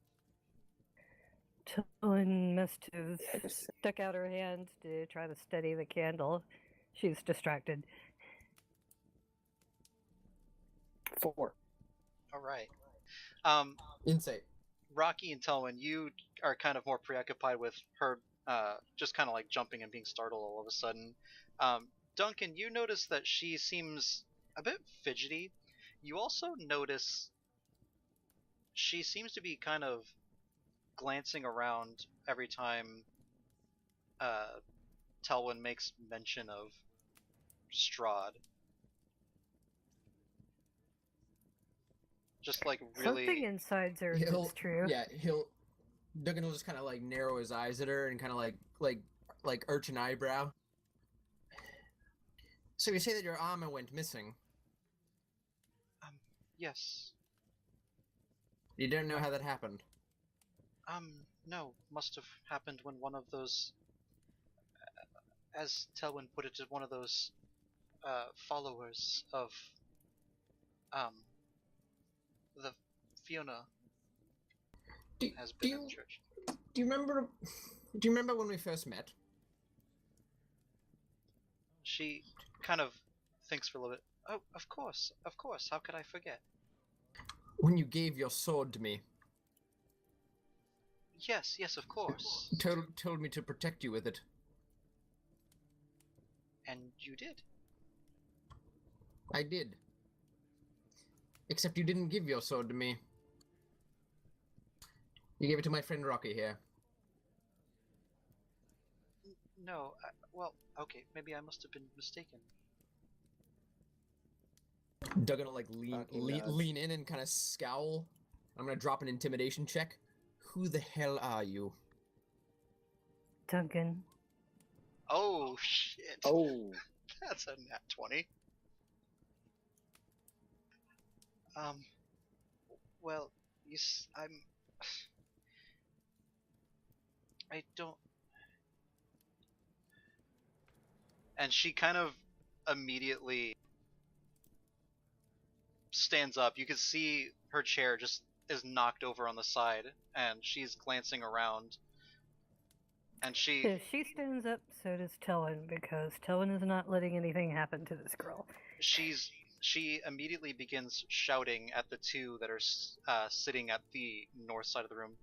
Telwyn must have stuck out her hand to try to steady the candle. She's distracted. 4. All right. Insight. Rocky and Telwyn, you are kind of more preoccupied with her just kind of like jumping and being startled all of a sudden. Duncan, you notice that she seems a bit fidgety. You also notice she seems to be kind of glancing around every time Telwyn makes mention of Strahd. Just like really. Something inside her is true. Yeah, Duncan will just kind of like narrow his eyes at her and kind of like arch an eyebrow. So you say that your armor went missing? Yes. You don't know how that happened? No. Must have happened when one of those, as Telwyn put it, one of those, followers of, the Fiona has been in the church. Do you remember? Do you remember when we first met? She kind of thinks for a little bit. Oh, of course, of course. How could I forget? When you gave your sword to me, Yes, yes, of course. told me to protect you with it. And you did. I did. Except you didn't give your sword to me. You gave it to my friend Rocky here. No, well, okay, maybe I must have been mistaken. Doug gonna like lean in and kind of scowl. I'm gonna drop an intimidation check. Who the hell are you? Duncan. Oh, shit. Oh, That's a nat 20. Well, I don't... And she kind of immediately stands up. You can see her chair just is knocked over on the side, and she's glancing around. And If she stands up, so does Tillin, because Tillin is not letting anything happen to this girl. she immediately begins shouting at the two that are sitting at the north side of the room.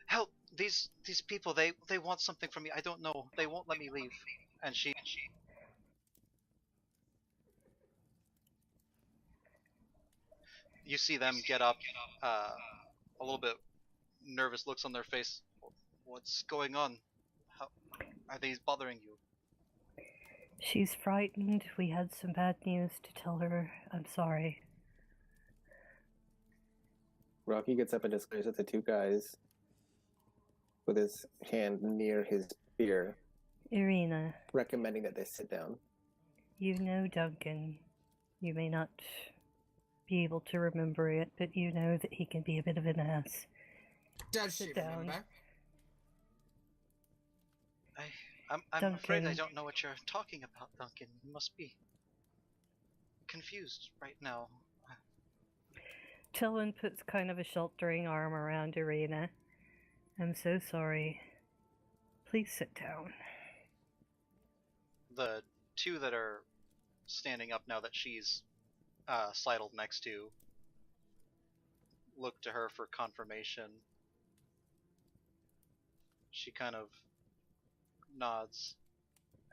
Help! These people, they want something from me. I don't know. They won't let me leave. And you see them get up, a little bit nervous looks on their face. What's going on? How are these bothering you? She's frightened. We had some bad news to tell her. I'm sorry. Rocky gets up and just stares at the two guys with his hand near his spear, Irina, recommending that they sit down. you know Duncan. You may not be able to remember it, but you know that he can be a bit of an ass. Does she Sit down. remember? I'm afraid I Duncan. don't know what you're talking about, Duncan. You must be confused right now. Tillin puts kind of a sheltering arm around Irina. I'm so sorry. Please sit down. The two that are standing up now that she's sidled next to look to her for confirmation. She kind of nods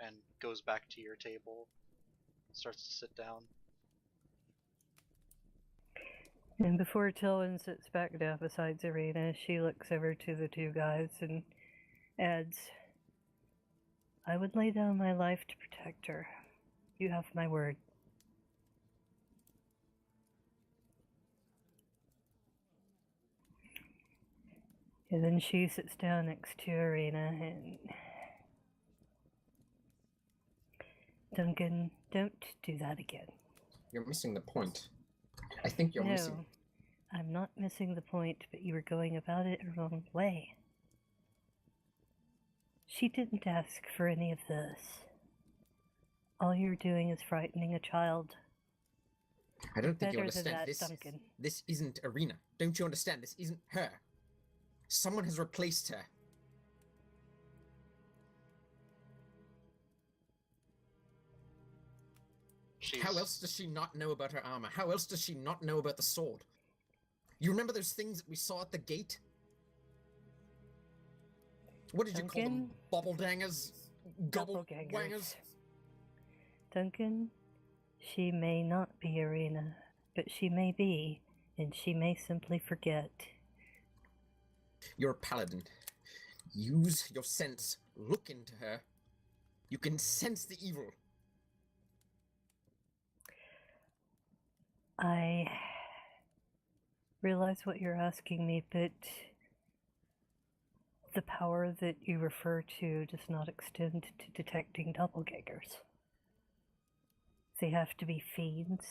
and goes back to your table, starts to sit down. And before Tillin sits back down beside Irina, she looks over to the two guys and adds, I would lay down my life to protect her. You have my word. And then she sits down next to Irina and... Duncan, don't do that again. You're missing the point. I think you're missing. No, I'm not missing the point, but you were going about it the wrong way. She didn't ask for any of this. All you're doing is frightening a child. I don't think you Better understand. than that, This Duncan. This isn't Irina. Don't you understand? This isn't her. Someone has replaced her. How else does she not know about her armor? How else does she not know about the sword? You remember those things that we saw at the gate? What did you call them? Bobble-dangers? Gobble-wangers? Duncan, she may not be Irina, but she may be, and she may simply forget. You're a paladin. Use your sense. Look into her. You can sense the evil. I realize what you're asking me, but the power that you refer to does not extend to detecting doppelgangers. They have to be fiends,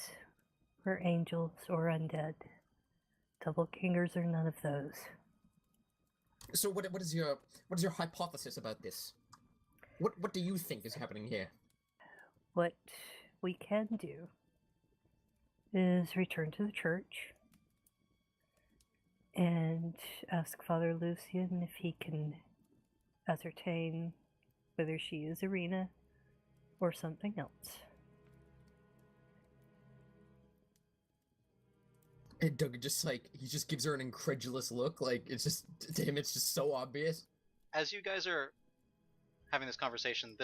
or angels, or undead. Doppelgangers are none of those. So what is your hypothesis about this? What do you think is happening here? What we can do is return to the church and ask Father Lucian if he can ascertain whether she is Irina or something else. And Doug just he just gives her an incredulous look. Like, it's just, to him, it's just so obvious. As you guys are having this conversation,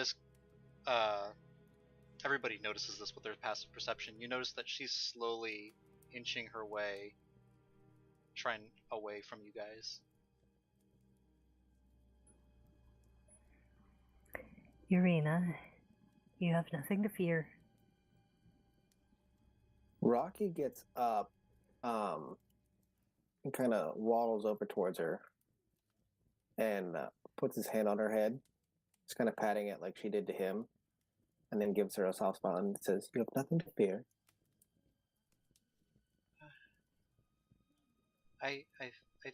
everybody notices this with their passive perception. You notice that she's slowly inching her way, trying away from you guys. Irina, you have nothing to fear. Rocky gets up, and kind of waddles over towards her, and puts his hand on her head, just kind of patting it like she did to him, and then gives her a soft spot and says, "You have nothing to fear." I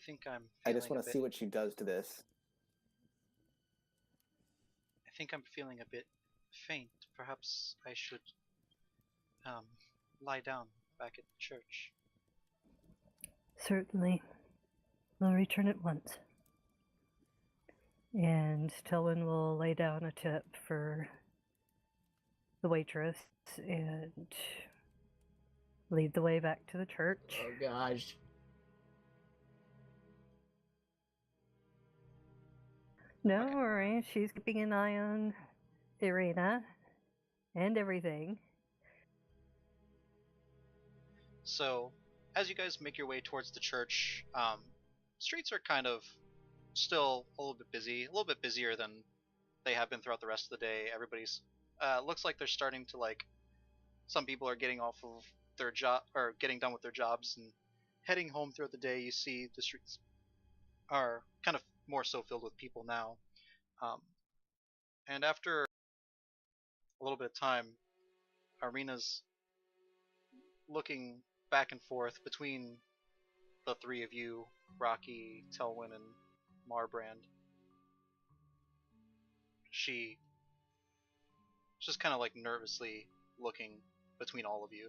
think I'm. I just want to see what she does to this. I think I'm feeling a bit faint. Perhaps I should lie down back at the church. Certainly. I'll return at once. And Telwyn will lay down a tip for the waitress and lead the way back to the church. Oh, gosh. Don't worry, she's keeping an eye on Irina and everything. So, as you guys make your way towards the church, streets are kind of still a little bit busy, a little bit busier than they have been throughout the rest of the day. Everybody's looks like they're starting to some people are getting off of their job or getting done with their jobs and heading home throughout the day. You see the streets are kind of more so filled with people now. And after a little bit of time, Irina's looking back and forth between the three of you, Rocky, Telwyn, and Marbrand. She's just kind of nervously looking between all of you.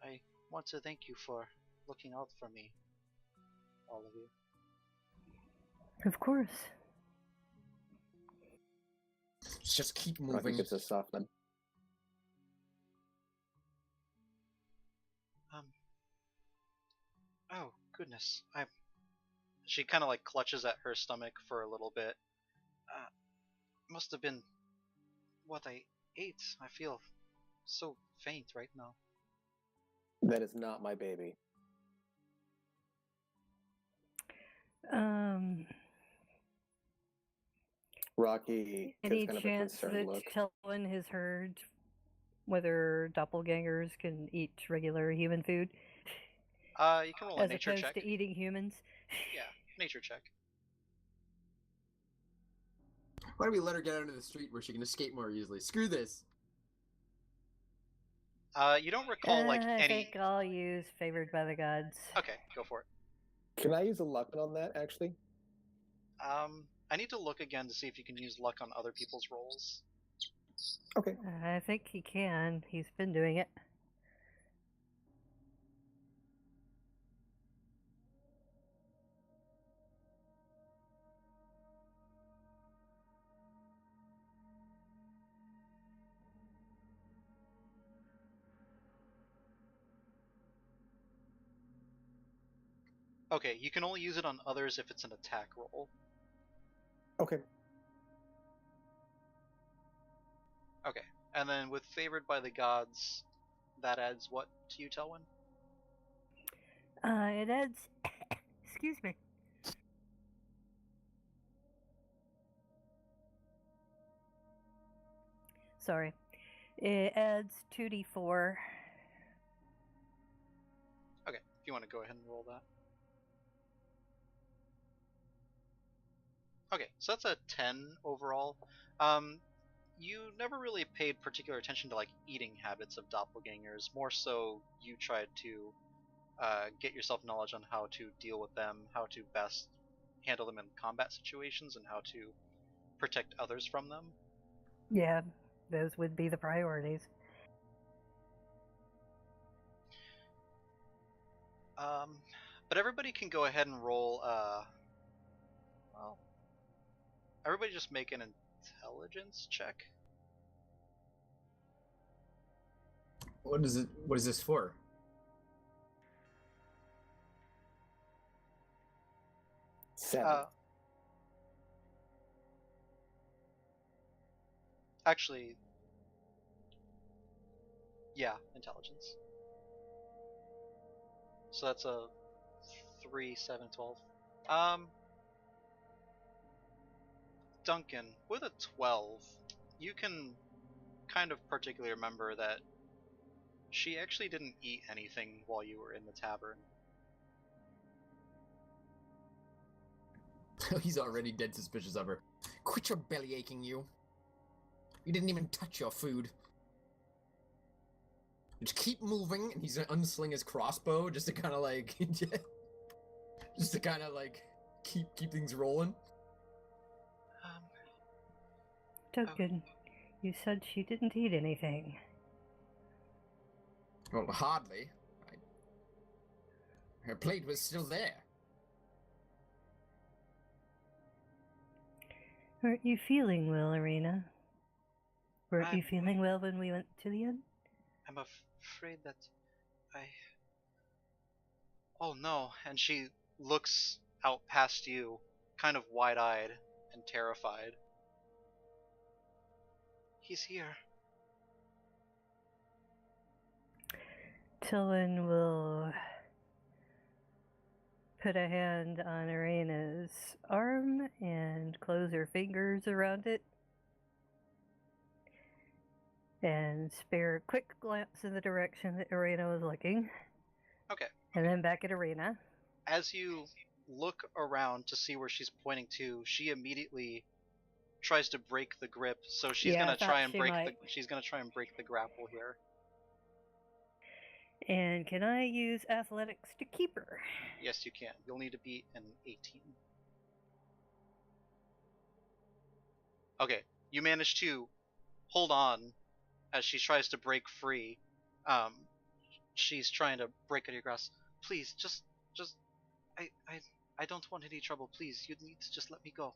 I want to thank you for looking out for me, all of you. Of course. Just keep Rocky moving. gets a soft nod. Oh goodness, She kind of clutches at her stomach for a little bit. Must have been what I ate. I feel so faint right now. That is not my baby. Rocky gives Any kind of a chance concerned that look. Telwyn has heard whether doppelgangers can eat regular human food? You can roll a as nature opposed check. to eating humans? Yeah, nature check. Why don't we let her get out into the street where she can escape more easily? Screw this. You don't recall I any. think I'll use favored by the gods. Okay, go for it. Can I use a luck on that, actually? I need to look again to see if you can use luck on other people's rolls. Okay. I think he can. He's been doing it. Okay, you can only use it on others if it's an attack roll. Okay. Okay, and then with favored by the gods, that adds what to you, Telwyn? It adds. Excuse me. Sorry. It adds 2d4. Okay, if you want to go ahead and roll that. Okay, so that's a 10 overall. You never really paid particular attention to eating habits of doppelgangers. More so, you tried to get yourself knowledge on how to deal with them, how to best handle them in combat situations, and how to protect others from them. Yeah. those would be the priorities. But everybody can go ahead and roll. Well, everybody just make an intelligence check. What is it? What is this for? Seven. Actually, yeah, intelligence. So that's a 3, 7, 12. Duncan, with a 12, you can kind of particularly remember that she actually didn't eat anything while you were in the tavern. He's already dead suspicious of her. Quit your belly aching, you. You didn't even touch your food. Just keep moving, and he's gonna unsling his crossbow just to kind of like, just to kind of like keep things rolling. Duncan, you said she didn't eat anything. Well, hardly. Her plate was still there. Weren't you feeling well, Arena? Weren't you feeling well when we went to the inn? I'm afraid that Oh no, and she looks out past you, kind of wide-eyed and terrified. He's here. Tillin will put a hand on Arena's arm and close her fingers around it. And spare a quick glance in the direction that Arena was looking. Okay. And then back at Arena. As you look around to see where she's pointing to, she immediately tries to break the grip. So she's gonna try and break the grapple here. And can I use athletics to keep her? Yes, you can. You'll need to beat an 18. Okay, you manage to hold on as she tries to break free. She's trying to break out of your grasp. Please, just, I don't want any trouble. Please, you need to just let me go.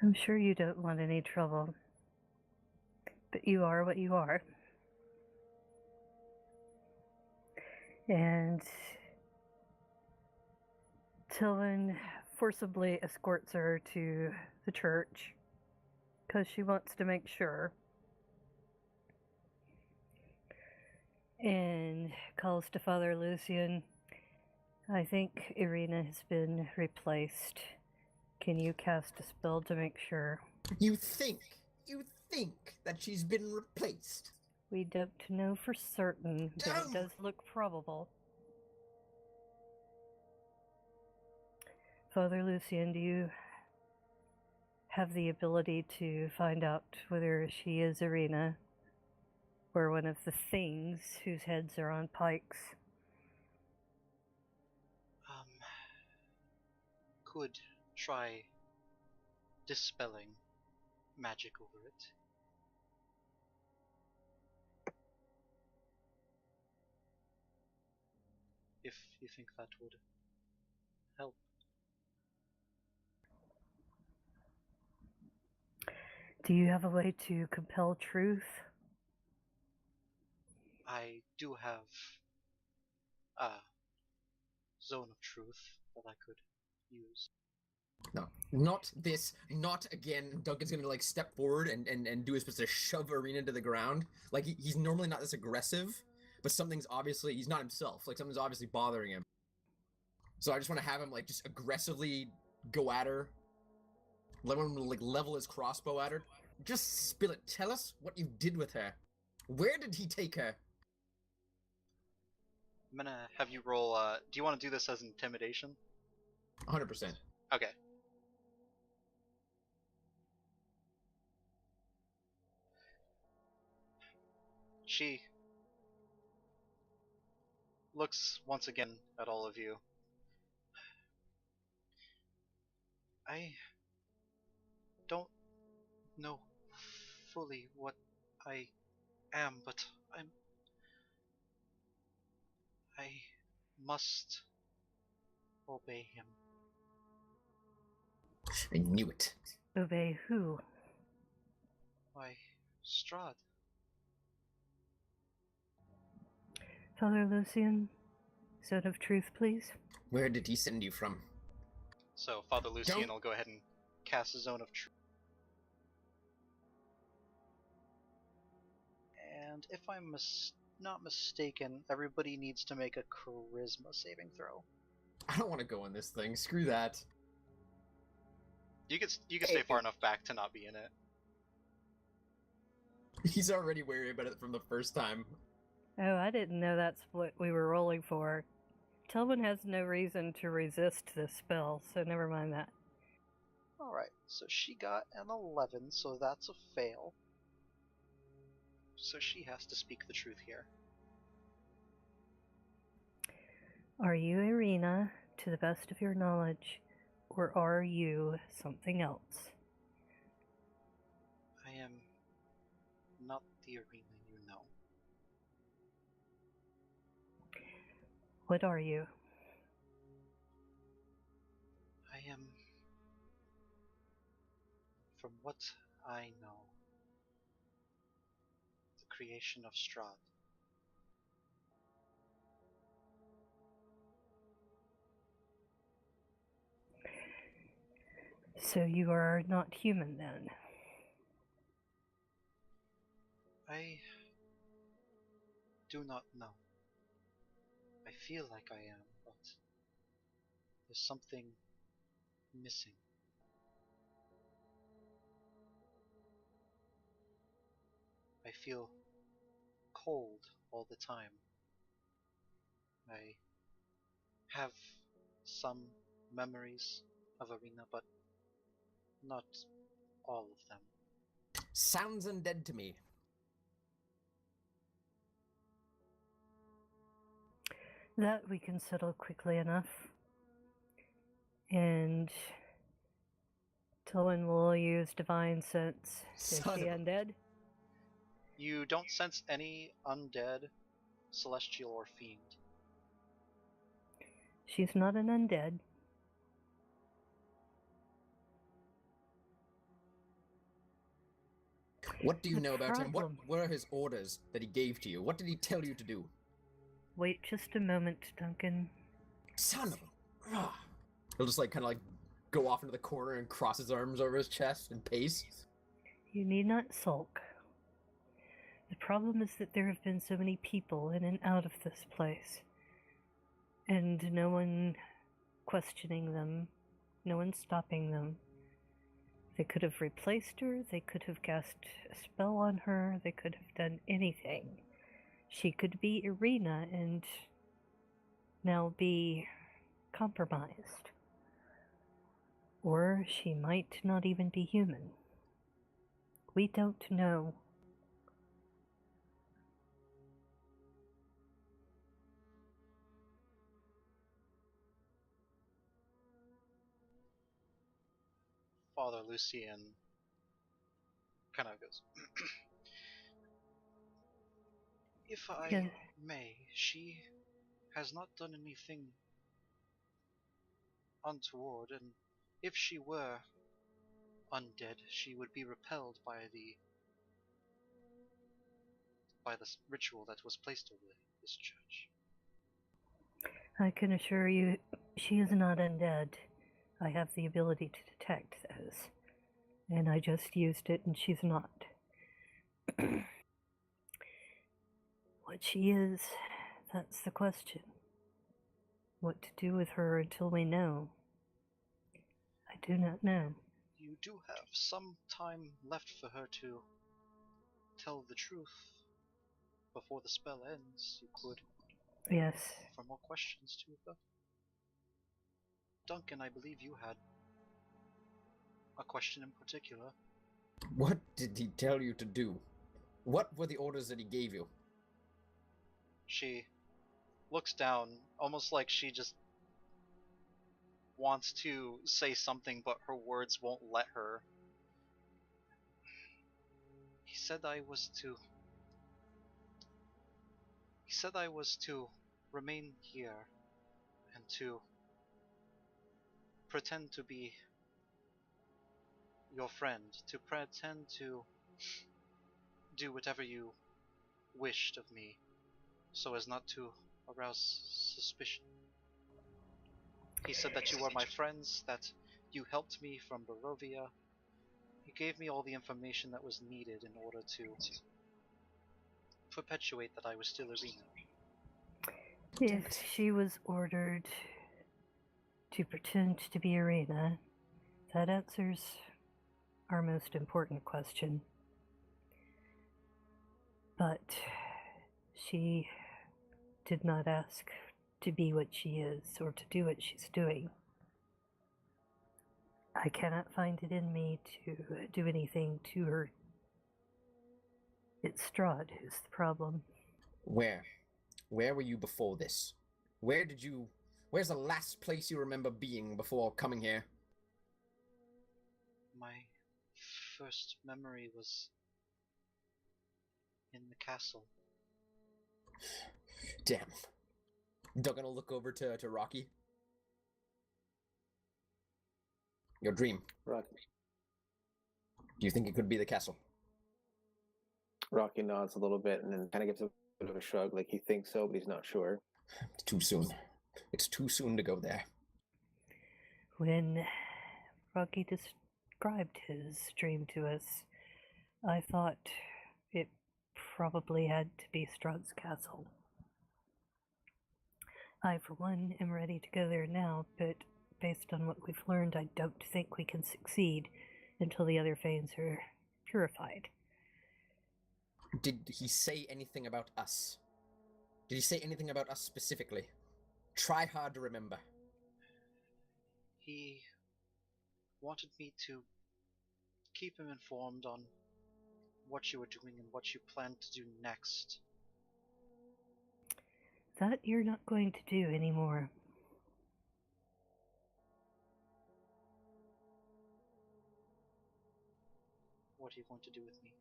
I'm sure you don't want any trouble, but you are what you are. And Tillin forcibly escorts her to the church because she wants to make sure. And calls to Father Lucian. I think Irina has been replaced. Can you cast a spell to make sure? You think that she's been replaced? We don't know for certain, but it does look probable. Father Lucian, do you have the ability to find out whether she is Irina or one of the things whose heads are on pikes? Could try dispelling magic over it. If you think that would help. Do you have a way to compel truth? I do have a zone of truth that I could use. No, not this, not again. Duncan's gonna like step forward and do his best to shove Arena to the ground. Like he's normally not this aggressive, but something's obviously, he's not himself. Like something's obviously bothering him. So I just want to have him like just aggressively go at her. Let him like level his crossbow at her. Just spill it. Tell us what you did with her. Where did he take her? I'm gonna have you roll. Do you want to do this as intimidation? 100%. Okay. She looks once again at all of you. I don't know fully what I am, but I must obey him. I knew it. Obey who? Why, Strahd. Father Lucian, Zone of Truth, please. Where did he send you from? So Father Lucian Don't- will go ahead and cast a Zone of Truth. And if I'm not mistaken, everybody needs to make a Charisma saving throw. I don't want to go in this thing. Screw that. You can stay far enough back to not be in it. He's already wary about it from the first time. Oh, I didn't know that's what we were rolling for. Tillman has no reason to resist this spell, so never mind that. Alright, so she got an 11, so that's a fail. So she has to speak the truth here. Are you Irina, to the best of your knowledge, or are you something else? I am not the Irina you know. What are you? I am, from what I know, the creation of Strahd. So you are not human then? I do not know. I feel like I am, but there's something missing. I feel cold all the time. I have some memories of Irina, but not all of them. Sounds undead to me. That we can settle quickly enough. And Tillman will use Divine Sense. Is Son she of a- undead? You don't sense any undead, celestial, or fiend. She's not an undead. What do you The know about him? problem- What are his orders that he gave to you? What did he tell you to do? Wait just a moment, Duncan. Son of a... Ugh. He'll just kind of go off into the corner and cross his arms over his chest and pace. You need not sulk. The problem is that there have been so many people in and out of this place, and no one questioning them, no one stopping them. They could have replaced her, they could have cast a spell on her, they could have done anything. She could be Irina and now be compromised. Or she might not even be human. We don't know. Father Lucian kind of goes, if I Yeah. may, she has not done anything untoward, and if she were undead, she would be repelled by the ritual that was placed over this church. I can assure you, she is not undead. I have the ability to detect those. And I just used it, and she's not. What she is, that's the question. What to do with her until we know. I do not know. You do have some time left for her to tell the truth before the spell ends. You could Yes. offer more questions to her. Duncan, I believe you had a question in particular. What did he tell you to do? What were the orders that he gave you? She looks down, almost like she just wants to say something, but her words won't let her. He said I was to. He said I was to remain here and to pretend to be your friend, to pretend to do whatever you wished of me, so as not to arouse suspicion. He said that you were my friends, that you helped me from Barovia. He gave me all the information that was needed in order to perpetuate that I was still Arena. If she was ordered to pretend to be Arena, that answers our most important question. But she did not ask to be what she is or to do what she's doing. I cannot find it in me to do anything to her. It's Strahd who's the problem. Where were you before this? Where's the last place you remember being before coming here? My first memory was in the castle. Damn. Duggan will look over to Rocky. Your dream. Rocky. Do you think it could be the castle? Rocky nods a little bit and then kind of gives a bit of a shrug, like he thinks so, but he's not sure. It's too soon. It's too soon to go there. When Rocky described his dream to us, I thought it probably had to be Strahd's castle. I, for one, am ready to go there now, but based on what we've learned, I don't think we can succeed until the other Fanes are purified. Did he say anything about us? Did he say anything about us specifically? Try hard to remember. He wanted me to keep him informed on what you were doing and what you planned to do next. That you're not going to do anymore. What are you going to do with me?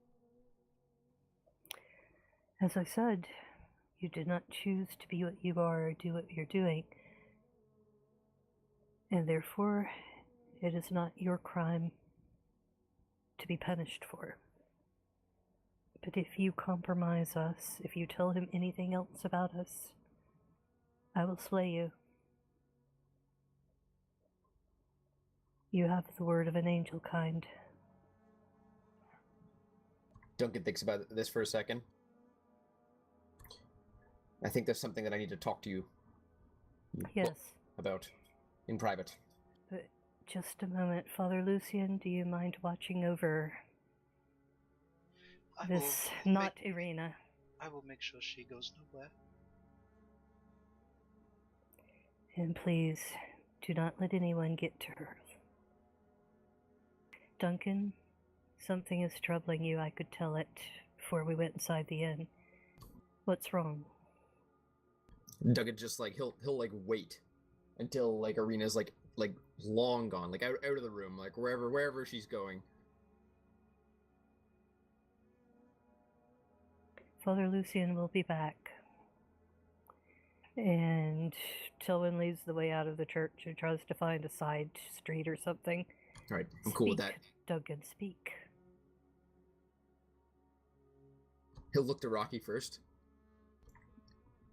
As I said, you did not choose to be what you are or do what you're doing. And therefore, it is not your crime to be punished for. But if you compromise us, if you tell him anything else about us, I will slay you. You have the word of an angel kind. Duncan thinks about this for a second. I think there's something that I need to talk to you Yes. about in private. But just a moment, Father Lucian, do you mind watching over this not Irina? I will make sure she goes nowhere. And please, do not let anyone get to her. Duncan, something is troubling you. I could tell it before we went inside the inn. What's wrong? Duggan just he'll wait until Irina's long gone, out of the room, wherever she's going. Father Lucian will be back. And Tilwyn leads the way out of the church and tries to find a side street or something. All right, I'm cool with that. Duncan, speak. He'll look to Rocky first.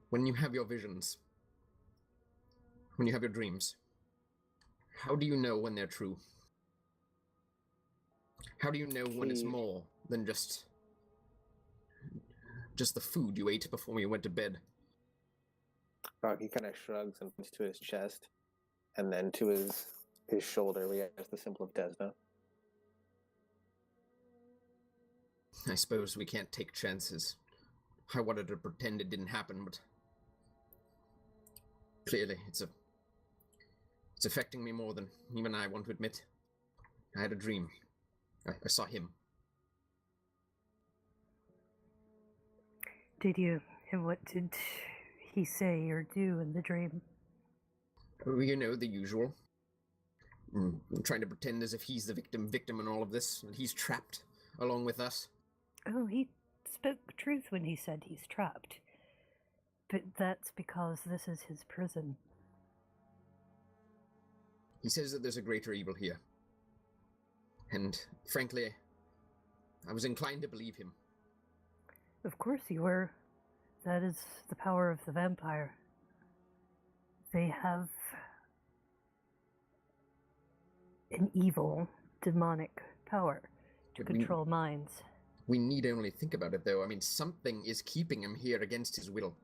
When you have your visions, when you have your dreams, how do you know when they're true? How do you know when it's more than just the food you ate before you went to bed? Rocky kind of shrugs and points to his chest, and then to his shoulder, where he has the symbol of Desna. I suppose we can't take chances. I wanted to pretend it didn't happen, but clearly it's affecting me more than even I want to admit. I had a dream. I saw him. Did you? And what did he say or do in the dream? You know, the usual. Trying to pretend as if he's the victim in all of this, and he's trapped along with us. Oh, he spoke truth when he said he's trapped. But that's because this is his prison. He says that there's a greater evil here. And, frankly, I was inclined to believe him. Of course you were. That is the power of the vampire. They have an evil, demonic power to But control minds. We need only think about it, though. I mean, something is keeping him here against his will.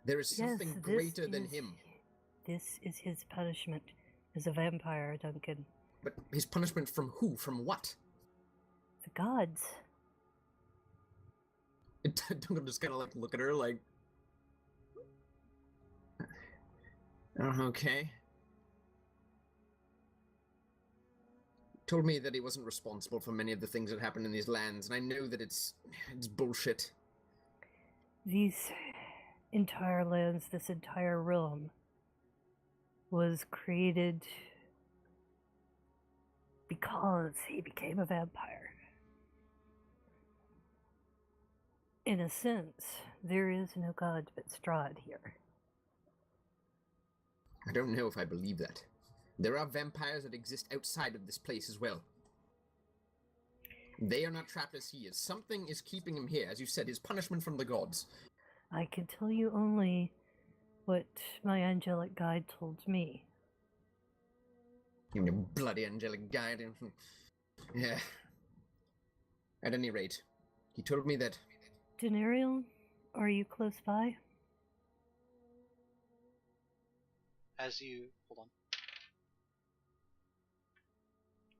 There is something Yes, greater than him. This is his punishment as a vampire, Duncan. But his punishment from who? From what? The gods. Duncan just kind of look at her like... Oh, okay. Told me that he wasn't responsible for many of the things that happened in these lands, and I know that it's bullshit. These entire lands, this entire realm, was created because he became a vampire. In a sense, there is no god but Strahd here. I don't know if I believe that. There are vampires that exist outside of this place as well. They are not trapped as he is. Something is keeping him here. As you said, his punishment from the gods. I can tell you only what my angelic guide told me. You bloody angelic guide. Yeah. At any rate, he told me that... Denariel, are you close by? As you hold on.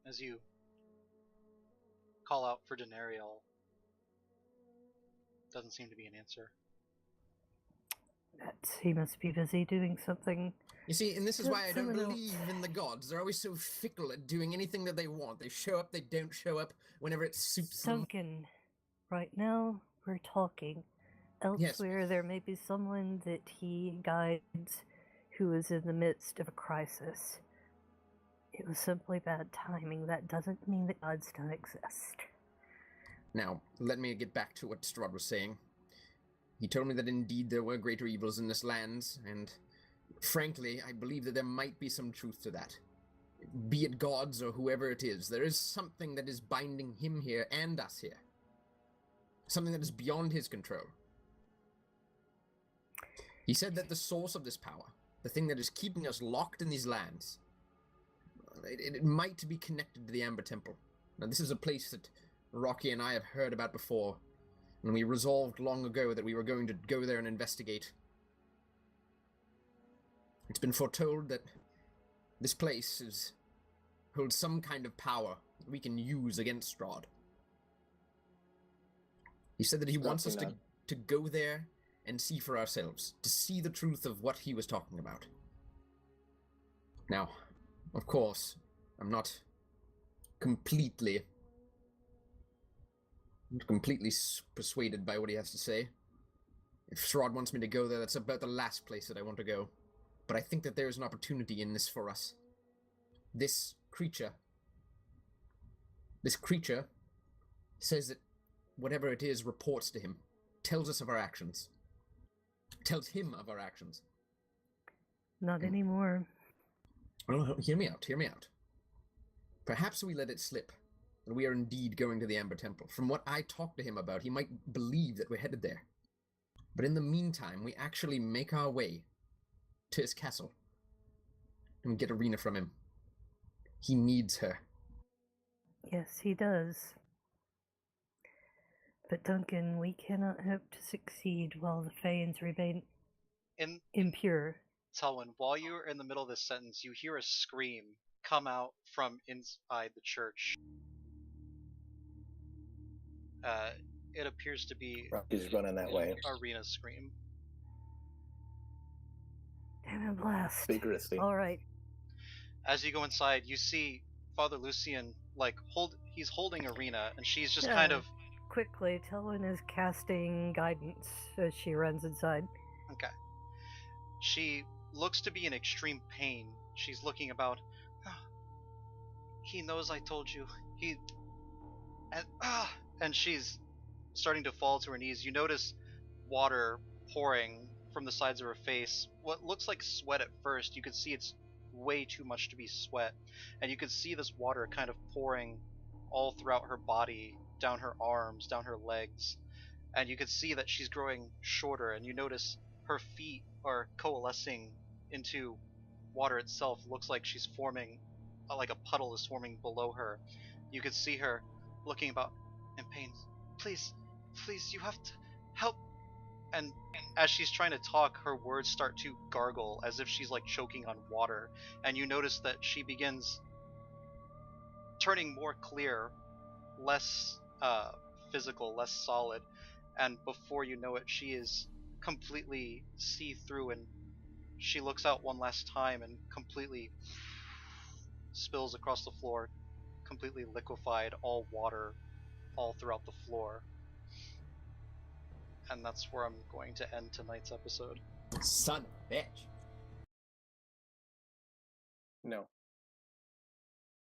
As you call out for Denariel, doesn't seem to be an answer. He must be busy doing something. You see, and this is why I don't Someone else. believe in the gods. They're always so fickle at doing anything that they want. They show up, they don't show up whenever it suits them. Duncan, right now we're talking. Elsewhere, there may be someone that he guides who is in the midst of a crisis. It was simply bad timing. That doesn't mean that gods don't exist. Now, let me get back to what Strahd was saying. He told me that indeed there were greater evils in this lands, and frankly, I believe that there might be some truth to that. Be it gods or whoever it is, there is something that is binding him here and us here. Something that is beyond his control. He said that the source of this power, the thing that is keeping us locked in these lands, it might be connected to the Amber Temple. Now, this is a place that Rocky and I have heard about before, and we resolved long ago that we were going to go there and investigate. It's been foretold that this place holds some kind of power that we can use against Strahd. He said that he wants us to go there and see for ourselves, to see the truth of what he was talking about. Now, of course, I'm not completely persuaded by what he has to say. If Strahd wants me to go there, that's about the last place that I want to go. But I think that there is an opportunity in this for us. This creature says that whatever it is reports to him, tells us of our actions, tells him of our actions. Not anymore. Well, hear me out. Perhaps we let it slip, that we are indeed going to the Amber Temple. From what I talked to him about, he might believe that we're headed there. But in the meantime, we actually make our way to his castle and get Arena from him. He needs her. Yes, he does. But Duncan, we cannot hope to succeed while the Fanes remain impure. Selwyn, while you're in the middle of this sentence, you hear a scream come out from inside the church. It appears to be Rocky's running that way. Arena's scream. Damn it, blast. Vigorously. All right. As you go inside, you see Father Lucian, he's holding Arena, and she's just kind of... Quickly, Telwyn is casting guidance as she runs inside. Okay. She looks to be in extreme pain. She's looking about. He knows I told you. And she's starting to fall to her knees. You notice water pouring from the sides of her face. What looks like sweat at first, you can see it's way too much to be sweat. And you can see this water kind of pouring all throughout her body, down her arms, down her legs. And you can see that she's growing shorter, and you notice her feet are coalescing into water itself. Looks like she's forming, like a puddle is forming below her. You can see her looking about in pain. Please, please, you have to help. And as she's trying to talk, her words start to gargle as if she's like choking on water. And you notice that she begins turning more clear, less physical, less solid. And before you know it, she is completely see-through, and she looks out one last time and completely spills across the floor, completely liquefied, all water all throughout the floor. And that's where I'm going to end tonight's episode. Son of a bitch. No.